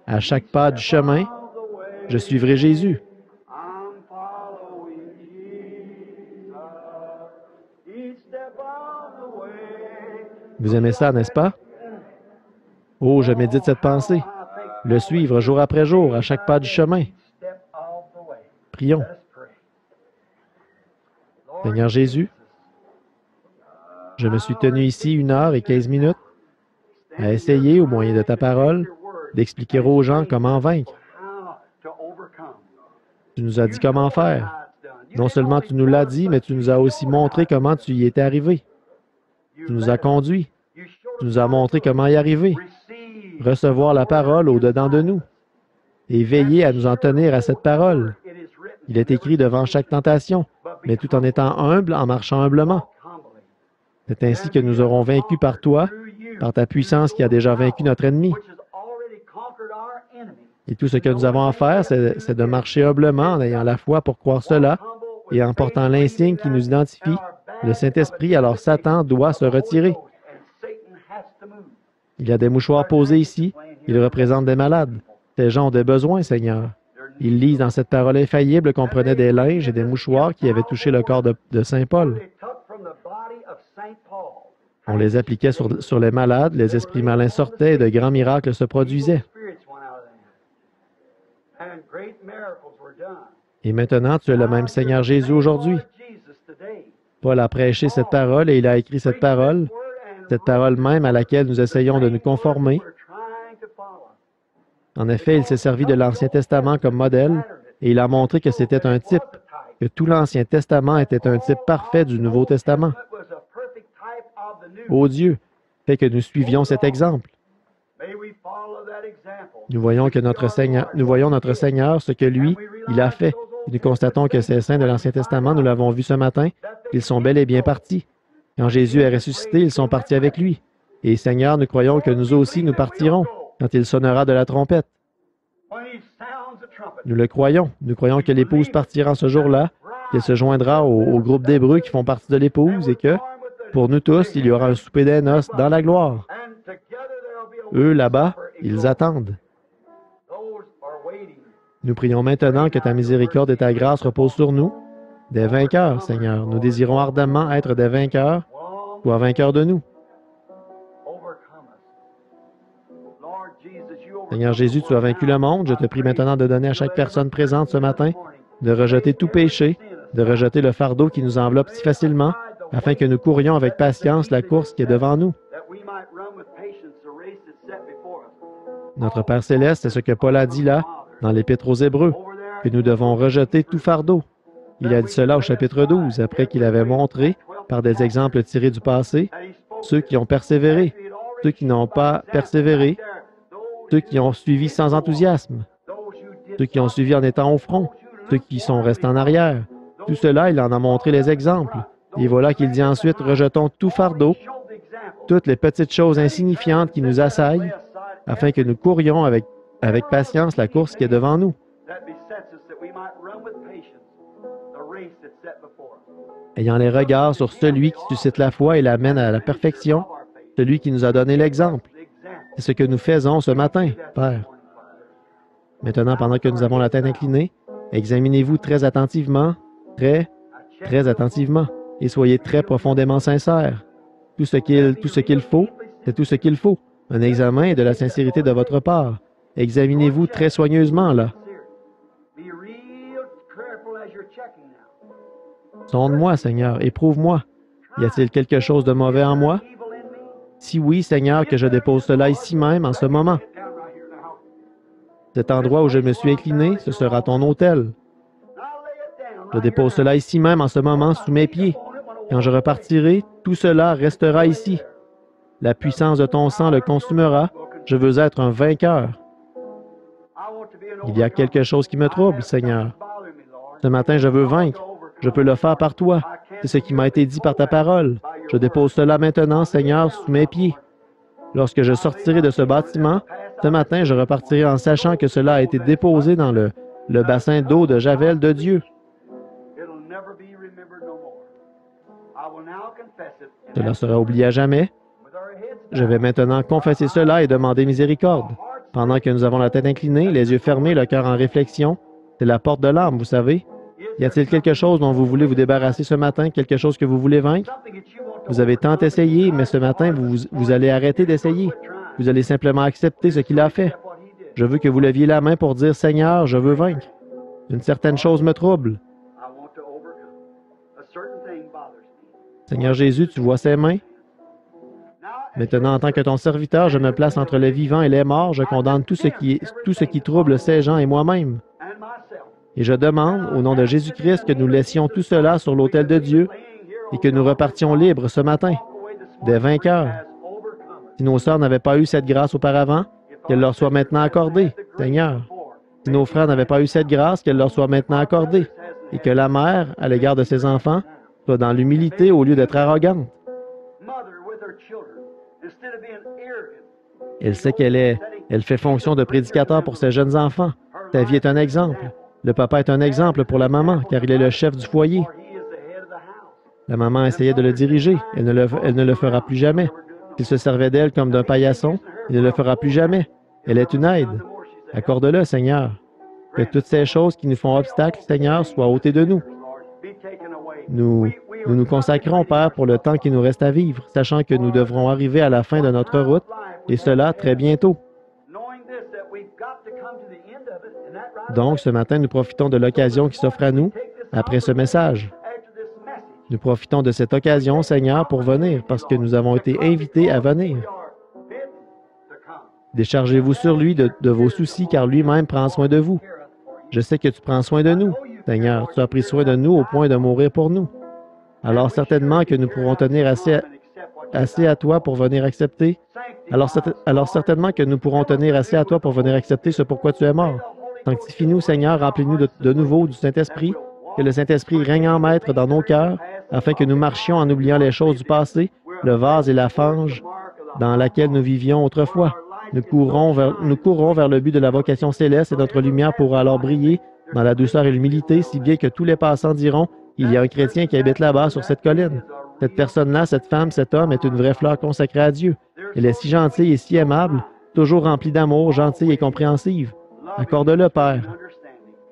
À chaque pas du chemin, je suivrai Jésus. Vous aimez ça, n'est-ce pas? Oh, je médite cette pensée. Le suivre jour après jour, à chaque pas du chemin. Prions. Seigneur Jésus, je me suis tenu ici 1 h et 15 minutes à essayer, au moyen de ta parole, d'expliquer aux gens comment vaincre. Tu nous as dit comment faire. Non seulement tu nous l'as dit, mais tu nous as aussi montré comment tu y étais arrivé. Tu nous as conduits. Tu nous as montré comment y arriver. Recevoir la parole au-dedans de nous et veiller à nous en tenir à cette parole. Il est écrit devant chaque tentation, mais tout en étant humble, en marchant humblement. C'est ainsi que nous aurons vaincu par toi, par ta puissance qui a déjà vaincu notre ennemi. Et tout ce que nous avons à faire, c'est de marcher humblement en ayant la foi pour croire cela et en portant l'insigne qui nous identifie, le Saint-Esprit, alors Satan doit se retirer. Il y a des mouchoirs posés ici. Ils représentent des malades. Ces gens ont des besoins, Seigneur. Ils lisent dans cette parole infaillible qu'on prenait des linges et des mouchoirs qui avaient touché le corps de Saint Paul. On les appliquait sur les malades, les esprits malins sortaient et de grands miracles se produisaient. Et maintenant, tu es le même Seigneur Jésus aujourd'hui. Paul a prêché cette parole et il a écrit cette parole même à laquelle nous essayons de nous conformer. En effet, il s'est servi de l'Ancien Testament comme modèle et il a montré que c'était un type, que tout l'Ancien Testament était un type parfait du Nouveau Testament. Ô Dieu, fais que nous suivions cet exemple. Nous voyons notre Seigneur, ce que lui, il a fait. Et nous constatons que ces saints de l'Ancien Testament, nous l'avons vu ce matin, ils sont bel et bien partis. Quand Jésus est ressuscité, ils sont partis avec lui. Et Seigneur, nous croyons que nous aussi, nous partirons quand il sonnera de la trompette. Nous le croyons. Nous croyons que l'épouse partira en ce jour-là, qu'elle se joindra au groupe d'Hébreux qui font partie de l'épouse et que, pour nous tous, il y aura un souper des noces dans la gloire. Eux, là-bas, ils attendent. Nous prions maintenant que ta miséricorde et ta grâce reposent sur nous, des vainqueurs, Seigneur. Nous désirons ardemment être des vainqueurs. Sois vainqueur de nous. Seigneur Jésus, tu as vaincu le monde. Je te prie maintenant de donner à chaque personne présente ce matin de rejeter tout péché, de rejeter le fardeau qui nous enveloppe si facilement, afin que nous courions avec patience la course qui est devant nous. Notre Père céleste, c'est ce que Paul a dit là, dans l'Épître aux Hébreux, que nous devons rejeter tout fardeau. Il a dit cela au chapitre 12, après qu'il avait montré, par des exemples tirés du passé, ceux qui ont persévéré, ceux qui n'ont pas persévéré, ceux qui ont suivi sans enthousiasme, ceux qui ont suivi en étant au front, ceux qui sont restés en arrière. Tout cela, il en a montré les exemples. Et voilà qu'il dit ensuite, rejetons tout fardeau, toutes les petites choses insignifiantes qui nous assaillent, afin que nous courions avec patience la course qui est devant nous. Ayant les regards sur celui qui suscite la foi et l'amène à la perfection, celui qui nous a donné l'exemple. C'est ce que nous faisons ce matin, Père. Maintenant, pendant que nous avons la tête inclinée, examinez-vous très attentivement, très attentivement, et soyez très profondément sincères. Tout ce qu'il faut, c'est tout ce qu'il faut. Un examen et de la sincérité de votre part. Examinez-vous très soigneusement, là. Sonde-moi, Seigneur, éprouve-moi. Y a-t-il quelque chose de mauvais en moi? Si oui, Seigneur, que je dépose cela ici même, en ce moment. Cet endroit où je me suis incliné, ce sera ton autel. Je dépose cela ici même, en ce moment, sous mes pieds. Quand je repartirai, tout cela restera ici. La puissance de ton sang le consumera. Je veux être un vainqueur. Il y a quelque chose qui me trouble, Seigneur. Ce matin, je veux vaincre. Je peux le faire par toi. C'est ce qui m'a été dit par ta parole. Je dépose cela maintenant, Seigneur, sous mes pieds. Lorsque je sortirai de ce bâtiment, ce matin, je repartirai en sachant que cela a été déposé dans le bassin d'eau de Javel de Dieu. Cela sera oublié à jamais. Je vais maintenant confesser cela et demander miséricorde. Pendant que nous avons la tête inclinée, les yeux fermés, le cœur en réflexion, c'est la porte de l'âme, vous savez. Y a-t-il quelque chose dont vous voulez vous débarrasser ce matin, quelque chose que vous voulez vaincre? Vous avez tant essayé, mais ce matin, vous allez arrêter d'essayer. Vous allez simplement accepter ce qu'il a fait. Je veux que vous leviez la main pour dire, Seigneur, je veux vaincre. Une certaine chose me trouble. Seigneur Jésus, tu vois ses mains. Maintenant, en tant que ton serviteur, je me place entre les vivants et les morts. Je condamne tout ce qui trouble ces gens et moi-même. Et je demande, au nom de Jésus-Christ, que nous laissions tout cela sur l'autel de Dieu et que nous repartions libres ce matin, des vainqueurs. Si nos sœurs n'avaient pas eu cette grâce auparavant, qu'elle leur soit maintenant accordée, Seigneur. Si nos frères n'avaient pas eu cette grâce, qu'elle leur soit maintenant accordée, et que la mère, à l'égard de ses enfants, soit dans l'humilité au lieu d'être arrogante. Elle sait elle fait fonction de prédicateur pour ses jeunes enfants. Ta vie est un exemple. Le papa est un exemple pour la maman, car il est le chef du foyer. La maman essayait de le diriger. Elle ne le fera plus jamais. S'il se servait d'elle comme d'un paillasson, il ne le fera plus jamais. Elle est une aide. Accorde-le, Seigneur. Que toutes ces choses qui nous font obstacle, Seigneur, soient ôtées de nous. Nous consacrons, Père, pour le temps qui nous reste à vivre, sachant que nous devrons arriver à la fin de notre route, et cela très bientôt. Donc, ce matin, nous profitons de l'occasion qui s'offre à nous après ce message. Nous profitons de cette occasion, Seigneur, pour venir, parce que nous avons été invités à venir. Déchargez-vous sur lui de vos soucis, car lui-même prend soin de vous. Je sais que tu prends soin de nous, Seigneur. Tu as pris soin de nous au point de mourir pour nous. Alors certainement que nous pourrons tenir assez à toi pour venir accepter. Alors certainement que nous pourrons tenir assez à toi pour venir accepter ce pourquoi tu es mort. Sanctifie-nous, Seigneur, remplis-nous de nouveau du Saint-Esprit, que le Saint-Esprit règne en maître dans nos cœurs, afin que nous marchions en oubliant les choses du passé, le vase et la fange dans laquelle nous vivions autrefois. Nous courons vers le but de la vocation céleste et notre lumière pourra alors briller dans la douceur et l'humilité, si bien que tous les passants diront « Il y a un chrétien qui habite là-bas sur cette colline. Cette personne-là, cette femme, cet homme est une vraie fleur consacrée à Dieu. Elle est si gentille et si aimable, toujours remplie d'amour, gentille et compréhensive. Accorde-le, Père.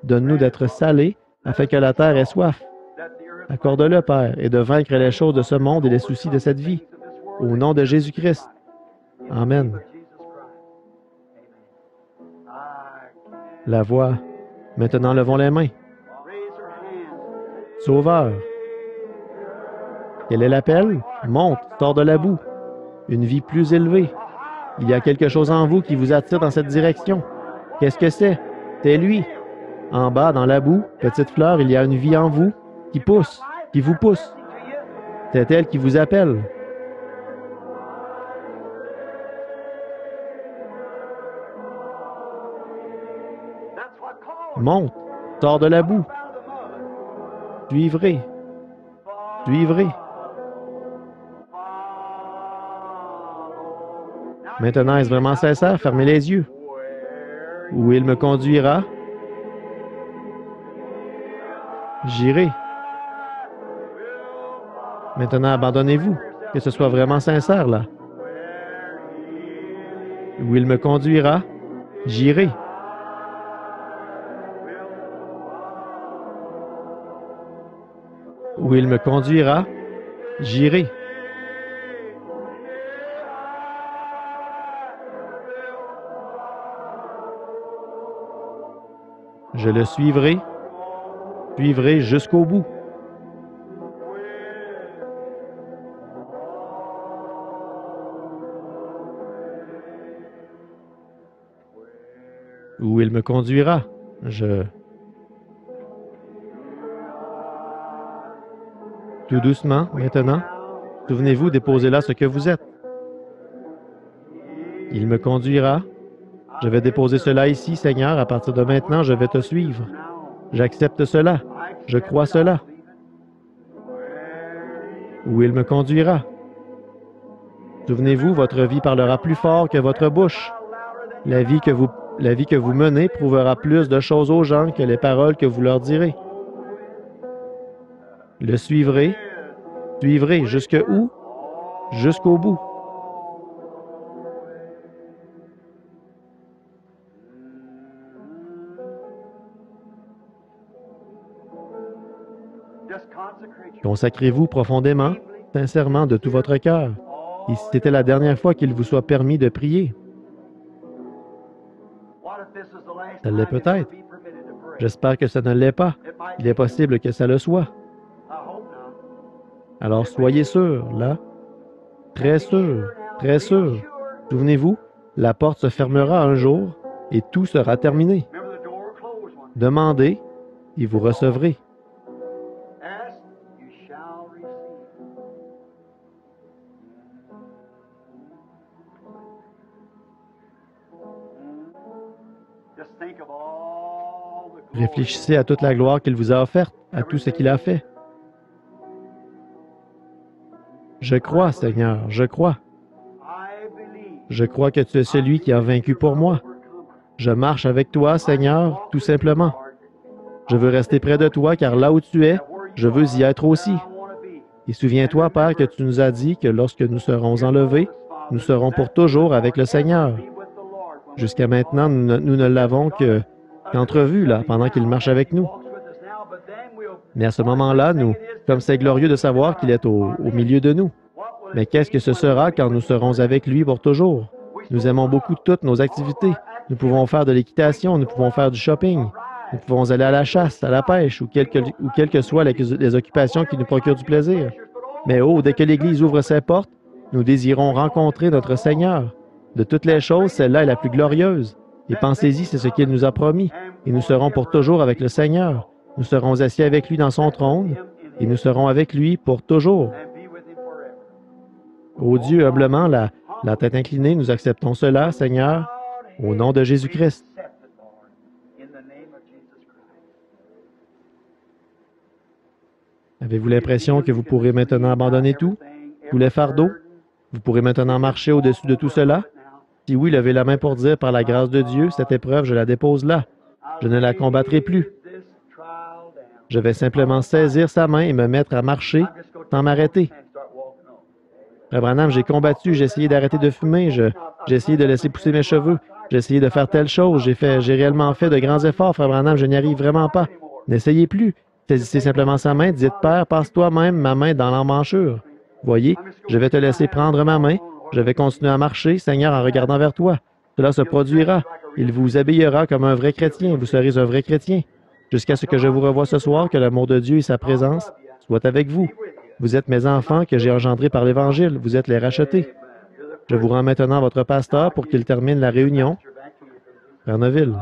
Donne-nous d'être salés afin que la terre ait soif. Accorde-le, Père, et de vaincre les choses de ce monde et les soucis de cette vie. Au nom de Jésus-Christ. Amen. La voix. Maintenant, levons les mains. Sauveur. Quel est l'appel? Monte, sors de la boue. Une vie plus élevée. Il y a quelque chose en vous qui vous attire dans cette direction. Qu'est-ce que c'est? C'est lui. En bas, dans la boue, petite fleur, il y a une vie en vous qui pousse, qui vous pousse. C'est elle qui vous appelle. Monte, sors de la boue. Suivrez. Suivrez. Maintenant, est-ce vraiment sincère? Fermez les yeux. Où il me conduira, j'irai. Maintenant, abandonnez-vous. Que ce soit vraiment sincère, là. Où il me conduira, j'irai. Où il me conduira, j'irai. Je le suivrai jusqu'au bout. Où il me conduira, Tout doucement, maintenant, souvenez-vous, déposez là ce que vous êtes. Il me conduira. Je vais déposer cela ici, Seigneur. À partir de maintenant, je vais te suivre. J'accepte cela. Je crois cela. Où il me conduira. Souvenez-vous, votre vie parlera plus fort que votre bouche. La vie que vous menez prouvera plus de choses aux gens que les paroles que vous leur direz. Le suivrez jusque où? Jusqu'au bout. Consacrez-vous profondément, sincèrement, de tout votre cœur. Et si c'était la dernière fois qu'il vous soit permis de prier, ça l'est peut-être. J'espère que ça ne l'est pas. Il est possible que ça le soit. Alors soyez sûr, là, très sûr, très sûr. Souvenez-vous, la porte se fermera un jour et tout sera terminé. Demandez et vous recevrez. Réfléchissez à toute la gloire qu'il vous a offerte, à tout ce qu'il a fait. Je crois, Seigneur, je crois. Je crois que tu es celui qui a vaincu pour moi. Je marche avec toi, Seigneur, tout simplement. Je veux rester près de toi, car là où tu es, je veux y être aussi. Et souviens-toi, Père, que tu nous as dit que lorsque nous serons enlevés, nous serons pour toujours avec le Seigneur. Jusqu'à maintenant, nous ne l'avons qu'entrevu, là, pendant qu'il marche avec nous. Mais à ce moment-là, comme c'est glorieux de savoir qu'il est au milieu de nous. Mais qu'est-ce que ce sera quand nous serons avec lui pour toujours? Nous aimons beaucoup toutes nos activités. Nous pouvons faire de l'équitation, nous pouvons faire du shopping, nous pouvons aller à la chasse, à la pêche ou quelles que soient les occupations qui nous procurent du plaisir. Mais oh, dès que l'Église ouvre ses portes, nous désirons rencontrer notre Seigneur. De toutes les choses, celle-là est la plus glorieuse. Et pensez-y, c'est ce qu'il nous a promis. Et nous serons pour toujours avec le Seigneur. Nous serons assis avec lui dans son trône, et nous serons avec lui pour toujours. Ô Dieu, humblement, la tête inclinée, nous acceptons cela, Seigneur, au nom de Jésus-Christ. Avez-vous l'impression que vous pourrez maintenant abandonner tout, tous les fardeaux? Vous pourrez maintenant marcher au-dessus de tout cela? Si oui, levez la main pour dire, par la grâce de Dieu, cette épreuve, je la dépose là. Je ne la combattrai plus. Je vais simplement saisir sa main et me mettre à marcher sans m'arrêter. Frère Branham, j'ai combattu, j'ai essayé d'arrêter de fumer, j'ai essayé de laisser pousser mes cheveux, j'ai essayé de faire telle chose, j'ai réellement fait de grands efforts, Frère Branham, je n'y arrive vraiment pas. N'essayez plus. Saisissez simplement sa main, dites, Père, passe toi-même ma main dans l'emmanchure. Voyez, je vais te laisser prendre ma main, je vais continuer à marcher, Seigneur, en regardant vers toi. Cela se produira. Il vous habillera comme un vrai chrétien, vous serez un vrai chrétien. Jusqu'à ce que je vous revoie ce soir, que l'amour de Dieu et sa présence soient avec vous. Vous êtes mes enfants que j'ai engendrés par l'Évangile, vous êtes les rachetés. Je vous rends maintenant votre pasteur pour qu'il termine la réunion. Frère Neville.